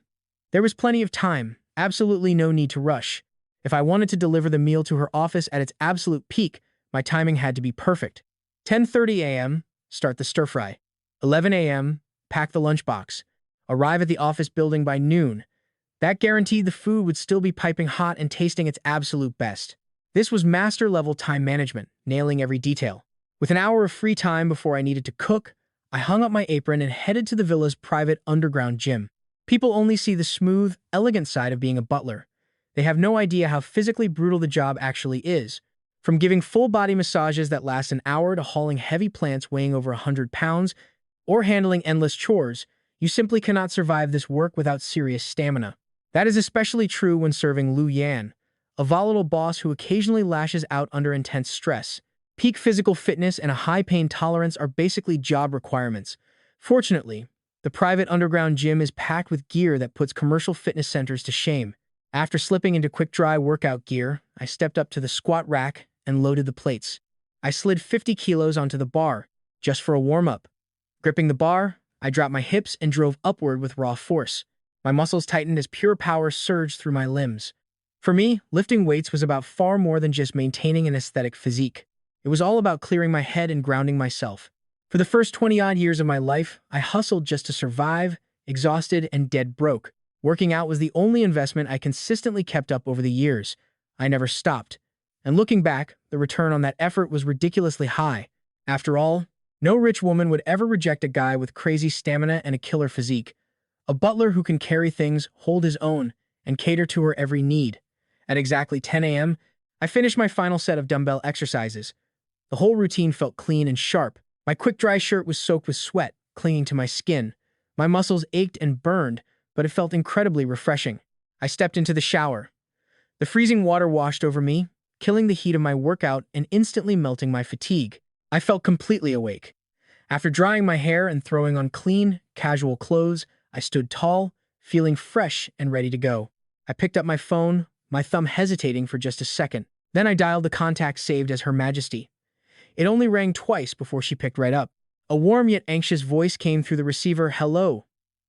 There was plenty of time, absolutely no need to rush. If I wanted to deliver the meal to her office at its absolute peak, my timing had to be perfect. 10:30 a.m., start the stir-fry. 11 a.m., pack the lunchbox. Arrive at the office building by noon. That guaranteed the food would still be piping hot and tasting its absolute best. This was master-level time management, nailing every detail. With an hour of free time before I needed to cook, I hung up my apron and headed to the villa's private underground gym. People only see the smooth, elegant side of being a butler. They have no idea how physically brutal the job actually is. From giving full-body massages that last an hour to hauling heavy plants weighing over 100 pounds or handling endless chores, you simply cannot survive this work without serious stamina. That is especially true when serving Lu Yan, a volatile boss who occasionally lashes out under intense stress. Peak physical fitness and a high pain tolerance are basically job requirements. Fortunately, the private underground gym is packed with gear that puts commercial fitness centers to shame. After slipping into quick-dry workout gear, I stepped up to the squat rack and loaded the plates. I slid 50 kilos onto the bar, just for a warm-up. Gripping the bar, I dropped my hips and drove upward with raw force. My muscles tightened as pure power surged through my limbs. For me, lifting weights was about far more than just maintaining an aesthetic physique. It was all about clearing my head and grounding myself. For the first 20-odd years of my life, I hustled just to survive, exhausted and dead broke. Working out was the only investment I consistently kept up over the years. I never stopped. And looking back, the return on that effort was ridiculously high. After all, no rich woman would ever reject a guy with crazy stamina and a killer physique. A butler who can carry things, hold his own, and cater to her every need. At exactly 10 a.m., I finished my final set of dumbbell exercises. The whole routine felt clean and sharp. My quick dry shirt was soaked with sweat, clinging to my skin. My muscles ached and burned, but it felt incredibly refreshing. I stepped into the shower. The freezing water washed over me, killing the heat of my workout and instantly melting my fatigue. I felt completely awake. After drying my hair and throwing on clean, casual clothes, I stood tall, feeling fresh and ready to go. I picked up my phone, my thumb hesitating for just a second. Then I dialed the contact saved as Her Majesty. It only rang twice before she picked right up. A warm yet anxious voice came through the receiver. "Hello,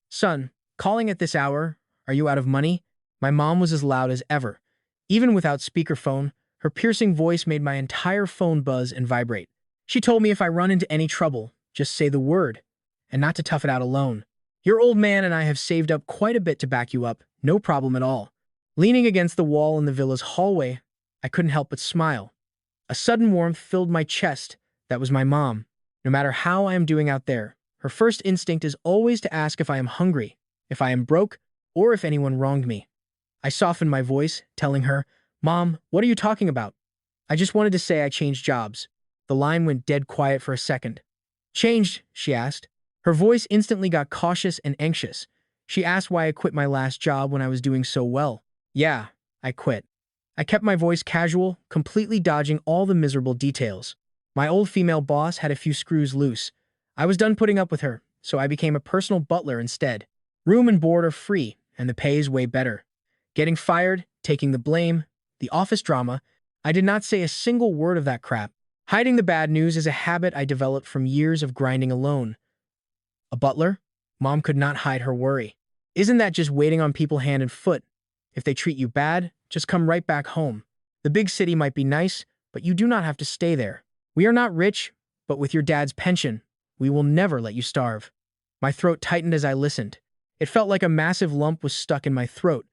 son. Calling at this hour? Are you out of money?" My mom was as loud as ever. Even without speakerphone, her piercing voice made my entire phone buzz and vibrate. She told me if I run into any trouble, just say the word, and not to tough it out alone. Your old man and I have saved up quite a bit to back you up, no problem at all. Leaning against the wall in the villa's hallway, I couldn't help but smile. A sudden warmth filled my chest. That was my mom. No matter how I am doing out there, her first instinct is always to ask if I am hungry, if I am broke, or if anyone wronged me. I softened my voice, telling her, "Mom, what are you talking about? I just wanted to say I changed jobs." The line went dead quiet for a second. "Changed?" she asked. Her voice instantly got cautious and anxious. She asked why I quit my last job when I was doing so well. "Yeah, I quit." I kept my voice casual, completely dodging all the miserable details. My old female boss had a few screws loose. I was done putting up with her, so I became a personal butler instead. Room and board are free, and the pay is way better. Getting fired, taking the blame, the office drama, I did not say a single word of that crap. Hiding the bad news is a habit I developed from years of grinding alone. A butler? Mom could not hide her worry. Isn't that just waiting on people hand and foot? If they treat you bad, just come right back home. The big city might be nice, but you do not have to stay there. We are not rich, but with your dad's pension, we will never let you starve. My throat tightened as I listened. It felt like a massive lump was stuck in my throat.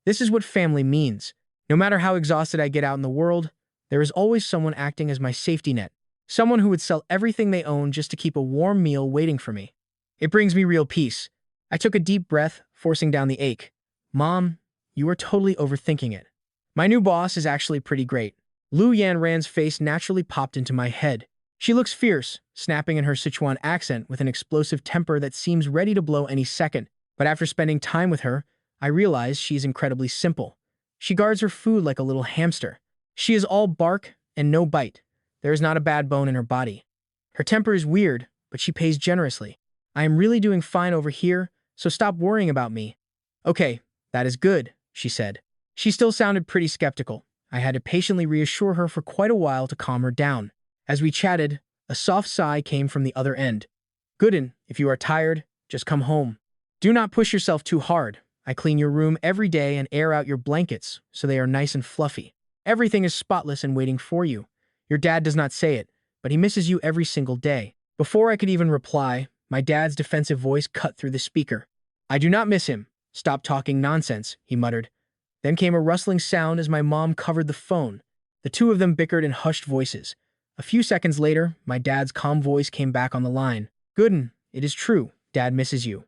This is what family means. No matter how exhausted I get out in the world, there is always someone acting as my safety net. Someone who would sell everything they own just to keep a warm meal waiting for me. It brings me real peace. I took a deep breath, forcing down the ache. Mom, you are totally overthinking it. My new boss is actually pretty great. Lu Yanran's face naturally popped into my head. She looks fierce, snapping in her Sichuan accent with an explosive temper that seems ready to blow any second. But after spending time with her, I realize she's incredibly simple. She guards her food like a little hamster. She is all bark and no bite. There is not a bad bone in her body. Her temper is weird, but she pays generously. I am really doing fine over here, so stop worrying about me. Okay, that is good, she said. She still sounded pretty skeptical. I had to patiently reassure her for quite a while to calm her down. As we chatted, a soft sigh came from the other end. Gooden, if you are tired, just come home. Do not push yourself too hard. I clean your room every day and air out your blankets so they are nice and fluffy. Everything is spotless and waiting for you. Your dad does not say it, but he misses you every single day. Before I could even reply, my dad's defensive voice cut through the speaker. I do not miss him. Stop talking nonsense, he muttered. Then came a rustling sound as my mom covered the phone. The two of them bickered in hushed voices. A few seconds later, my dad's calm voice came back on the line. Gooden, it is true. Dad misses you.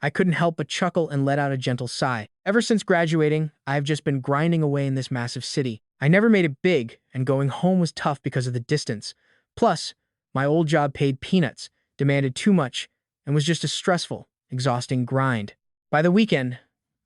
I couldn't help but chuckle and let out a gentle sigh. Ever since graduating, I have just been grinding away in this massive city. I never made it big, and going home was tough because of the distance. Plus, my old job paid peanuts, demanded too much, and was just a stressful, exhausting grind. By the weekend,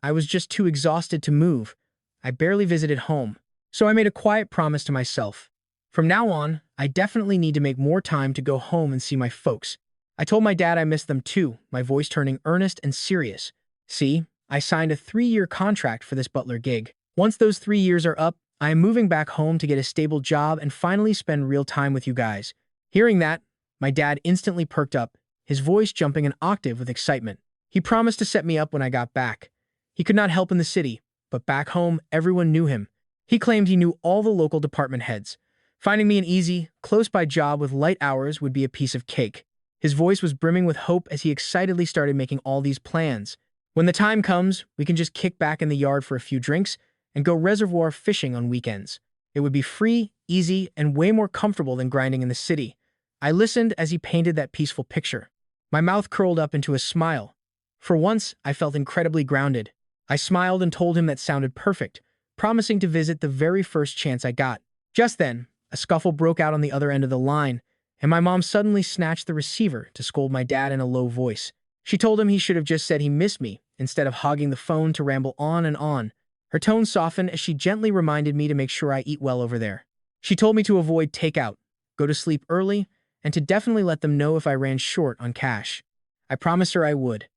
I was just too exhausted to move. I barely visited home, so I made a quiet promise to myself. From now on, I definitely need to make more time to go home and see my folks. I told my dad I missed them too, my voice turning earnest and serious. See, I signed a 3-year contract for this butler gig. Once those 3 years are up, I am moving back home to get a stable job and finally spend real time with you guys. Hearing that, my dad instantly perked up, his voice jumping an octave with excitement. He promised to set me up when I got back. He could not help in the city, but back home, everyone knew him. He claimed he knew all the local department heads. Finding me an easy, close-by job with light hours would be a piece of cake. His voice was brimming with hope as he excitedly started making all these plans. When the time comes, we can just kick back in the yard for a few drinks and go reservoir fishing on weekends. It would be free, easy, and way more comfortable than grinding in the city. I listened as he painted that peaceful picture. My mouth curled up into a smile. For once, I felt incredibly grounded. I smiled and told him that sounded perfect, promising to visit the very first chance I got. Just then, a scuffle broke out on the other end of the line, and my mom suddenly snatched the receiver to scold my dad in a low voice. She told him he should have just said he missed me, instead of hogging the phone to ramble on and on. Her tone softened as she gently reminded me to make sure I eat well over there. She told me to avoid takeout, go to sleep early, and to definitely let them know if I ran short on cash. I promised her I would.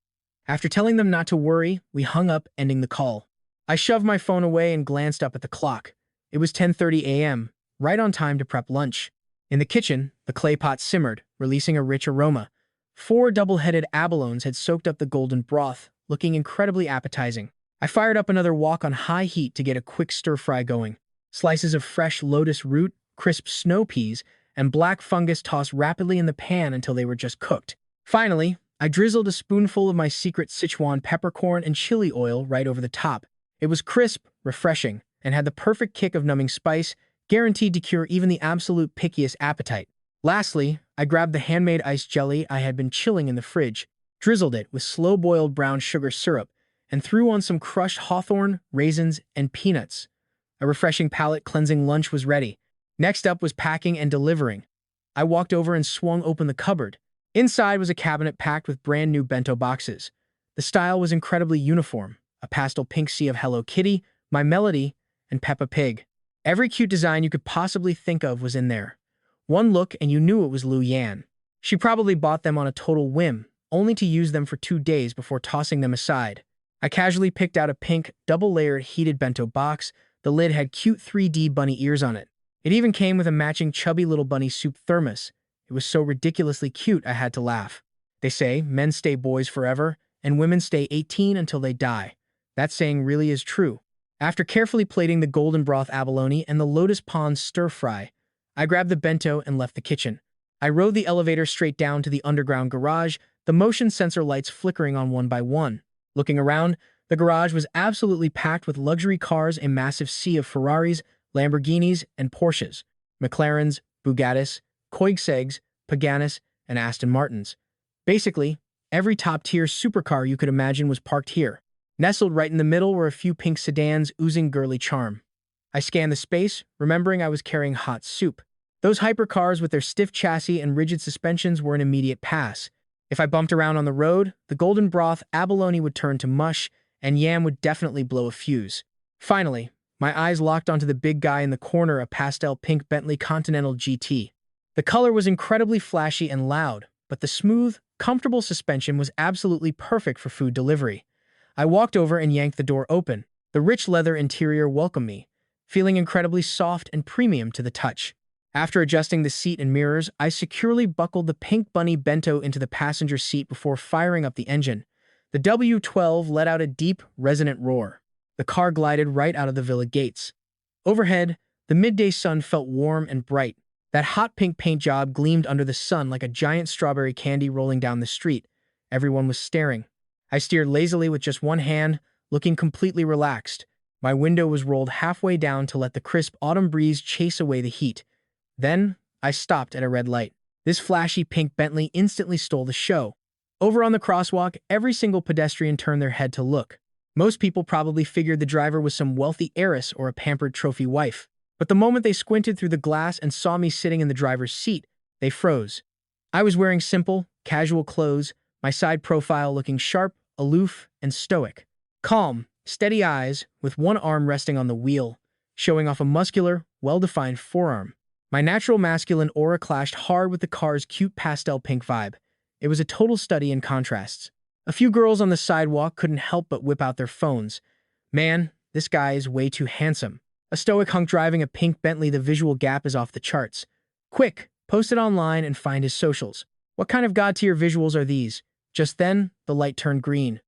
After telling them not to worry, we hung up, ending the call. I shoved my phone away and glanced up at the clock. It was 10:30 a.m., right on time to prep lunch. In the kitchen, the clay pot simmered, releasing a rich aroma. 4 double-headed abalones had soaked up the golden broth, looking incredibly appetizing. I fired up another wok on high heat to get a quick stir-fry going. Slices of fresh lotus root, crisp snow peas, and black fungus tossed rapidly in the pan until they were just cooked. Finally, I drizzled a spoonful of my secret Sichuan peppercorn and chili oil right over the top. It was crisp, refreshing, and had the perfect kick of numbing spice, guaranteed to cure even the absolute pickiest appetite. Lastly, I grabbed the handmade iced jelly I had been chilling in the fridge, drizzled it with slow-boiled brown sugar syrup, and threw on some crushed hawthorn, raisins, and peanuts. A refreshing palate-cleansing lunch was ready. Next up was packing and delivering. I walked over and swung open the cupboard. Inside was a cabinet packed with brand new bento boxes. The style was incredibly uniform, a pastel pink sea of Hello Kitty, My Melody, and Peppa Pig. Every cute design you could possibly think of was in there. One look and you knew it was Lu Yan. She probably bought them on a total whim, only to use them for 2 days before tossing them aside. I casually picked out a pink, double-layered heated bento box. The lid had cute 3D bunny ears on it. It even came with a matching chubby little bunny soup thermos. It was so ridiculously cute I had to laugh. They say men stay boys forever, and women stay 18 until they die. That saying really is true. After carefully plating the golden broth abalone and the lotus pond stir-fry, I grabbed the bento and left the kitchen. I rode the elevator straight down to the underground garage, the motion sensor lights flickering on one by one. Looking around, the garage was absolutely packed with luxury cars, a massive sea of Ferraris, Lamborghinis, and Porsches, McLarens, Bugattis, Koenigseggs, Paganis, and Aston Martins. Basically, every top-tier supercar you could imagine was parked here. Nestled right in the middle were a few pink sedans oozing girly charm. I scanned the space, remembering I was carrying hot soup. Those hypercars with their stiff chassis and rigid suspensions were an immediate pass. If I bumped around on the road, the golden broth abalone would turn to mush, and Yam would definitely blow a fuse. Finally, my eyes locked onto the big guy in the corner, a pastel pink Bentley Continental GT. The color was incredibly flashy and loud, but the smooth, comfortable suspension was absolutely perfect for food delivery. I walked over and yanked the door open. The rich leather interior welcomed me, feeling incredibly soft and premium to the touch. After adjusting the seat and mirrors, I securely buckled the pink bunny bento into the passenger seat before firing up the engine. The W12 let out a deep, resonant roar. The car glided right out of the villa gates. Overhead, the midday sun felt warm and bright. That hot pink paint job gleamed under the sun like a giant strawberry candy rolling down the street. Everyone was staring. I steered lazily with just one hand, looking completely relaxed. My window was rolled halfway down to let the crisp autumn breeze chase away the heat. Then, I stopped at a red light. This flashy pink Bentley instantly stole the show. Over on the crosswalk, every single pedestrian turned their head to look. Most people probably figured the driver was some wealthy heiress or a pampered trophy wife. But the moment they squinted through the glass and saw me sitting in the driver's seat, they froze. I was wearing simple, casual clothes, my side profile looking sharp, aloof, and stoic. Calm, steady eyes, with one arm resting on the wheel, showing off a muscular, well-defined forearm. My natural masculine aura clashed hard with the car's cute pastel pink vibe. It was a total study in contrasts. A few girls on the sidewalk couldn't help but whip out their phones. Man, this guy is way too handsome. A stoic hunk driving a pink Bentley, the visual gap is off the charts. Quick, post it online and find his socials. What kind of god-tier visuals are these? Just then, the light turned green.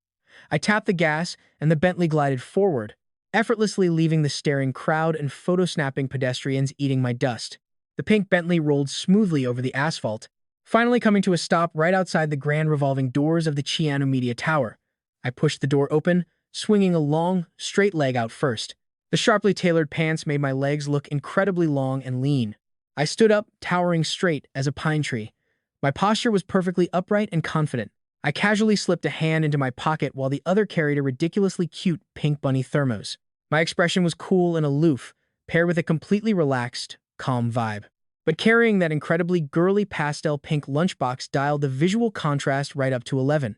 I tapped the gas, and the Bentley glided forward, effortlessly leaving the staring crowd and photo-snapping pedestrians eating my dust. The pink Bentley rolled smoothly over the asphalt, finally coming to a stop right outside the grand revolving doors of the Chianu Media Tower. I pushed the door open, swinging a long, straight leg out first. The sharply tailored pants made my legs look incredibly long and lean. I stood up, towering straight as a pine tree. My posture was perfectly upright and confident. I casually slipped a hand into my pocket while the other carried a ridiculously cute pink bunny thermos. My expression was cool and aloof, paired with a completely relaxed, calm vibe. But carrying that incredibly girly pastel pink lunchbox dialed the visual contrast right up to 11.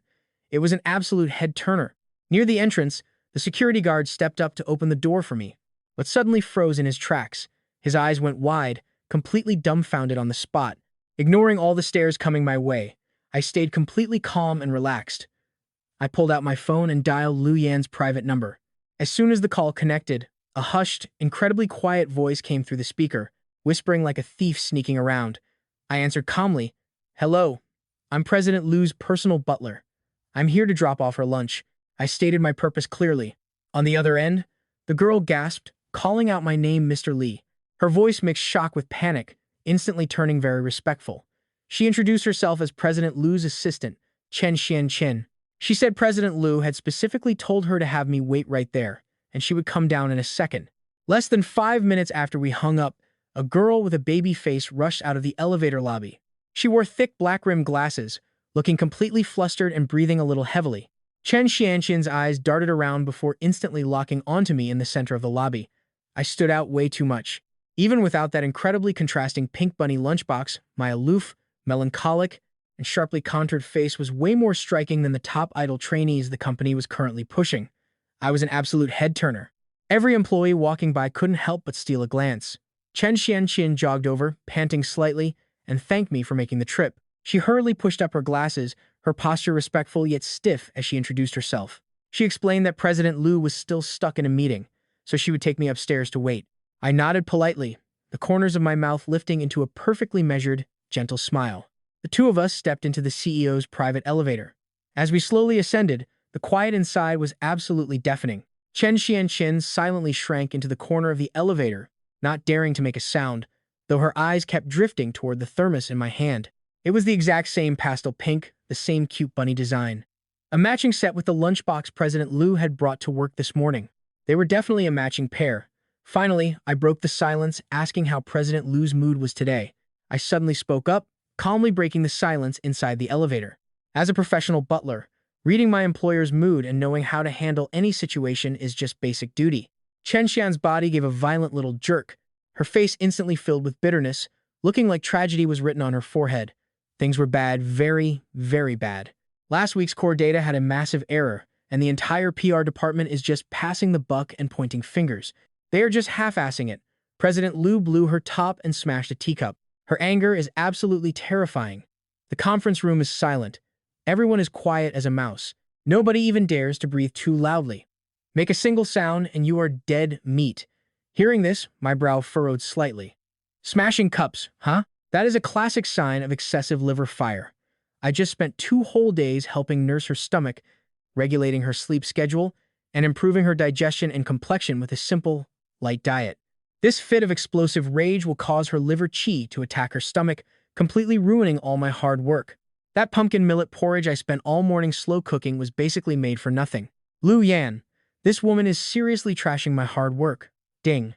It was an absolute head-turner. Near the entrance, the security guard stepped up to open the door for me, but suddenly froze in his tracks. His eyes went wide, completely dumbfounded on the spot. Ignoring all the stares coming my way, I stayed completely calm and relaxed. I pulled out my phone and dialed Lu Yan's private number. As soon as the call connected, a hushed, incredibly quiet voice came through the speaker, whispering like a thief sneaking around. I answered calmly, "Hello, I'm President Lu's personal butler. I'm here to drop off her lunch." I stated my purpose clearly. On the other end, the girl gasped, calling out my name, Mr. Li. Her voice mixed shock with panic, instantly turning very respectful. She introduced herself as President Lu's assistant, Chen Xianqin. She said President Lu had specifically told her to have me wait right there, and she would come down in a second. Less than 5 minutes after we hung up, a girl with a baby face rushed out of the elevator lobby. She wore thick black-rimmed glasses, looking completely flustered and breathing a little heavily. Chen Xianqin's eyes darted around before instantly locking onto me in the center of the lobby. I stood out way too much. Even without that incredibly contrasting pink bunny lunchbox, my aloof, melancholic, and sharply contoured face was way more striking than the top idol trainees the company was currently pushing. I was an absolute head-turner. Every employee walking by couldn't help but steal a glance. Chen Xianqin jogged over, panting slightly, and thanked me for making the trip. She hurriedly pushed up her glasses, her posture respectful yet stiff as she introduced herself. She explained that President Lu was still stuck in a meeting, so she would take me upstairs to wait. I nodded politely, the corners of my mouth lifting into a perfectly measured, gentle smile. The two of us stepped into the CEO's private elevator. As we slowly ascended, the quiet inside was absolutely deafening. Chen Xianqin silently shrank into the corner of the elevator, not daring to make a sound, though her eyes kept drifting toward the thermos in my hand. It was the exact same pastel pink, the same cute bunny design. A matching set with the lunchbox President Lu had brought to work this morning. They were definitely a matching pair. Finally, I broke the silence, asking how President Lu's mood was today. I suddenly spoke up, calmly breaking the silence inside the elevator. As a professional butler, reading my employer's mood and knowing how to handle any situation is just basic duty. Chen Xian's body gave a violent little jerk, her face instantly filled with bitterness, looking like tragedy was written on her forehead. Things were bad, very, very bad. Last week's core data had a massive error, and the entire PR department is just passing the buck and pointing fingers. They are just half-assing it. President Lu blew her top and smashed a teacup. Her anger is absolutely terrifying. The conference room is silent. Everyone is quiet as a mouse. Nobody even dares to breathe too loudly. Make a single sound and you are dead meat. Hearing this, my brow furrowed slightly. Smashing cups, huh? That is a classic sign of excessive liver fire. I just spent 2 whole days helping nurse her stomach, regulating her sleep schedule, and improving her digestion and complexion with a simple, light diet. This fit of explosive rage will cause her liver qi to attack her stomach, completely ruining all my hard work. That pumpkin millet porridge I spent all morning slow cooking was basically made for nothing. Lu Yan, this woman is seriously trashing my hard work. Ding.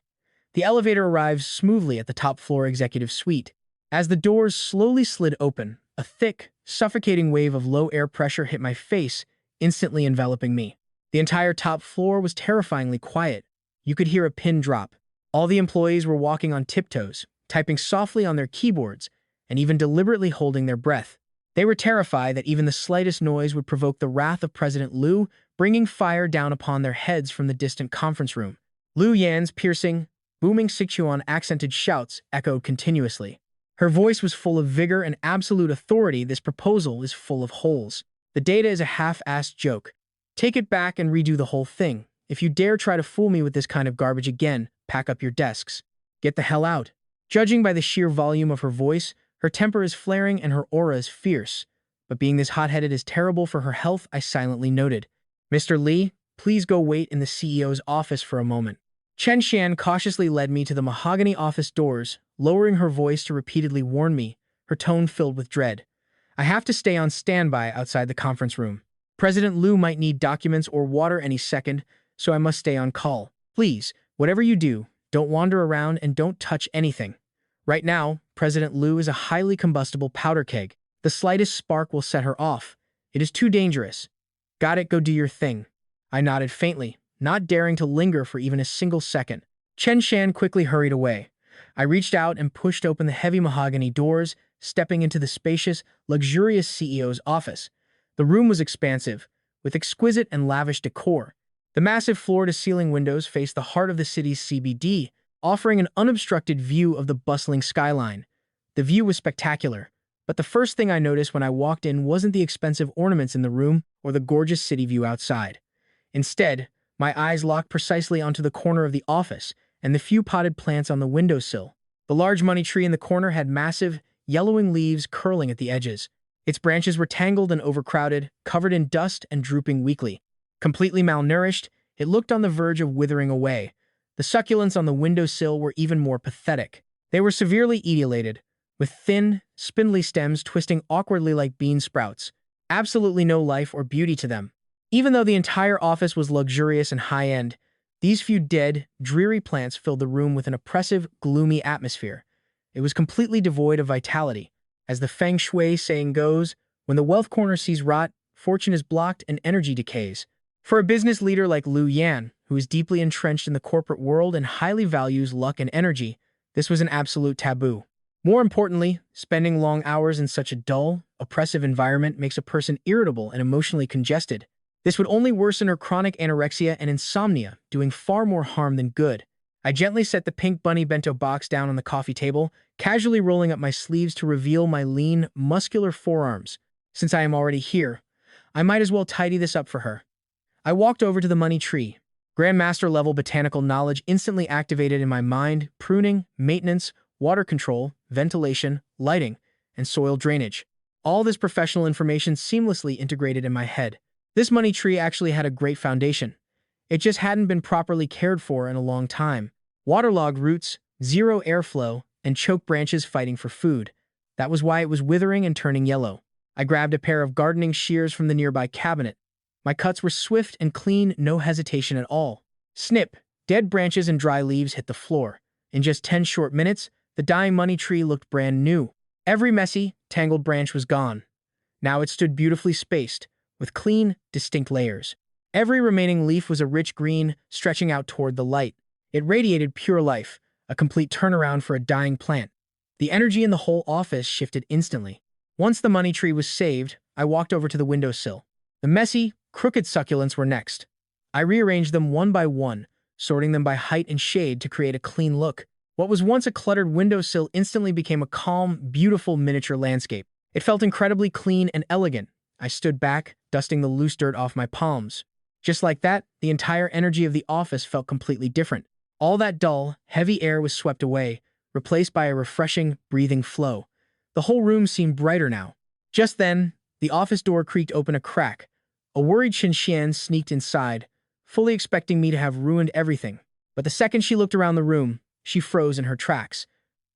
The elevator arrives smoothly at the top floor executive suite. As the doors slowly slid open, a thick, suffocating wave of low air pressure hit my face, instantly enveloping me. The entire top floor was terrifyingly quiet. You could hear a pin drop. All the employees were walking on tiptoes, typing softly on their keyboards, and even deliberately holding their breath. They were terrified that even the slightest noise would provoke the wrath of President Lu, bringing fire down upon their heads from the distant conference room. Lu Yan's piercing, booming Sichuan accented shouts echoed continuously. Her voice was full of vigor and absolute authority. This proposal is full of holes. The data is a half-assed joke. Take it back and redo the whole thing. If you dare try to fool me with this kind of garbage again, pack up your desks. Get the hell out. Judging by the sheer volume of her voice, her temper is flaring and her aura is fierce. But being this hot-headed is terrible for her health, I silently noted. Mr. Li, please go wait in the CEO's office for a moment. Chen Xian cautiously led me to the mahogany office doors, lowering her voice to repeatedly warn me, her tone filled with dread. I have to stay on standby outside the conference room. President Lu might need documents or water any second, so I must stay on call. Please, whatever you do, don't wander around and don't touch anything. Right now, President Lu is a highly combustible powder keg. The slightest spark will set her off. It is too dangerous. Got it, go do your thing. I nodded faintly, not daring to linger for even a single second. Chen Shan quickly hurried away. I reached out and pushed open the heavy mahogany doors, stepping into the spacious, luxurious CEO's office. The room was expansive, with exquisite and lavish decor. The massive floor-to-ceiling windows faced the heart of the city's CBD, offering an unobstructed view of the bustling skyline. The view was spectacular, but the first thing I noticed when I walked in wasn't the expensive ornaments in the room or the gorgeous city view outside. Instead, my eyes locked precisely onto the corner of the office and the few potted plants on the windowsill. The large money tree in the corner had massive, yellowing leaves curling at the edges. Its branches were tangled and overcrowded, covered in dust and drooping weakly. Completely malnourished, it looked on the verge of withering away. The succulents on the windowsill were even more pathetic. They were severely etiolated, with thin, spindly stems twisting awkwardly like bean sprouts. Absolutely no life or beauty to them. Even though the entire office was luxurious and high-end, these few dead, dreary plants filled the room with an oppressive, gloomy atmosphere. It was completely devoid of vitality. As the feng shui saying goes, when the wealth corner sees rot, fortune is blocked and energy decays. For a business leader like Liu Yan, who is deeply entrenched in the corporate world and highly values luck and energy, this was an absolute taboo. More importantly, spending long hours in such a dull, oppressive environment makes a person irritable and emotionally congested. This would only worsen her chronic anorexia and insomnia, doing far more harm than good. I gently set the pink bunny bento box down on the coffee table, casually rolling up my sleeves to reveal my lean, muscular forearms. Since I am already here, I might as well tidy this up for her. I walked over to the money tree. Grandmaster-level botanical knowledge instantly activated in my mind: pruning, maintenance, water control, ventilation, lighting, and soil drainage. All this professional information seamlessly integrated in my head. This money tree actually had a great foundation. It just hadn't been properly cared for in a long time. Waterlogged roots, zero airflow, and choked branches fighting for food. That was why it was withering and turning yellow. I grabbed a pair of gardening shears from the nearby cabinet. My cuts were swift and clean, no hesitation at all. Snip! Dead branches and dry leaves hit the floor. In just 10 short minutes, the dying money tree looked brand new. Every messy, tangled branch was gone. Now it stood beautifully spaced, with clean, distinct layers. Every remaining leaf was a rich green, stretching out toward the light. It radiated pure life, a complete turnaround for a dying plant. The energy in the whole office shifted instantly. Once the money tree was saved, I walked over to the windowsill. The messy, crooked succulents were next. I rearranged them one by one, sorting them by height and shade to create a clean look. What was once a cluttered windowsill instantly became a calm, beautiful miniature landscape. It felt incredibly clean and elegant. I stood back, dusting the loose dirt off my palms. Just like that, the entire energy of the office felt completely different. All that dull, heavy air was swept away, replaced by a refreshing, breathing flow. The whole room seemed brighter now. Just then, the office door creaked open a crack. A worried Qian sneaked inside, fully expecting me to have ruined everything. But the second she looked around the room, she froze in her tracks.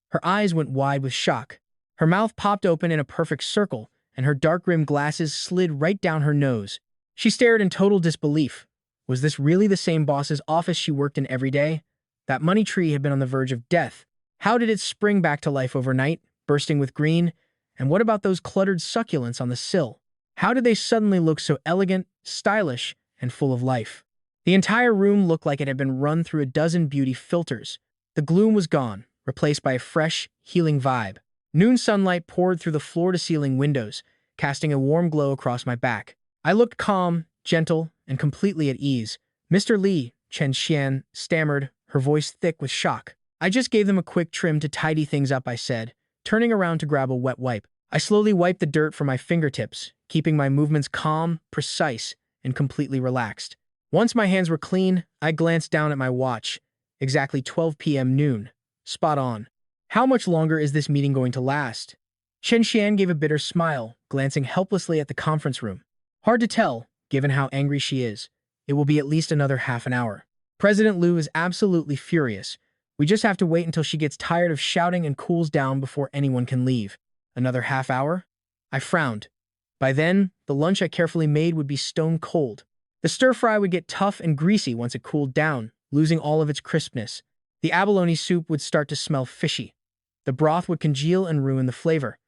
Her eyes went wide with shock. Her mouth popped open in a perfect circle, and her dark-rimmed glasses slid right down her nose. She stared in total disbelief. Was this really the same boss's office she worked in every day? That money tree had been on the verge of death. How did it spring back to life overnight, bursting with green? And what about those cluttered succulents on the sill? How did they suddenly look so elegant, stylish, and full of life? The entire room looked like it had been run through a dozen beauty filters. The gloom was gone, replaced by a fresh, healing vibe. Noon sunlight poured through the floor-to-ceiling windows, casting a warm glow across my back. I looked calm, gentle, and completely at ease. "Mr. Li," Chen Xian stammered, her voice thick with shock. "I just gave them a quick trim to tidy things up," I said, turning around to grab a wet wipe. I slowly wiped the dirt from my fingertips, keeping my movements calm, precise, and completely relaxed. Once my hands were clean, I glanced down at my watch. Exactly 12 p.m. noon. Spot on. How much longer is this meeting going to last? Chen Xian gave a bitter smile, glancing helplessly at the conference room. Hard to tell, given how angry she is. It will be at least another half an hour. President Liu is absolutely furious. We just have to wait until she gets tired of shouting and cools down before anyone can leave. Another half hour? I frowned. By then, the lunch I carefully made would be stone cold. The stir-fry would get tough and greasy once it cooled down, losing all of its crispness. The abalone soup would start to smell fishy. The broth would congeal and ruin the flavor.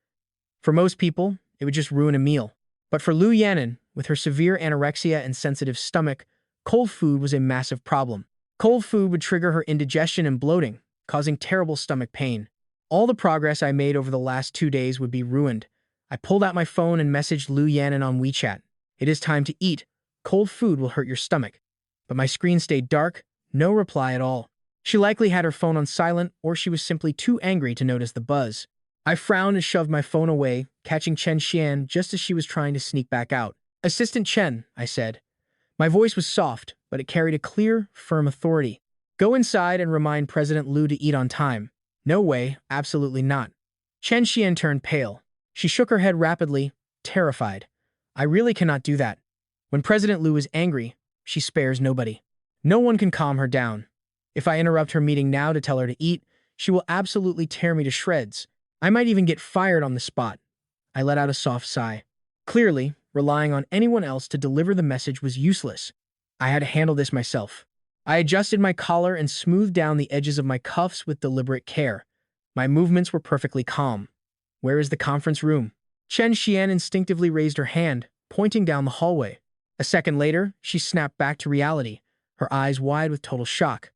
For most people, it would just ruin a meal. But for Liu Yanin, with her severe anorexia and sensitive stomach, cold food was a massive problem. Cold food would trigger her indigestion and bloating, causing terrible stomach pain. All the progress I made over the last 2 days would be ruined. I pulled out my phone and messaged Lu Yanran on WeChat. It is time to eat. Cold food will hurt your stomach. But my screen stayed dark, no reply at all. She likely had her phone on silent, or she was simply too angry to notice the buzz. I frowned and shoved my phone away, catching Chen Xian just as she was trying to sneak back out. "Assistant Chen," I said. My voice was soft, but it carried a clear, firm authority. "Go inside and remind President Lu to eat on time." "No way, absolutely not." Chen Xian turned pale. She shook her head rapidly, terrified. "I really cannot do that. When President Lu is angry, she spares nobody. No one can calm her down. If I interrupt her meeting now to tell her to eat, she will absolutely tear me to shreds. I might even get fired on the spot." I let out a soft sigh. Clearly, relying on anyone else to deliver the message was useless. I had to handle this myself. I adjusted my collar and smoothed down the edges of my cuffs with deliberate care. My movements were perfectly calm. "Where is the conference room?" Chen Xian instinctively raised her hand, pointing down the hallway. A second later, she snapped back to reality, her eyes wide with total shock.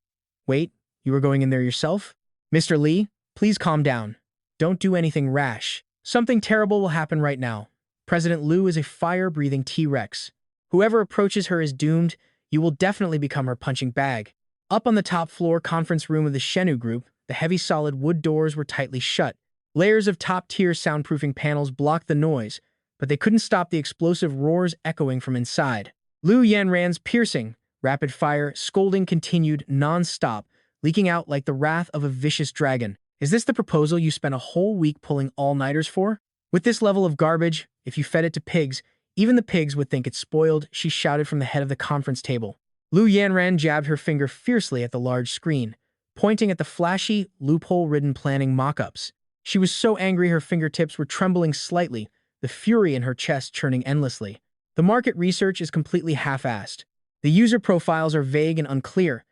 "Wait, you were going in there yourself? Mr. Li, please calm down. Don't do anything rash. Something terrible will happen right now. President Lu is a fire-breathing T-Rex. Whoever approaches her is doomed. You will definitely become her punching bag." Up on the top floor conference room of the Shenu group, the heavy solid wood doors were tightly shut. Layers of top-tier soundproofing panels blocked the noise, but they couldn't stop the explosive roars echoing from inside. Lu Yanran's piercing, rapid-fire scolding continued non-stop, leaking out like the wrath of a vicious dragon. "Is this the proposal you spent a whole week pulling all-nighters for? With this level of garbage, if you fed it to pigs, even the pigs would think it's spoiled," she shouted from the head of the conference table. Lu Yanran jabbed her finger fiercely at the large screen, pointing at the flashy, loophole-ridden planning mock-ups. She was so angry her fingertips were trembling slightly, the fury in her chest churning endlessly. "The market research is completely half-assed. The user profiles are vague and unclear,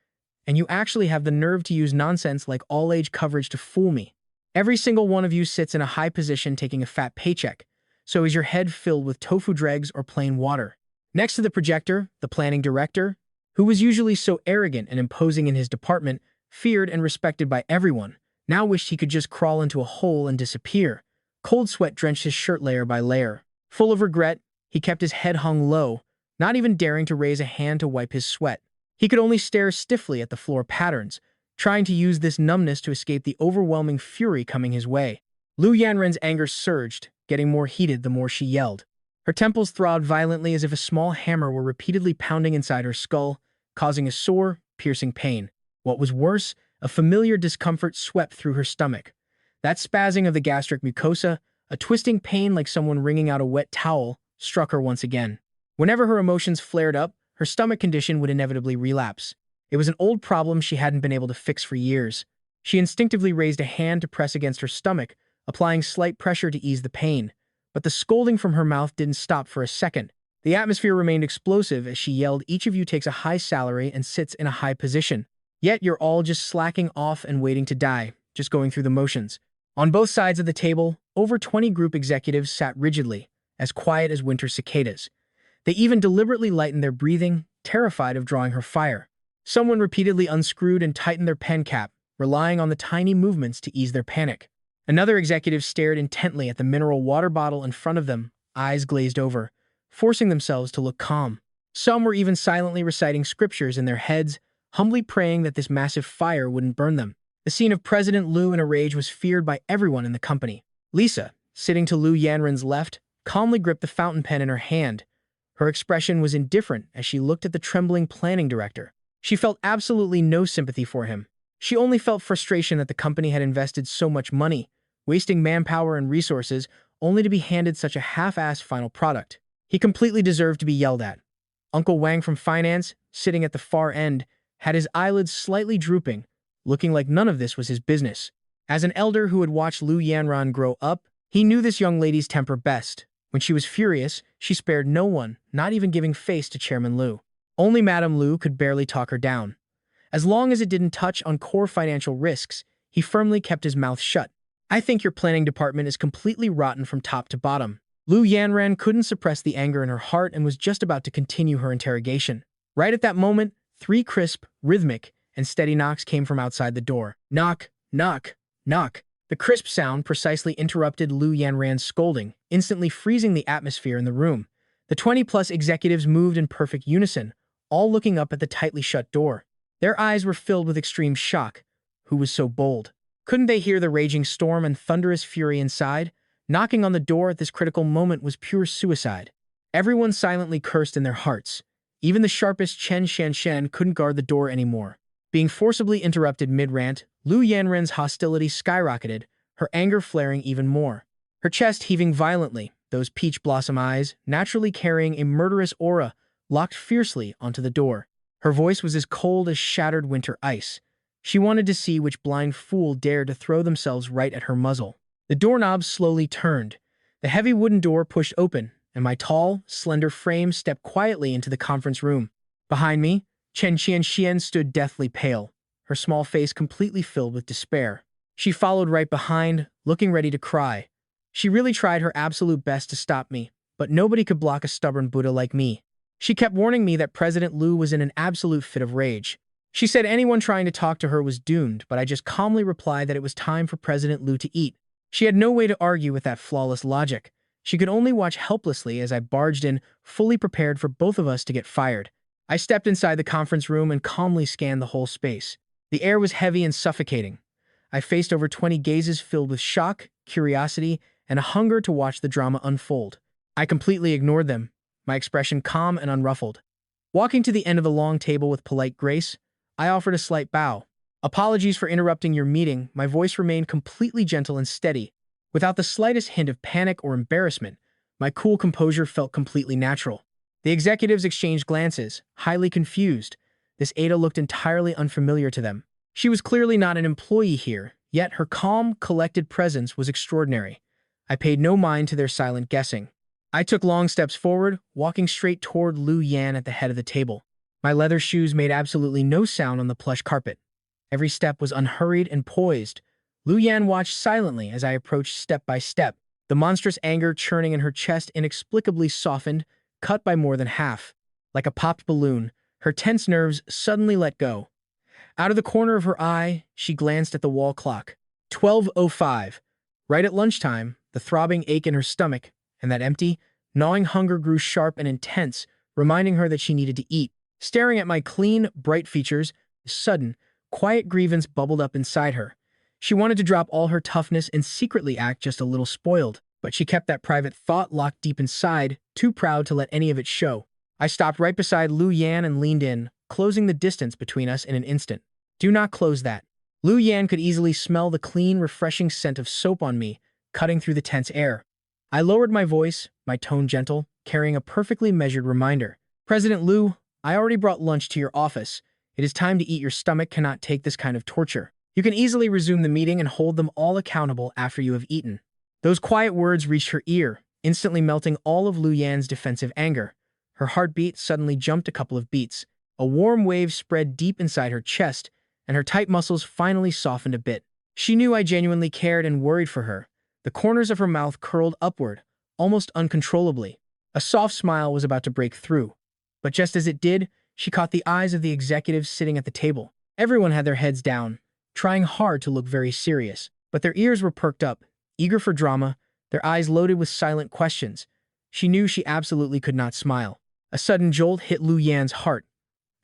and you actually have the nerve to use nonsense like all-age coverage to fool me. Every single one of you sits in a high position taking a fat paycheck, so is your head filled with tofu dregs or plain water." Next to the projector, the planning director, who was usually so arrogant and imposing in his department, feared and respected by everyone, now wished he could just crawl into a hole and disappear. Cold sweat drenched his shirt layer by layer. Full of regret, he kept his head hung low, not even daring to raise a hand to wipe his sweat. He could only stare stiffly at the floor patterns, trying to use this numbness to escape the overwhelming fury coming his way. Lu Yanran's anger surged, getting more heated the more she yelled. Her temples throbbed violently as if a small hammer were repeatedly pounding inside her skull, causing a sore, piercing pain. What was worse, a familiar discomfort swept through her stomach. That spazzing of the gastric mucosa, a twisting pain like someone wringing out a wet towel, struck her once again. Whenever her emotions flared up, her stomach condition would inevitably relapse. It was an old problem she hadn't been able to fix for years. She instinctively raised a hand to press against her stomach, applying slight pressure to ease the pain. But the scolding from her mouth didn't stop for a second. The atmosphere remained explosive as she yelled, "Each of you takes a high salary and sits in a high position. Yet you're all just slacking off and waiting to die, just going through the motions." On both sides of the table, over 20 group executives sat rigidly, as quiet as winter cicadas. They even deliberately lightened their breathing, terrified of drawing her fire. Someone repeatedly unscrewed and tightened their pen cap, relying on the tiny movements to ease their panic. Another executive stared intently at the mineral water bottle in front of them, eyes glazed over, forcing themselves to look calm. Some were even silently reciting scriptures in their heads, humbly praying that this massive fire wouldn't burn them. The scene of President Lu in a rage was feared by everyone in the company. Lisa, sitting to Lu Yanran's left, calmly gripped the fountain pen in her hand. Her expression was indifferent as she looked at the trembling planning director. She felt absolutely no sympathy for him. She only felt frustration that the company had invested so much money, wasting manpower and resources, only to be handed such a half-assed final product. He completely deserved to be yelled at. Uncle Wang from finance, sitting at the far end, had his eyelids slightly drooping, looking like none of this was his business. As an elder who had watched Lu Yanran grow up, he knew this young lady's temper best. When she was furious, she spared no one, not even giving face to Chairman Lu. Only Madame Lu could barely talk her down. As long as it didn't touch on core financial risks, he firmly kept his mouth shut. "I think your planning department is completely rotten from top to bottom." Lu Yanran couldn't suppress the anger in her heart and was just about to continue her interrogation. Right at that moment, 3 crisp, rhythmic, and steady knocks came from outside the door. Knock, knock, knock. The crisp sound precisely interrupted Lu Yanran's scolding, instantly freezing the atmosphere in the room. The 20-plus executives moved in perfect unison, all looking up at the tightly shut door. Their eyes were filled with extreme shock. Who was so bold? Couldn't they hear the raging storm and thunderous fury inside? Knocking on the door at this critical moment was pure suicide. Everyone silently cursed in their hearts. Even the sharpest Chen Shanshan couldn't guard the door anymore. Being forcibly interrupted mid-rant, Lu Yanren's hostility skyrocketed, her anger flaring even more. Her chest heaving violently, those peach blossom eyes, naturally carrying a murderous aura, locked fiercely onto the door. Her voice was as cold as shattered winter ice. She wanted to see which blind fool dared to throw themselves right at her muzzle. The doorknob slowly turned. The heavy wooden door pushed open, and my tall, slender frame stepped quietly into the conference room. Behind me, Chen Qianxian stood deathly pale, her small face completely filled with despair. She followed right behind, looking ready to cry. She really tried her absolute best to stop me, but nobody could block a stubborn Buddha like me. She kept warning me that President Lu was in an absolute fit of rage. She said anyone trying to talk to her was doomed, but I just calmly replied that it was time for President Lu to eat. She had no way to argue with that flawless logic. She could only watch helplessly as I barged in, fully prepared for both of us to get fired. I stepped inside the conference room and calmly scanned the whole space. The air was heavy and suffocating. I faced over 20 gazes filled with shock, curiosity, and a hunger to watch the drama unfold. I completely ignored them, my expression calm and unruffled. Walking to the end of the long table with polite grace, I offered a slight bow. Apologies for interrupting your meeting, my voice remained completely gentle and steady. Without the slightest hint of panic or embarrassment, my cool composure felt completely natural. The executives exchanged glances, highly confused. This Ada looked entirely unfamiliar to them. She was clearly not an employee here, yet her calm, collected presence was extraordinary. I paid no mind to their silent guessing. I took long steps forward, walking straight toward Lu Yan at the head of the table. My leather shoes made absolutely no sound on the plush carpet. Every step was unhurried and poised. Lu Yan watched silently as I approached step by step. The monstrous anger churning in her chest inexplicably softened, cut by more than half. Like a popped balloon, her tense nerves suddenly let go. Out of the corner of her eye, she glanced at the wall clock. 12:05. Right at lunchtime, the throbbing ache in her stomach and that empty, gnawing hunger grew sharp and intense, reminding her that she needed to eat. Staring at my clean, bright features, a sudden, quiet grievance bubbled up inside her. She wanted to drop all her toughness and secretly act just a little spoiled, but she kept that private thought locked deep inside, too proud to let any of it show. I stopped right beside Lu Yan and leaned in, closing the distance between us in an instant. Do not close that. Lu Yan could easily smell the clean, refreshing scent of soap on me, cutting through the tense air. I lowered my voice, my tone gentle, carrying a perfectly measured reminder. President Lu, I already brought lunch to your office. It is time to eat. Your stomach cannot take this kind of torture. You can easily resume the meeting and hold them all accountable after you have eaten. Those quiet words reached her ear, instantly melting all of Lu Yan's defensive anger. Her heartbeat suddenly jumped a couple of beats. A warm wave spread deep inside her chest, and her tight muscles finally softened a bit. She knew I genuinely cared and worried for her. The corners of her mouth curled upward, almost uncontrollably. A soft smile was about to break through. But just as it did, she caught the eyes of the executives sitting at the table. Everyone had their heads down, trying hard to look very serious. But their ears were perked up, eager for drama, their eyes loaded with silent questions. She knew she absolutely could not smile. A sudden jolt hit Lu Yan's heart,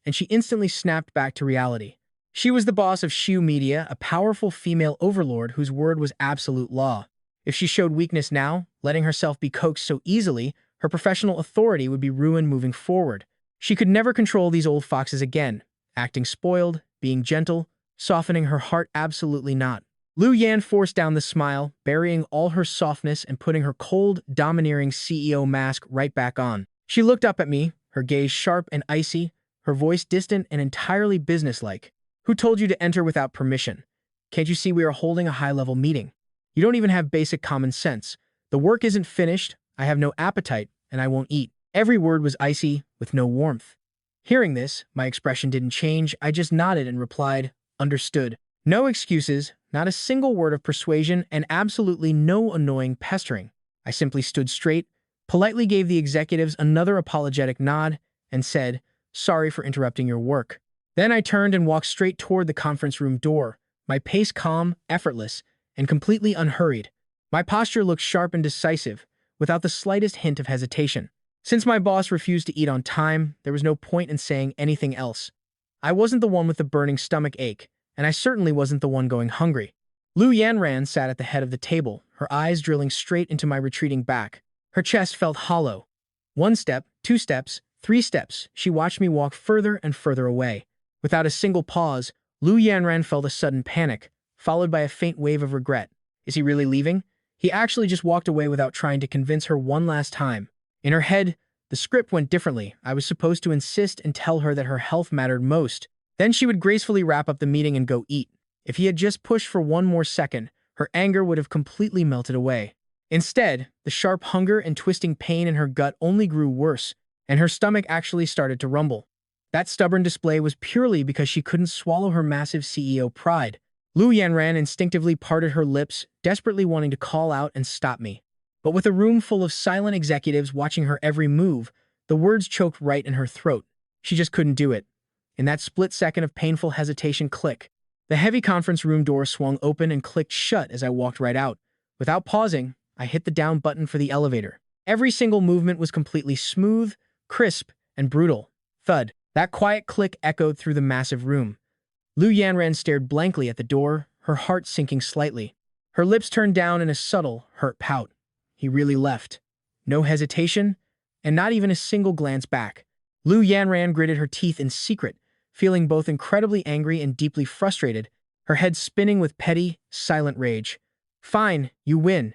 and she instantly snapped back to reality. She was the boss of Xiu Media, a powerful female overlord whose word was absolute law. If she showed weakness now, letting herself be coaxed so easily, her professional authority would be ruined moving forward. She could never control these old foxes again, acting spoiled, being gentle, softening her heart absolutely not. Lu Yan forced down the smile, burying all her softness and putting her cold, domineering CEO mask right back on. She looked up at me, her gaze sharp and icy, her voice distant and entirely businesslike. Who told you to enter without permission? Can't you see we are holding a high-level meeting? You don't even have basic common sense. The work isn't finished, I have no appetite, and I won't eat. Every word was icy, with no warmth. Hearing this, my expression didn't change. I just nodded and replied, understood. No excuses, not a single word of persuasion, and absolutely no annoying pestering. I simply stood straight, politely gave the executives another apologetic nod, and said, sorry for interrupting your work. Then I turned and walked straight toward the conference room door, my pace calm, effortless, and completely unhurried. My posture looked sharp and decisive, without the slightest hint of hesitation. Since my boss refused to eat on time, there was no point in saying anything else. I wasn't the one with the burning stomach ache, and I certainly wasn't the one going hungry. Lu Yanran sat at the head of the table, her eyes drilling straight into my retreating back. Her chest felt hollow. 1 step, 2 steps, 3 steps, she watched me walk further and further away. Without a single pause, Lu Yanran felt a sudden panic, followed by a faint wave of regret. Is he really leaving? He actually just walked away without trying to convince her one last time. In her head, the script went differently. I was supposed to insist and tell her that her health mattered most. Then she would gracefully wrap up the meeting and go eat. If he had just pushed for one more second, her anger would have completely melted away. Instead, the sharp hunger and twisting pain in her gut only grew worse, and her stomach actually started to rumble. That stubborn display was purely because she couldn't swallow her massive CEO pride. Lu Yanran instinctively parted her lips, desperately wanting to call out and stop me. But with a room full of silent executives watching her every move, the words choked right in her throat. She just couldn't do it. In that split second of painful hesitation, click. The heavy conference room door swung open and clicked shut as I walked right out. Without pausing, I hit the down button for the elevator. Every single movement was completely smooth, crisp, and brutal. Thud. That quiet click echoed through the massive room. Lu Yanran stared blankly at the door, her heart sinking slightly. Her lips turned down in a subtle, hurt pout. He really left. No hesitation, and not even a single glance back. Lu Yanran gritted her teeth in secret, feeling both incredibly angry and deeply frustrated, her head spinning with petty, silent rage. Fine, you win.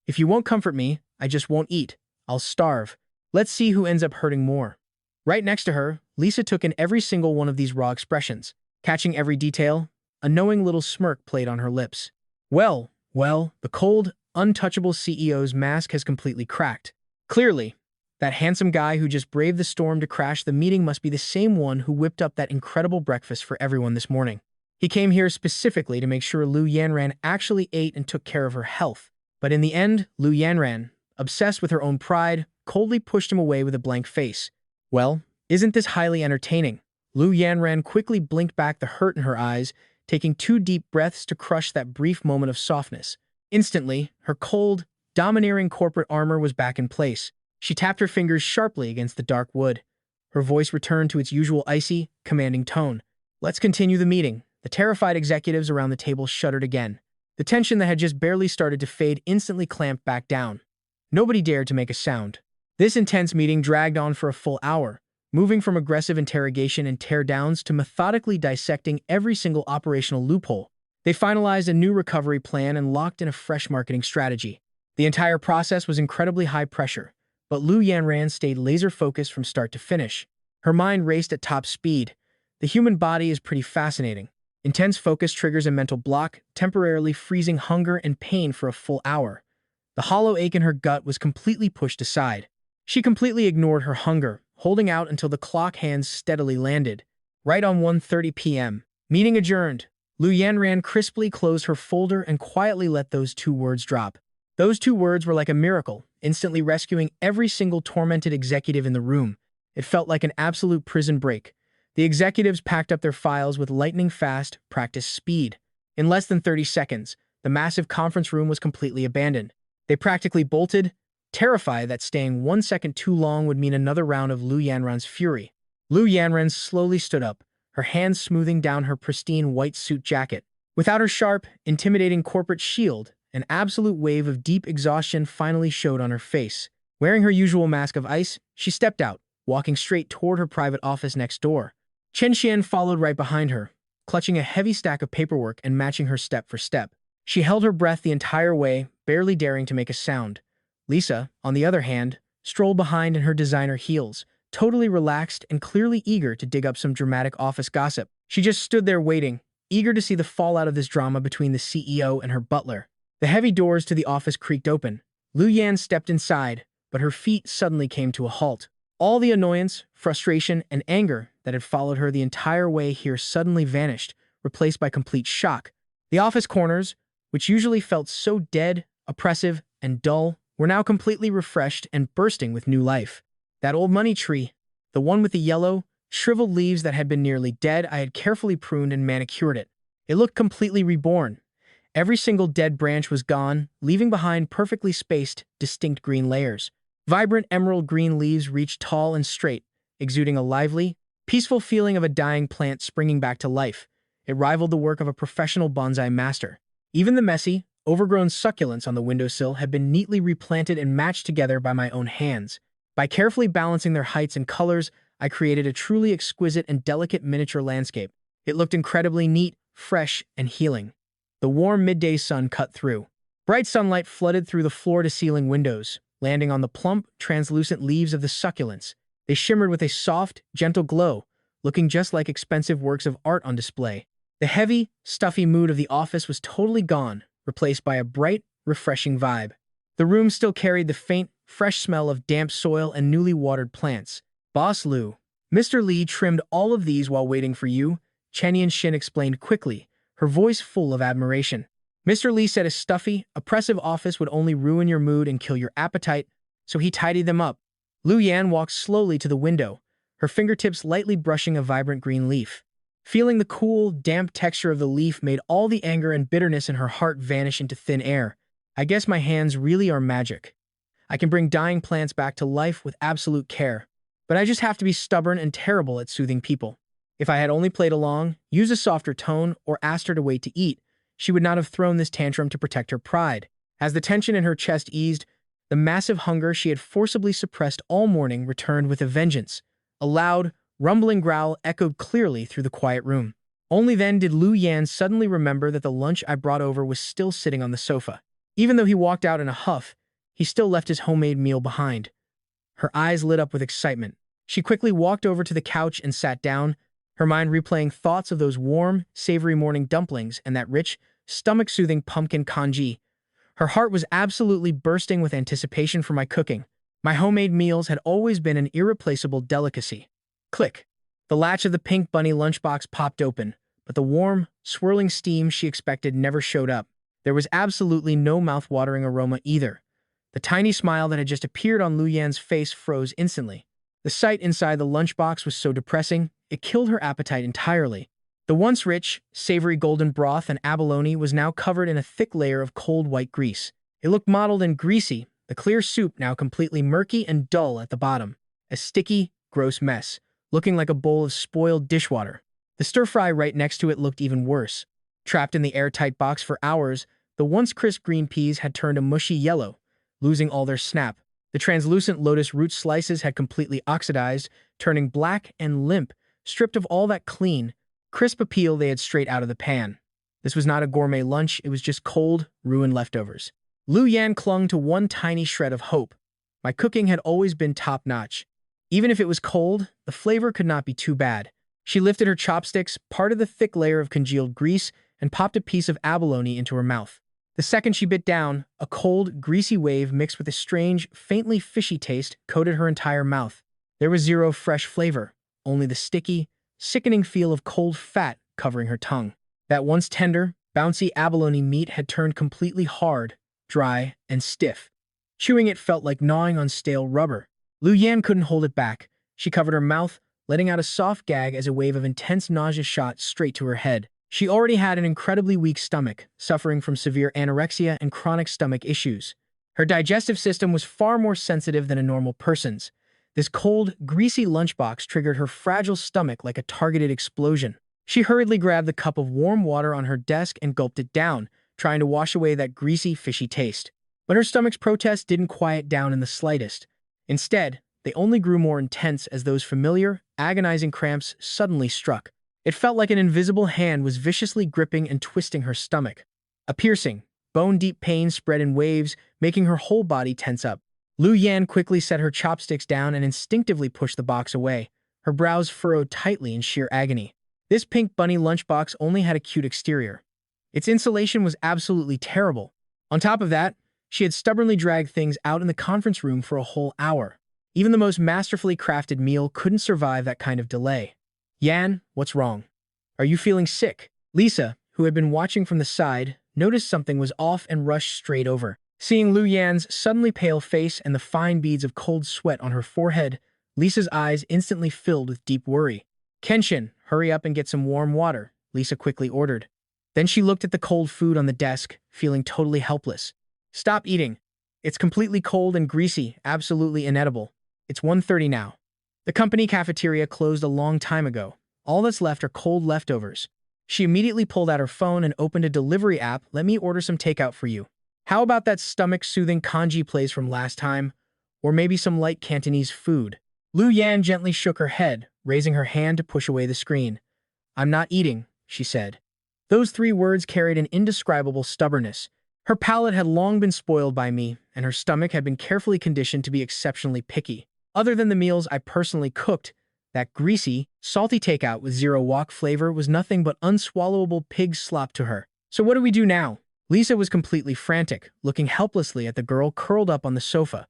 If you won't comfort me, I just won't eat. I'll starve. Let's see who ends up hurting more. Right next to her, Lisa took in every single one of these raw expressions. Catching every detail, a knowing little smirk played on her lips. Well, the cold, untouchable CEO's mask has completely cracked. Clearly, that handsome guy who just braved the storm to crash the meeting must be the same one who whipped up that incredible breakfast for everyone this morning. He came here specifically to make sure Lu Yanran actually ate and took care of her health. But in the end, Lu Yanran, obsessed with her own pride, coldly pushed him away with a blank face. Well, isn't this highly entertaining? Lu Yanran quickly blinked back the hurt in her eyes, taking 2 deep breaths to crush that brief moment of softness. Instantly, her cold, domineering corporate armor was back in place. She tapped her fingers sharply against the dark wood. Her voice returned to its usual icy, commanding tone. Let's continue the meeting. The terrified executives around the table shuddered again. The tension that had just barely started to fade instantly clamped back down. Nobody dared to make a sound. This intense meeting dragged on for a full hour, moving from aggressive interrogation and tear-downs to methodically dissecting every single operational loophole. They finalized a new recovery plan and locked in a fresh marketing strategy. The entire process was incredibly high pressure, but Lu Yanran stayed laser-focused from start to finish. Her mind raced at top speed. The human body is pretty fascinating. Intense focus triggers a mental block, temporarily freezing hunger and pain for a full hour. The hollow ache in her gut was completely pushed aside. She completely ignored her hunger, holding out until the clock hands steadily landed. Right on 1:30 p.m. Meeting adjourned. Lu Yanran crisply closed her folder and quietly let those 2 words drop. Those 2 words were like a miracle, instantly rescuing every single tormented executive in the room. It felt like an absolute prison break. The executives packed up their files with lightning-fast, practiced speed. In less than 30 seconds, the massive conference room was completely abandoned. They practically bolted, terrified that staying 1 second too long would mean another round of Lu Yanran's fury. Lu Yanran slowly stood up, her hands smoothing down her pristine white suit jacket. Without her sharp, intimidating corporate shield, an absolute wave of deep exhaustion finally showed on her face. Wearing her usual mask of ice, she stepped out, walking straight toward her private office next door. Chen Xian followed right behind her, clutching a heavy stack of paperwork and matching her step for step. She held her breath the entire way, barely daring to make a sound. Lisa, on the other hand, strolled behind in her designer heels, totally relaxed and clearly eager to dig up some dramatic office gossip. She just stood there waiting, eager to see the fallout of this drama between the CEO and her butler. The heavy doors to the office creaked open. Lu Yan stepped inside, but her feet suddenly came to a halt. All the annoyance, frustration, and anger that had followed her the entire way here suddenly vanished, replaced by complete shock. The office corners, which usually felt so dead, oppressive, and dull, were now completely refreshed and bursting with new life. That old money tree, the one with the yellow, Shriveled leaves that had been nearly dead, I had carefully pruned and manicured it. It looked completely reborn. Every single dead branch was gone, leaving behind perfectly spaced, distinct green layers. Vibrant emerald green leaves reached tall and straight, exuding a lively, peaceful feeling of a dying plant springing back to life. It rivaled the work of a professional bonsai master. Even the messy, overgrown succulents on the windowsill had been neatly replanted and matched together by my own hands. By carefully balancing their heights and colors, I created a truly exquisite and delicate miniature landscape. It looked incredibly neat, fresh, and healing. The warm midday sun cut through. Bright sunlight flooded through the floor-to-ceiling windows, landing on the plump, translucent leaves of the succulents. They shimmered with a soft, gentle glow, looking just like expensive works of art on display. The heavy, stuffy mood of the office was totally gone, replaced by a bright, refreshing vibe. The room still carried the faint, fresh smell of damp soil and newly watered plants. "Boss Lou, Mr. Lee trimmed all of these while waiting for you," Chenian Shin explained quickly, her voice full of admiration. Mr. Lee said a stuffy, oppressive office would only ruin your mood and kill your appetite, so he tidied them up. Lu Yan walked slowly to the window, her fingertips lightly brushing a vibrant green leaf. Feeling the cool, damp texture of the leaf made all the anger and bitterness in her heart vanish into thin air. I guess my hands really are magic. I can bring dying plants back to life with absolute care. But I just have to be stubborn and terrible at soothing people. If I had only played along, used a softer tone, or asked her to wait to eat, she would not have thrown this tantrum to protect her pride. As the tension in her chest eased, the massive hunger she had forcibly suppressed all morning returned with a vengeance. A loud, rumbling growl echoed clearly through the quiet room. Only then did Lu Yan suddenly remember that the lunch I brought over was still sitting on the sofa. Even though he walked out in a huff, he still left his homemade meal behind. Her eyes lit up with excitement. She quickly walked over to the couch and sat down, her mind replaying thoughts of those warm, savory morning dumplings and that rich, stomach-soothing pumpkin congee. Her heart was absolutely bursting with anticipation for my cooking. My homemade meals had always been an irreplaceable delicacy. Click. The latch of the pink bunny lunchbox popped open, but the warm, swirling steam she expected never showed up. There was absolutely no mouth-watering aroma either. The tiny smile that had just appeared on Lu Yan's face froze instantly. The sight inside the lunchbox was so depressing, it killed her appetite entirely. The once rich, savory golden broth and abalone was now covered in a thick layer of cold white grease. It looked mottled and greasy, the clear soup now completely murky and dull at the bottom. A sticky, gross mess, looking like a bowl of spoiled dishwater. The stir-fry right next to it looked even worse. Trapped in the airtight box for hours, the once crisp green peas had turned a mushy yellow, losing all their snap. The translucent lotus root slices had completely oxidized, turning black and limp, stripped of all that clean, crisp appeal they had straight out of the pan. This was not a gourmet lunch, it was just cold, ruined leftovers. Lu Yan clung to one tiny shred of hope. My cooking had always been top-notch. Even if it was cold, the flavor could not be too bad. She lifted her chopsticks, parted the thick layer of congealed grease, and popped a piece of abalone into her mouth. The second she bit down, a cold, greasy wave mixed with a strange, faintly fishy taste coated her entire mouth. There was zero fresh flavor, only the sticky, sickening feel of cold fat covering her tongue. That once tender, bouncy abalone meat had turned completely hard, dry, and stiff. Chewing it felt like gnawing on stale rubber. Lu Yan couldn't hold it back. She covered her mouth, letting out a soft gag as a wave of intense nausea shot straight to her head. She already had an incredibly weak stomach, suffering from severe anorexia and chronic stomach issues. Her digestive system was far more sensitive than a normal person's. This cold, greasy lunchbox triggered her fragile stomach like a targeted explosion. She hurriedly grabbed the cup of warm water on her desk and gulped it down, trying to wash away that greasy, fishy taste. But her stomach's protests didn't quiet down in the slightest. Instead, they only grew more intense as those familiar, agonizing cramps suddenly struck. It felt like an invisible hand was viciously gripping and twisting her stomach. A piercing, bone-deep pain spread in waves, making her whole body tense up. Lu Yan quickly set her chopsticks down and instinctively pushed the box away, her brows furrowed tightly in sheer agony. This pink bunny lunchbox only had a cute exterior. Its insulation was absolutely terrible. On top of that, she had stubbornly dragged things out in the conference room for a whole hour. Even the most masterfully crafted meal couldn't survive that kind of delay. "Yan, what's wrong? Are you feeling sick?" Lisa, who had been watching from the side, noticed something was off and rushed straight over. Seeing Lu Yan's suddenly pale face and the fine beads of cold sweat on her forehead, Lisa's eyes instantly filled with deep worry. Kenshin, hurry up and get some warm water, Lisa quickly ordered. Then she looked at the cold food on the desk, feeling totally helpless. Stop eating. It's completely cold and greasy, absolutely inedible. It's 1:30 now. The company cafeteria closed a long time ago. All that's left are cold leftovers. She immediately pulled out her phone and opened a delivery app. Let me order some takeout for you. How about that stomach-soothing kanji place from last time? Or maybe some light Cantonese food? Lu Yan gently shook her head, raising her hand to push away the screen. I'm not eating, she said. Those 3 words carried an indescribable stubbornness. Her palate had long been spoiled by me, and her stomach had been carefully conditioned to be exceptionally picky. Other than the meals I personally cooked, that greasy, salty takeout with zero wok flavor was nothing but unswallowable pig slop to her. So what do we do now? Lisa was completely frantic, looking helplessly at the girl curled up on the sofa.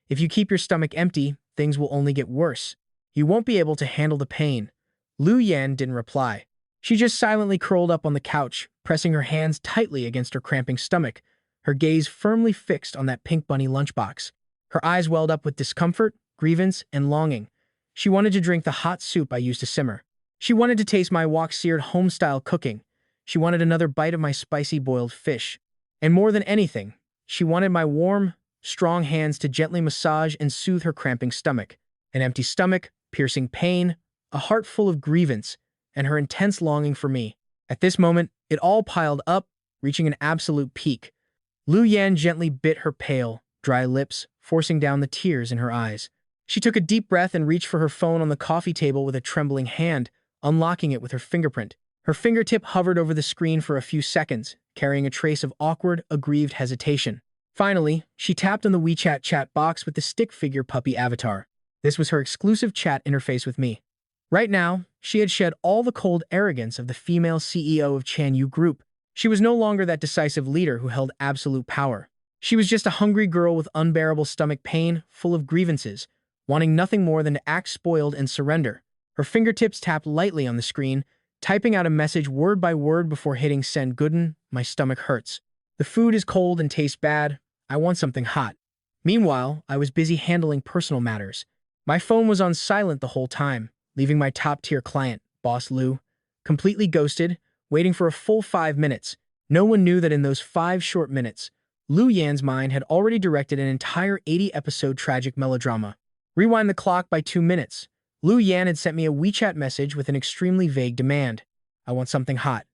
If you keep your stomach empty, things will only get worse. You won't be able to handle the pain. Lu Yan didn't reply. She just silently curled up on the couch, pressing her hands tightly against her cramping stomach, her gaze firmly fixed on that pink bunny lunchbox. Her eyes welled up with discomfort, grievance, and longing. She wanted to drink the hot soup I used to simmer. She wanted to taste my wok-seared home-style cooking. She wanted another bite of my spicy boiled fish. And more than anything, she wanted my warm, strong hands to gently massage and soothe her cramping stomach. An empty stomach, piercing pain, a heart full of grievance, and her intense longing for me. At this moment, it all piled up, reaching an absolute peak. Lu Yan gently bit her pale, dry lips, forcing down the tears in her eyes. She took a deep breath and reached for her phone on the coffee table with a trembling hand, unlocking it with her fingerprint. Her fingertip hovered over the screen for a few seconds, carrying a trace of awkward, aggrieved hesitation. Finally, she tapped on the WeChat chat box with the stick figure puppy avatar. This was her exclusive chat interface with me. Right now, she had shed all the cold arrogance of the female CEO of Chanyu Group. She was no longer that decisive leader who held absolute power. She was just a hungry girl with unbearable stomach pain, full of grievances, wanting nothing more than to act spoiled and surrender. Her fingertips tapped lightly on the screen, typing out a message word by word before hitting send. Gooden, my stomach hurts. The food is cold and tastes bad. I want something hot. Meanwhile, I was busy handling personal matters. My phone was on silent the whole time, leaving my top-tier client, Boss Lu, completely ghosted, waiting for a full 5 minutes. No one knew that in those 5 short minutes, Lu Yan's mind had already directed an entire 80-episode tragic melodrama. Rewind the clock by 2 minutes. Lu Yan had sent me a WeChat message with an extremely vague demand. I want something hot.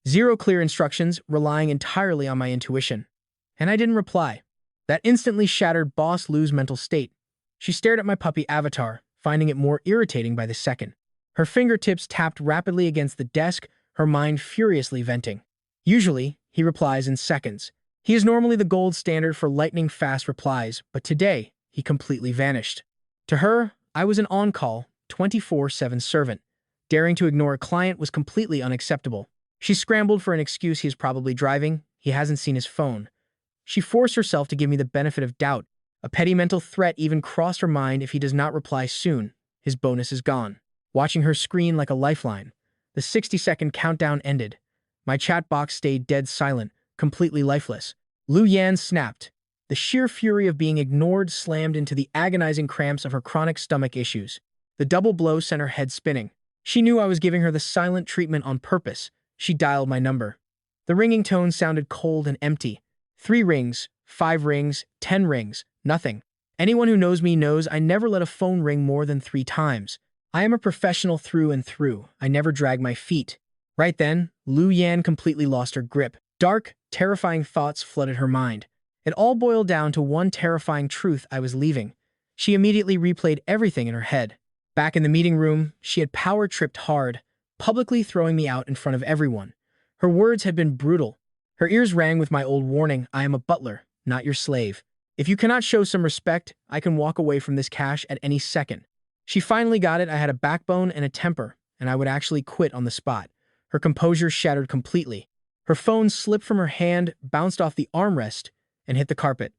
0 clear instructions, relying entirely on my intuition. And I didn't reply. That instantly shattered Boss Lu's mental state. She stared at my puppy avatar, finding it more irritating by the second. Her fingertips tapped rapidly against the desk, her mind furiously venting. Usually, he replies in seconds. He is normally the gold standard for lightning-fast replies, but today, he completely vanished. To her, I was an on-call, 24/7 servant. Daring to ignore a client was completely unacceptable. She scrambled for an excuse. He is probably driving. He hasn't seen his phone. She forced herself to give me the benefit of doubt. A petty mental threat even crossed her mind. If he does not reply soon, his bonus is gone. Watching her screen like a lifeline, the 60-second countdown ended. My chat box stayed dead silent, completely lifeless. Lu Yan snapped. The sheer fury of being ignored slammed into the agonizing cramps of her chronic stomach issues. The double blow sent her head spinning. She knew I was giving her the silent treatment on purpose. She dialed my number. The ringing tone sounded cold and empty. 3 rings, 5 rings, 10 rings, nothing. Anyone who knows me knows I never let a phone ring more than 3 times. I am a professional through and through. I never drag my feet. Right then, Lu Yan completely lost her grip. Dark, terrifying thoughts flooded her mind. It all boiled down to one terrifying truth: I was leaving. She immediately replayed everything in her head. Back in the meeting room, she had power-tripped hard, publicly throwing me out in front of everyone. Her words had been brutal. Her ears rang with my old warning: I am a butler, not your slave. If you cannot show some respect, I can walk away from this cash at any second. She finally got it. I had a backbone and a temper, and I would actually quit on the spot. Her composure shattered completely. Her phone slipped from her hand, bounced off the armrest, and hit the carpet.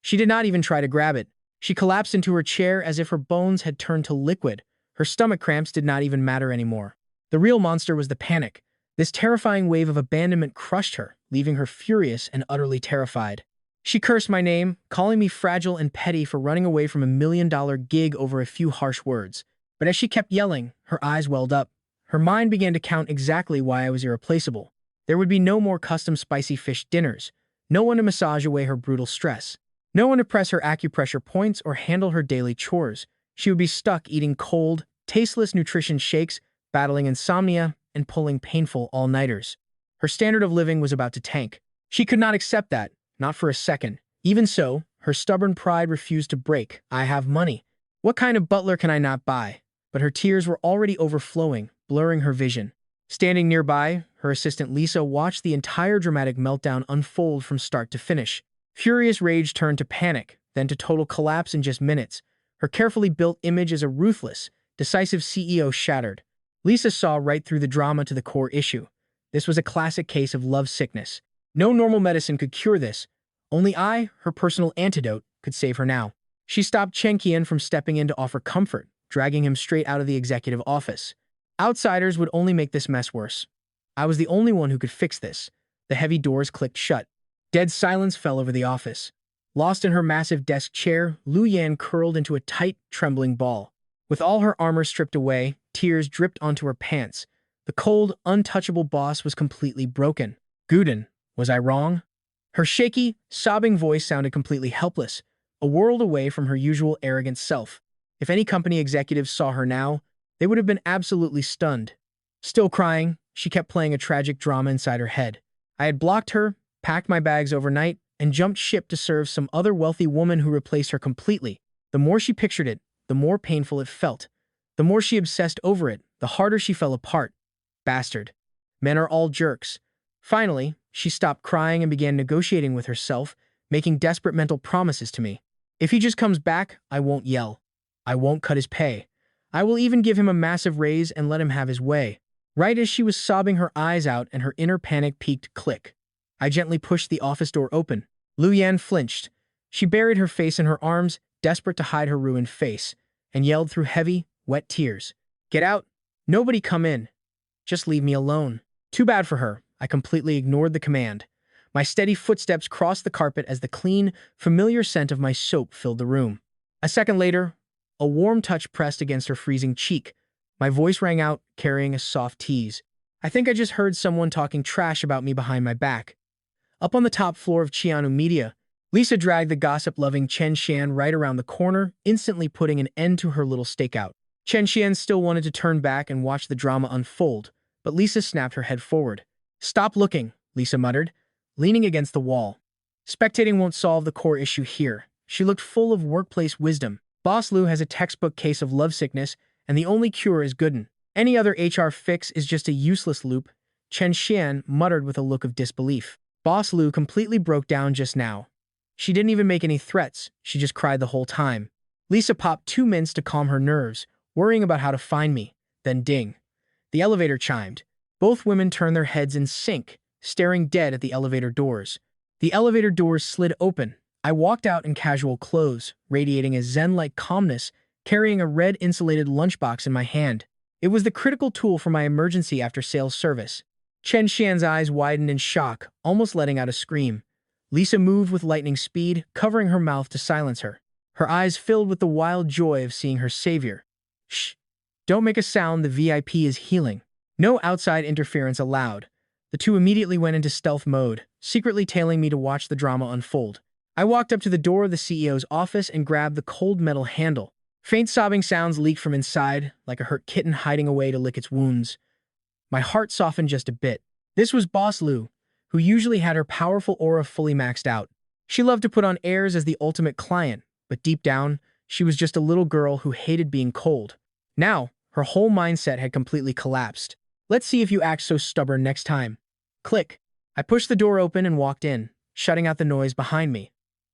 She did not even try to grab it. She collapsed into her chair as if her bones had turned to liquid. Her stomach cramps did not even matter anymore. The real monster was the panic. This terrifying wave of abandonment crushed her, leaving her furious and utterly terrified. She cursed my name, calling me fragile and petty for running away from $1 million gig over a few harsh words. But as she kept yelling, her eyes welled up. Her mind began to count exactly why I was irreplaceable. There would be no more custom spicy fish dinners, no one to massage away her brutal stress, no one to press her acupressure points or handle her daily chores. She would be stuck eating cold, tasteless nutrition shakes, battling insomnia, and pulling painful all-nighters. Her standard of living was about to tank. She could not accept that, not for a second. Even so, her stubborn pride refused to break. I have money. What kind of butler can I not buy? But her tears were already overflowing, blurring her vision. Standing nearby, her assistant Lisa watched the entire dramatic meltdown unfold from start to finish. Furious rage turned to panic, then to total collapse in just minutes. Her carefully built image as a ruthless, decisive CEO shattered. Lisa saw right through the drama to the core issue. This was a classic case of love sickness. No normal medicine could cure this. Only I, her personal antidote, could save her now. She stopped Chen Qian from stepping in to offer comfort, dragging him straight out of the executive office. Outsiders would only make this mess worse. I was the only one who could fix this. The heavy doors clicked shut. Dead silence fell over the office. Lost in her massive desk chair, Lu Yan curled into a tight, trembling ball. With all her armor stripped away, tears dripped onto her pants. The cold, untouchable boss was completely broken. Guden, was I wrong? Her shaky, sobbing voice sounded completely helpless, a world away from her usual arrogant self. If any company executives saw her now, they would have been absolutely stunned. Still crying, she kept playing a tragic drama inside her head. I had blocked her, packed my bags overnight, and jumped ship to serve some other wealthy woman who replaced her completely. The more she pictured it, the more painful it felt. The more she obsessed over it, the harder she fell apart. Bastard. Men are all jerks. Finally, she stopped crying and began negotiating with herself, making desperate mental promises to me. If he just comes back, I won't yell. I won't cut his pay. I will even give him a massive raise and let him have his way. Right as she was sobbing her eyes out and her inner panic peaked click, I gently pushed the office door open. Lu Yan flinched. She buried her face in her arms, desperate to hide her ruined face, and yelled through heavy, wet tears. Get out! Nobody come in. Just leave me alone. Too bad for her. I completely ignored the command. My steady footsteps crossed the carpet as the clean, familiar scent of my soap filled the room. A second later, a warm touch pressed against her freezing cheek. My voice rang out, carrying a soft tease. I think I just heard someone talking trash about me behind my back. Up on the top floor of Chianu Media, Lisa dragged the gossip-loving Chen Xian right around the corner, instantly putting an end to her little stakeout. Chen Xian still wanted to turn back and watch the drama unfold, but Lisa snapped her head forward. Stop looking, Lisa muttered, leaning against the wall. Spectating won't solve the core issue here. She looked full of workplace wisdom. Boss Lu has a textbook case of lovesickness, and the only cure is Gooden. Any other HR fix is just a useless loop, Chen Xian muttered with a look of disbelief. Boss Lu completely broke down just now. She didn't even make any threats, she just cried the whole time. Lisa popped 2 mints to calm her nerves, worrying about how to find me. Then ding. The elevator chimed. Both women turned their heads in sync, staring dead at the elevator doors. The elevator doors slid open. I walked out in casual clothes, radiating a zen-like calmness, carrying a red insulated lunchbox in my hand. It was the critical tool for my emergency after-sales service. Chen Xian's eyes widened in shock, almost letting out a scream. Lisa moved with lightning speed, covering her mouth to silence her. Her eyes filled with the wild joy of seeing her savior. Shh! Don't make a sound, the VIP is healing. No outside interference allowed. The two immediately went into stealth mode, secretly tailing me to watch the drama unfold. I walked up to the door of the CEO's office and grabbed the cold metal handle. Faint sobbing sounds leaked from inside, like a hurt kitten hiding away to lick its wounds. My heart softened just a bit. This was Boss Lu, who usually had her powerful aura fully maxed out. She loved to put on airs as the ultimate client, but deep down, she was just a little girl who hated being cold. Now, her whole mindset had completely collapsed. Let's see if you act so stubborn next time. Click. I pushed the door open and walked in, shutting out the noise behind me.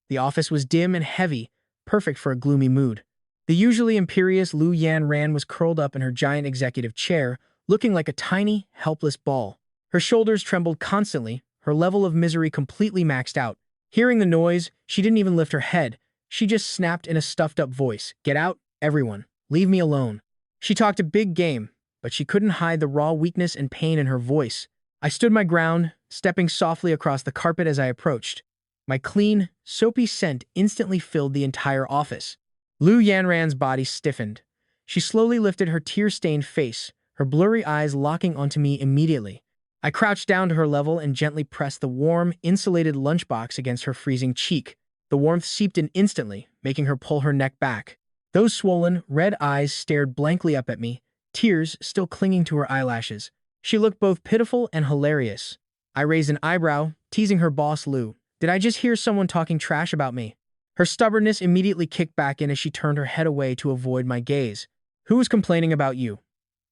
The office was dim and heavy, perfect for a gloomy mood. The usually imperious Lu Yan Ran was curled up in her giant executive chair, looking like a tiny, helpless ball. Her shoulders trembled constantly, her level of misery completely maxed out. Hearing the noise, she didn't even lift her head. She just snapped in a stuffed-up voice, "Get out, everyone. Leave me alone." She talked a big game, but she couldn't hide the raw weakness and pain in her voice. I stood my ground, stepping softly across the carpet as I approached. My clean, soapy scent instantly filled the entire office. Lu Yanran's body stiffened. She slowly lifted her tear-stained face, her blurry eyes locking onto me immediately. I crouched down to her level and gently pressed the warm, insulated lunchbox against her freezing cheek. The warmth seeped in instantly, making her pull her neck back. Those swollen, red eyes stared blankly up at me, tears still clinging to her eyelashes. She looked both pitiful and hilarious. I raised an eyebrow, teasing her boss Lu. Did I just hear someone talking trash about me? Her stubbornness immediately kicked back in as she turned her head away to avoid my gaze. Who is complaining about you?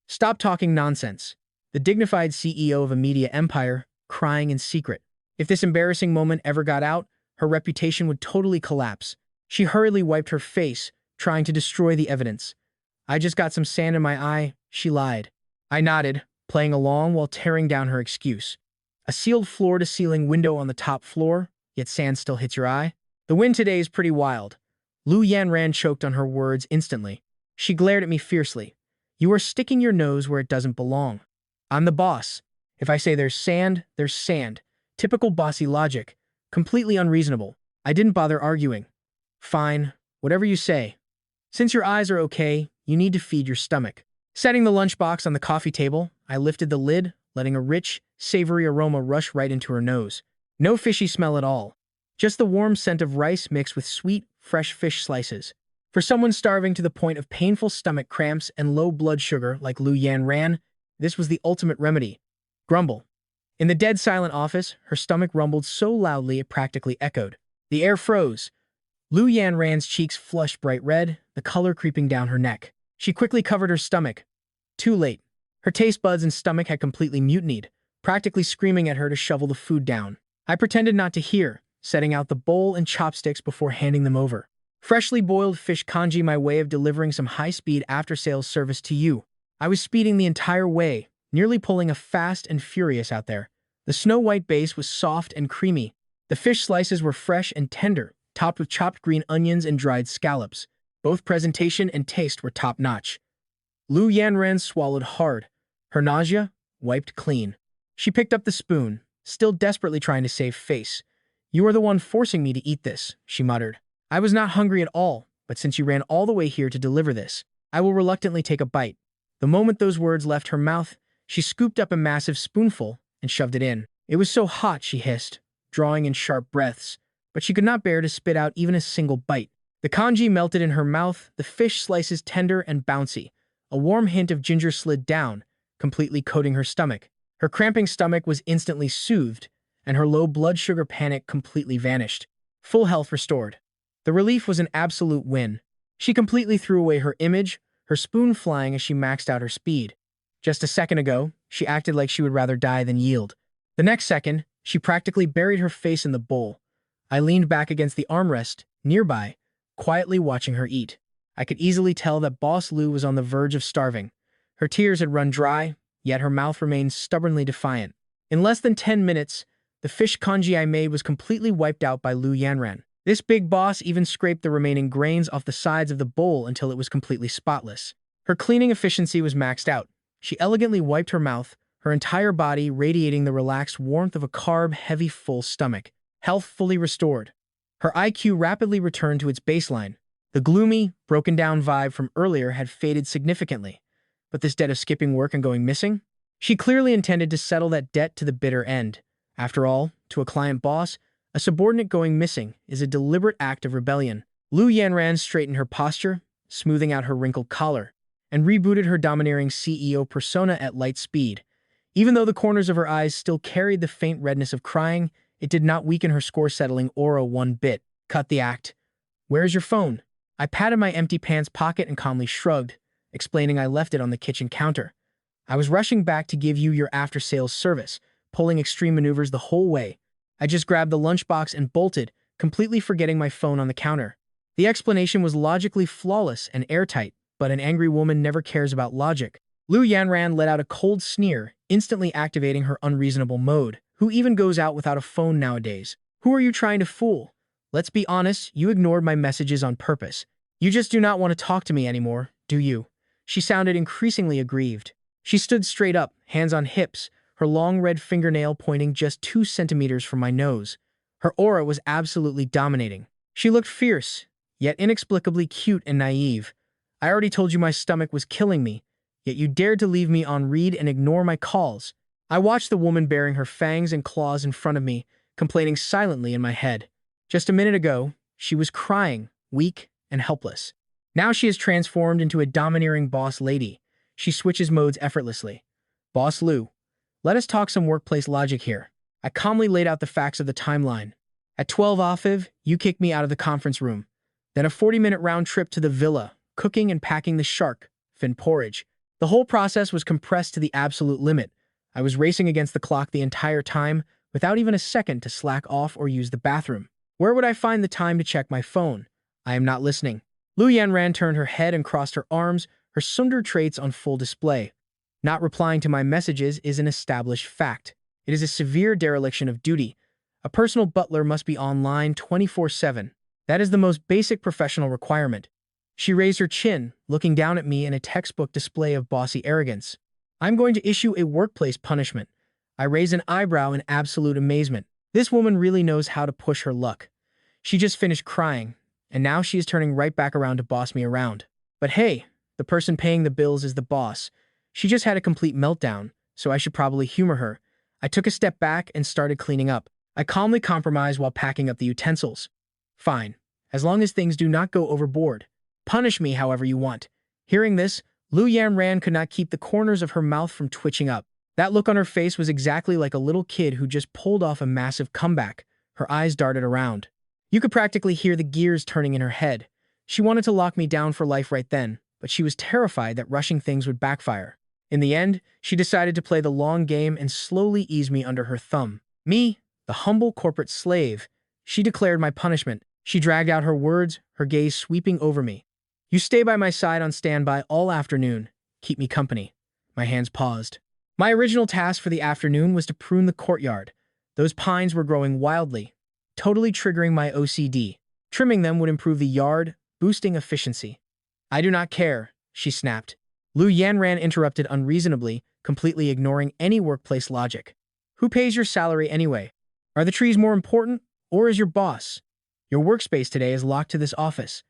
Stop talking nonsense. The dignified CEO of a media empire, crying in secret. If this embarrassing moment ever got out, her reputation would totally collapse. She hurriedly wiped her face, trying to destroy the evidence. I just got some sand in my eye, she lied. I nodded, playing along while tearing down her excuse. A sealed floor-to-ceiling window on the top floor, yet sand still hits your eye? The wind today is pretty wild. Lu Yanran choked on her words instantly. She glared at me fiercely. You are sticking your nose where it doesn't belong. I'm the boss. If I say there's sand, there's sand. Typical bossy logic. Completely unreasonable. I didn't bother arguing. Fine, whatever you say. Since your eyes are okay, you need to feed your stomach. Setting the lunchbox on the coffee table, I lifted the lid, letting a rich, savory aroma rush right into her nose. No fishy smell at all. Just the warm scent of rice mixed with sweet, fresh fish slices. For someone starving to the point of painful stomach cramps and low blood sugar like Lu Yanran, this was the ultimate remedy. Grumble. In the dead silent office, her stomach rumbled so loudly it practically echoed. The air froze. Lu Yanran's cheeks flushed bright red, the color creeping down her neck. She quickly covered her stomach. Too late. Her taste buds and stomach had completely mutinied, practically screaming at her to shovel the food down. I pretended not to hear, setting out the bowl and chopsticks before handing them over. Freshly boiled fish congee, my way of delivering some high-speed after-sales service to you. I was speeding the entire way, nearly pulling a Fast and Furious out there. The snow-white base was soft and creamy. The fish slices were fresh and tender, topped with chopped green onions and dried scallops. Both presentation and taste were top-notch. Lu Yanran swallowed hard. Her nausea wiped clean. She picked up the spoon, still desperately trying to save face. You are the one forcing me to eat this, she muttered. I was not hungry at all, but since you ran all the way here to deliver this, I will reluctantly take a bite. The moment those words left her mouth, she scooped up a massive spoonful and shoved it in. It was so hot, she hissed, drawing in sharp breaths, but she could not bear to spit out even a single bite. The congee melted in her mouth, the fish slices tender and bouncy. A warm hint of ginger slid down, completely coating her stomach. Her cramping stomach was instantly soothed, and her low blood sugar panic completely vanished. Full health restored. The relief was an absolute win. She completely threw away her image, her spoon flying as she maxed out her speed. Just a second ago, she acted like she would rather die than yield. The next second, she practically buried her face in the bowl. I leaned back against the armrest, nearby, quietly watching her eat. I could easily tell that Boss Lu was on the verge of starving. Her tears had run dry, yet her mouth remained stubbornly defiant. In less than 10 minutes, the fish congee I made was completely wiped out by Lu Yanran. This big boss even scraped the remaining grains off the sides of the bowl until it was completely spotless. Her cleaning efficiency was maxed out. She elegantly wiped her mouth, her entire body radiating the relaxed warmth of a carb-heavy full stomach. Health fully restored. Her IQ rapidly returned to its baseline. The gloomy, broken-down vibe from earlier had faded significantly. But this debt of skipping work and going missing? She clearly intended to settle that debt to the bitter end. After all, to a client boss, a subordinate going missing is a deliberate act of rebellion. Lu Yanran straightened her posture, smoothing out her wrinkled collar, and rebooted her domineering CEO persona at light speed. Even though the corners of her eyes still carried the faint redness of crying, it did not weaken her score-settling aura one bit. Cut the act. Where's your phone? I patted my empty pants pocket and calmly shrugged, explaining I left it on the kitchen counter. I was rushing back to give you your after-sales service, pulling extreme maneuvers the whole way. I just grabbed the lunchbox and bolted, completely forgetting my phone on the counter. The explanation was logically flawless and airtight, but an angry woman never cares about logic. Lu Yanran let out a cold sneer, instantly activating her unreasonable mode. Who even goes out without a phone nowadays? Who are you trying to fool? Let's be honest, you ignored my messages on purpose. You just do not want to talk to me anymore, do you? She sounded increasingly aggrieved. She stood straight up, hands on hips, her long red fingernail pointing just 2 centimeters from my nose. Her aura was absolutely dominating. She looked fierce, yet inexplicably cute and naive. I already told you my stomach was killing me, yet you dared to leave me on read and ignore my calls. I watched the woman baring her fangs and claws in front of me, complaining silently in my head. Just a minute ago, she was crying, weak and helpless. Now she is transformed into a domineering boss lady. She switches modes effortlessly. Boss Lou, let us talk some workplace logic here. I calmly laid out the facts of the timeline. At 12 Aviv, you kicked me out of the conference room. Then a 40-minute round trip to the villa, cooking and packing the shark fin porridge. The whole process was compressed to the absolute limit. I was racing against the clock the entire time, without even a second to slack off or use the bathroom. Where would I find the time to check my phone? I am not listening. Lu Yanran turned her head and crossed her arms, her sundar traits on full display. Not replying to my messages is an established fact. It is a severe dereliction of duty. A personal butler must be online 24/7. That is the most basic professional requirement. She raised her chin, looking down at me in a textbook display of bossy arrogance. I'm going to issue a workplace punishment. I raised an eyebrow in absolute amazement. This woman really knows how to push her luck. She just finished crying, and now she is turning right back around to boss me around. But hey, the person paying the bills is the boss. She just had a complete meltdown, so I should probably humor her. I took a step back and started cleaning up. I calmly compromised while packing up the utensils. Fine, as long as things do not go overboard. Punish me however you want. Hearing this, Lu Yanran could not keep the corners of her mouth from twitching up. That look on her face was exactly like a little kid who just pulled off a massive comeback. Her eyes darted around. You could practically hear the gears turning in her head. She wanted to lock me down for life right then, but she was terrified that rushing things would backfire. In the end, she decided to play the long game and slowly ease me under her thumb. Me, the humble corporate slave, she declared my punishment. She dragged out her words, her gaze sweeping over me. You stay by my side on standby all afternoon. Keep me company. My hands paused. My original task for the afternoon was to prune the courtyard. Those pines were growing wildly, totally triggering my OCD. Trimming them would improve the yard, boosting efficiency. I do not care, she snapped. Lu Yanran interrupted unreasonably, completely ignoring any workplace logic. Who pays your salary anyway? Are the trees more important, or is your boss? Your workspace today is locked to this office.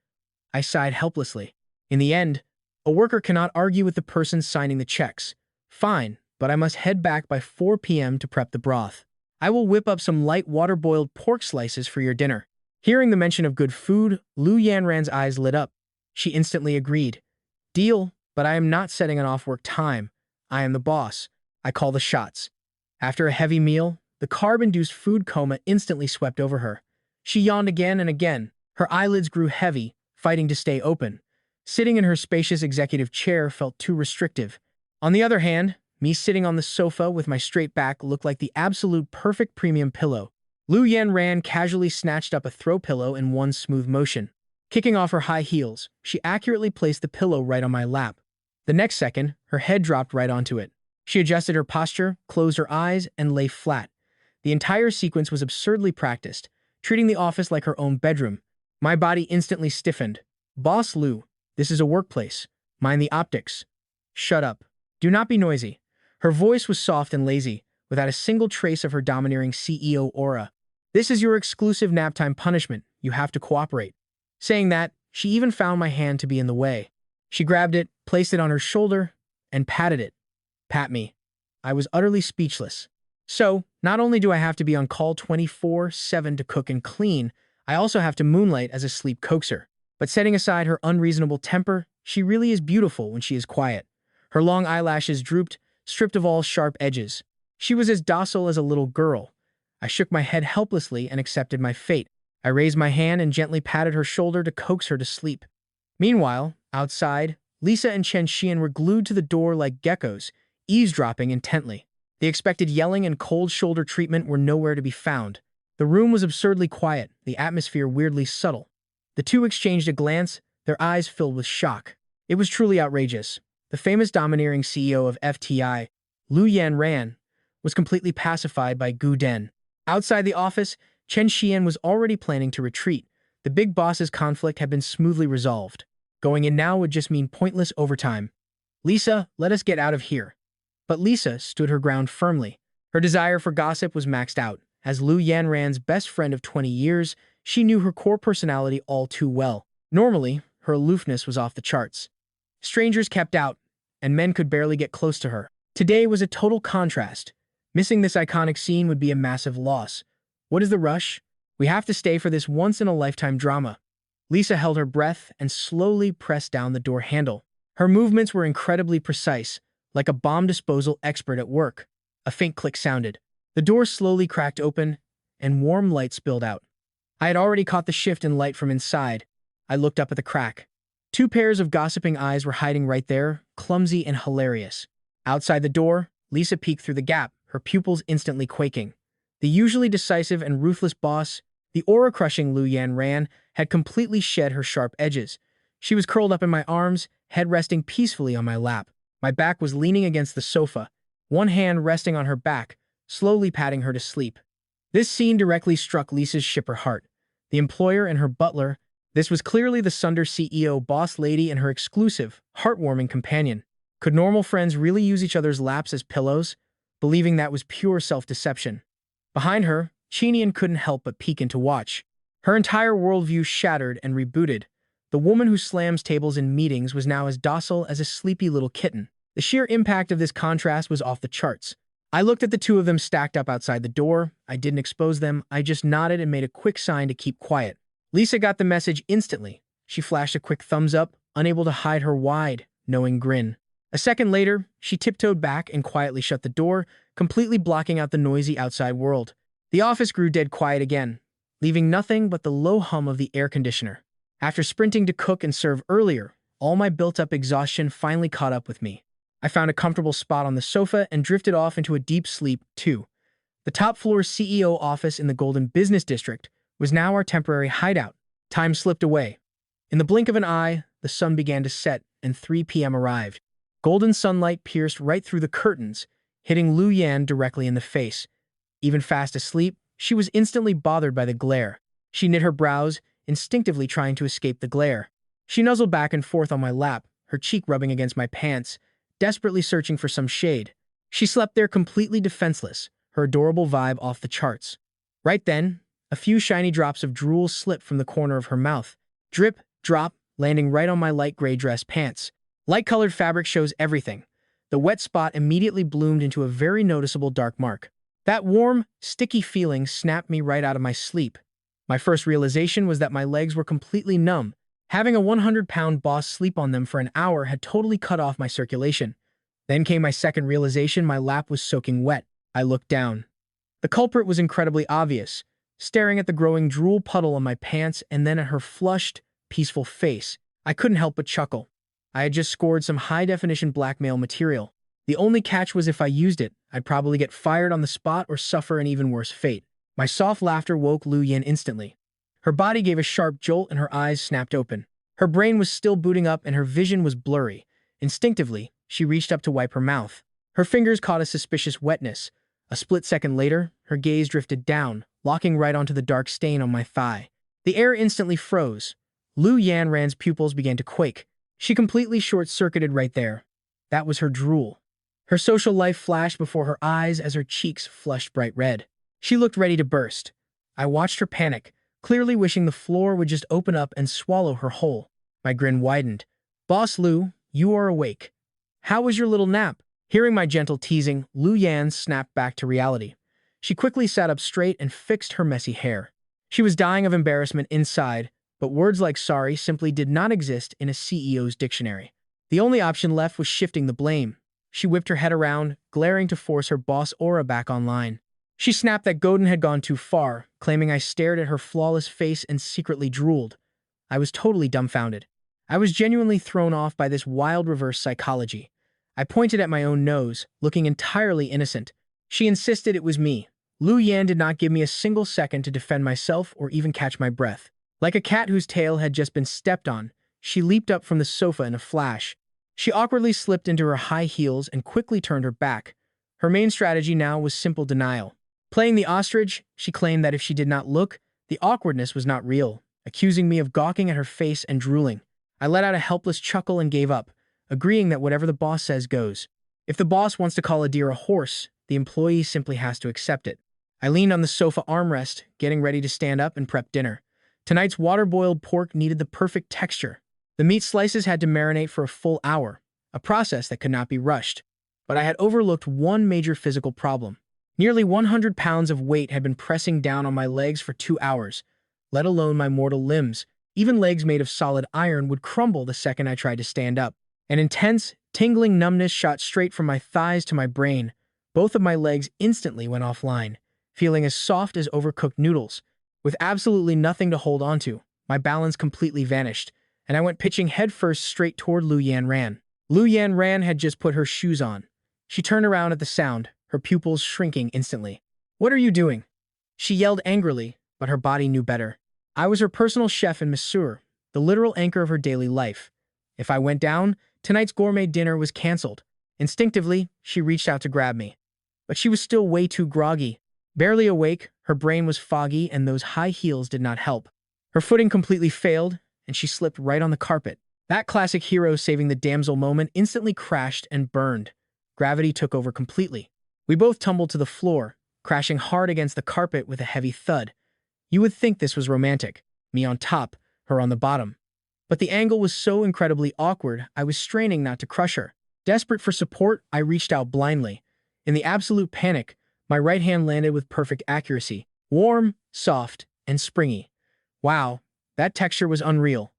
I sighed helplessly. In the end, a worker cannot argue with the person signing the checks. Fine, but I must head back by 4 p.m. to prep the broth. I will whip up some light water-boiled pork slices for your dinner. Hearing the mention of good food, Lu Yanran's eyes lit up. She instantly agreed. Deal, but I am not setting an off-work time. I am the boss. I call the shots. After a heavy meal, the carb-induced food coma instantly swept over her. She yawned again and again. Her eyelids grew heavy, fighting to stay open. Sitting in her spacious executive chair felt too restrictive. On the other hand, me sitting on the sofa with my straight back looked like the absolute perfect premium pillow. Lu Yanran casually snatched up a throw pillow in one smooth motion. Kicking off her high heels, she accurately placed the pillow right on my lap. The next second, her head dropped right onto it. She adjusted her posture, closed her eyes, and lay flat. The entire sequence was absurdly practiced, treating the office like her own bedroom. My body instantly stiffened. Boss Lou, this is a workplace. Mind the optics. Shut up. Do not be noisy. Her voice was soft and lazy, without a single trace of her domineering CEO aura. This is your exclusive naptime punishment. You have to cooperate. Saying that, she even found my hand to be in the way. She grabbed it, placed it on her shoulder, and patted it. Pat me. I was utterly speechless. So, not only do I have to be on call 24/7 to cook and clean, I also have to moonlight as a sleep coaxer. But setting aside her unreasonable temper, she really is beautiful when she is quiet. Her long eyelashes drooped, stripped of all sharp edges. She was as docile as a little girl. I shook my head helplessly and accepted my fate. I raised my hand and gently patted her shoulder to coax her to sleep. Meanwhile, outside, Lisa and Chen Xian were glued to the door like geckos, eavesdropping intently. The expected yelling and cold shoulder treatment were nowhere to be found. The room was absurdly quiet, the atmosphere weirdly subtle. The two exchanged a glance, their eyes filled with shock. It was truly outrageous. The famous domineering CEO of FTI, Lu Yanran, was completely pacified by Gu Den. Outside the office, Chen Xian was already planning to retreat. The big boss's conflict had been smoothly resolved. Going in now would just mean pointless overtime. Lisa, let us get out of here. But Lisa stood her ground firmly. Her desire for gossip was maxed out. As Lu Yanran's best friend of 20 years, she knew her core personality all too well. Normally, her aloofness was off the charts. Strangers kept out, and men could barely get close to her. Today was a total contrast. Missing this iconic scene would be a massive loss. What is the rush? We have to stay for this once-in-a-lifetime drama. Lisa held her breath and slowly pressed down the door handle. Her movements were incredibly precise, like a bomb disposal expert at work. A faint click sounded. The door slowly cracked open, and warm light spilled out. I had already caught the shift in light from inside. I looked up at the crack. Two pairs of gossiping eyes were hiding right there, clumsy and hilarious. Outside the door, Lisa peeked through the gap, her pupils instantly quaking. The usually decisive and ruthless boss, the aura-crushing Lu Yanran, had completely shed her sharp edges. She was curled up in my arms, head resting peacefully on my lap. My back was leaning against the sofa, one hand resting on her back, slowly patting her to sleep. This scene directly struck Lisa's shipper heart. The employer and her butler, this was clearly the Sunder CEO boss lady and her exclusive, heartwarming companion. Could normal friends really use each other's laps as pillows? Believing that was pure self-deception. Behind her, Chinian couldn't help but peek in to watch. Her entire worldview shattered and rebooted. The woman who slams tables in meetings was now as docile as a sleepy little kitten. The sheer impact of this contrast was off the charts. I looked at the two of them stacked up outside the door. I didn't expose them. I just nodded and made a quick sign to keep quiet. Lisa got the message instantly. She flashed a quick thumbs up, unable to hide her wide, knowing grin. A second later, she tiptoed back and quietly shut the door, completely blocking out the noisy outside world. The office grew dead quiet again, leaving nothing but the low hum of the air conditioner. After sprinting to cook and serve earlier, all my built-up exhaustion finally caught up with me. I found a comfortable spot on the sofa and drifted off into a deep sleep, too. The top-floor CEO office in the Golden Business District was now our temporary hideout. Time slipped away. In the blink of an eye, the sun began to set, and 3 p.m. arrived. Golden sunlight pierced right through the curtains, hitting Lu Yan directly in the face. Even fast asleep, she was instantly bothered by the glare. She knit her brows, instinctively trying to escape the glare. She nuzzled back and forth on my lap, her cheek rubbing against my pants, desperately searching for some shade. She slept there completely defenseless, her adorable vibe off the charts. Right then, a few shiny drops of drool slipped from the corner of her mouth. Drip, drop, landing right on my light gray dress pants. Light-colored fabric shows everything. The wet spot immediately bloomed into a very noticeable dark mark. That warm, sticky feeling snapped me right out of my sleep. My first realization was that my legs were completely numb. Having a 100-pound boss sleep on them for an hour had totally cut off my circulation. Then came my second realization: my lap was soaking wet. I looked down. The culprit was incredibly obvious, staring at the growing drool puddle on my pants and then at her flushed, peaceful face. I couldn't help but chuckle. I had just scored some high-definition blackmail material. The only catch was if I used it, I'd probably get fired on the spot or suffer an even worse fate. My soft laughter woke Lu Yan instantly. Her body gave a sharp jolt and her eyes snapped open. Her brain was still booting up and her vision was blurry. Instinctively, she reached up to wipe her mouth. Her fingers caught a suspicious wetness. A split second later, her gaze drifted down, locking right onto the dark stain on my thigh. The air instantly froze. Lu Yanran's pupils began to quake. She completely short-circuited right there. That was her drool. Her social life flashed before her eyes as her cheeks flushed bright red. She looked ready to burst. I watched her panic, clearly wishing the floor would just open up and swallow her whole. My grin widened. "Boss Lu, you are awake. How was your little nap?" Hearing my gentle teasing, Lu Yan snapped back to reality. She quickly sat up straight and fixed her messy hair. She was dying of embarrassment inside, but words like sorry simply did not exist in a CEO's dictionary. The only option left was shifting the blame. She whipped her head around, glaring to force her boss aura back online. She snapped that Godin had gone too far, claiming I stared at her flawless face and secretly drooled. I was totally dumbfounded. I was genuinely thrown off by this wild reverse psychology. I pointed at my own nose, looking entirely innocent. She insisted it was me. Lu Yan did not give me a single second to defend myself or even catch my breath. Like a cat whose tail had just been stepped on, she leaped up from the sofa in a flash. She awkwardly slipped into her high heels and quickly turned her back. Her main strategy now was simple denial. Playing the ostrich, she claimed that if she did not look, the awkwardness was not real, accusing me of gawking at her face and drooling. I let out a helpless chuckle and gave up, agreeing that whatever the boss says goes. If the boss wants to call a deer a horse, the employee simply has to accept it. I leaned on the sofa armrest, getting ready to stand up and prep dinner. Tonight's water-boiled pork needed the perfect texture. The meat slices had to marinate for a full hour, a process that could not be rushed. But I had overlooked one major physical problem. Nearly 100 pounds of weight had been pressing down on my legs for 2 hours, let alone my mortal limbs. Even legs made of solid iron would crumble the second I tried to stand up. An intense, tingling numbness shot straight from my thighs to my brain. Both of my legs instantly went offline, feeling as soft as overcooked noodles. With absolutely nothing to hold onto, my balance completely vanished, and I went pitching headfirst straight toward Lu Yanran. Lu Yanran had just put her shoes on. She turned around at the sound, her pupils shrinking instantly. "What are you doing?" She yelled angrily, but her body knew better. I was her personal chef and masseur, the literal anchor of her daily life. If I went down, tonight's gourmet dinner was canceled. Instinctively, she reached out to grab me. But she was still way too groggy. Barely awake, her brain was foggy, and those high heels did not help. Her footing completely failed, and she slipped right on the carpet. That classic hero saving the damsel moment instantly crashed and burned. Gravity took over completely. We both tumbled to the floor, crashing hard against the carpet with a heavy thud. You would think this was romantic, me on top, her on the bottom. But the angle was so incredibly awkward, I was straining not to crush her. Desperate for support, I reached out blindly. In the absolute panic, my right hand landed with perfect accuracy. Warm, soft, and springy. Wow, that texture was unreal.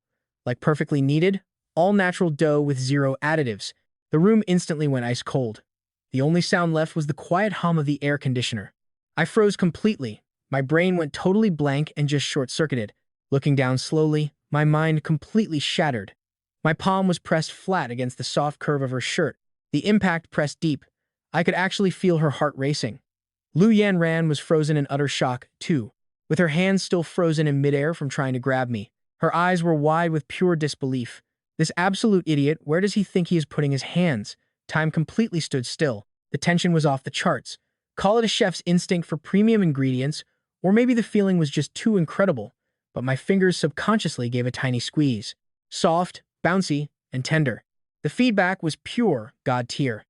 Like perfectly kneaded, all-natural dough with zero additives. The room instantly went ice cold. The only sound left was the quiet hum of the air conditioner. I froze completely. My brain went totally blank and just short-circuited. Looking down slowly, my mind completely shattered. My palm was pressed flat against the soft curve of her shirt. The impact pressed deep. I could actually feel her heart racing. Lu Yanran was frozen in utter shock, too, with her hands still frozen in midair from trying to grab me. Her eyes were wide with pure disbelief. This absolute idiot, where does he think he is putting his hands? Time completely stood still. The tension was off the charts. Call it a chef's instinct for premium ingredients, or maybe the feeling was just too incredible. But my fingers subconsciously gave a tiny squeeze. Soft, bouncy, and tender. The feedback was pure God tier.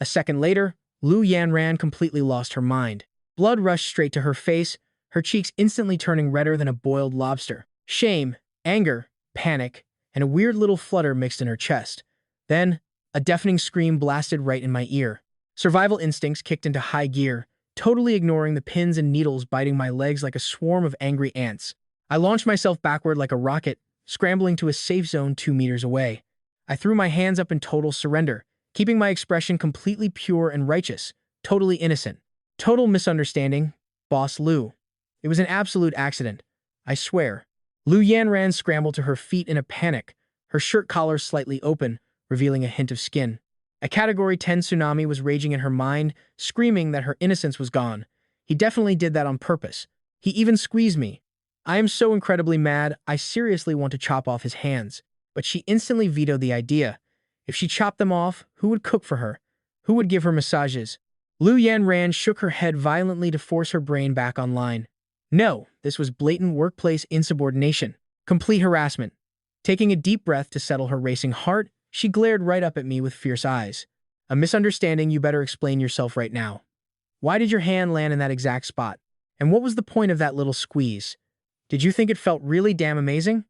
A second later, Lu Yanran completely lost her mind. Blood rushed straight to her face, her cheeks instantly turning redder than a boiled lobster. Shame, anger, panic, and a weird little flutter mixed in her chest. Then, a deafening scream blasted right in my ear. Survival instincts kicked into high gear, totally ignoring the pins and needles biting my legs like a swarm of angry ants. I launched myself backward like a rocket, scrambling to a safe zone 2 meters away. I threw my hands up in total surrender, keeping my expression completely pure and righteous, totally innocent. Total misunderstanding, Boss Lu. It was an absolute accident, I swear. Lu Yanran scrambled to her feet in a panic, her shirt collar slightly open, revealing a hint of skin. A Category 10 tsunami was raging in her mind, screaming that her innocence was gone. He definitely did that on purpose. He even squeezed me. I am so incredibly mad, I seriously want to chop off his hands. But she instantly vetoed the idea. If she chopped them off, who would cook for her? Who would give her massages? Lu Yanran shook her head violently to force her brain back online. No, this was blatant workplace insubordination. Complete harassment. Taking a deep breath to settle her racing heart, she glared right up at me with fierce eyes. A misunderstanding, you better explain yourself right now. Why did your hand land in that exact spot? And what was the point of that little squeeze? Did you think it felt really damn amazing?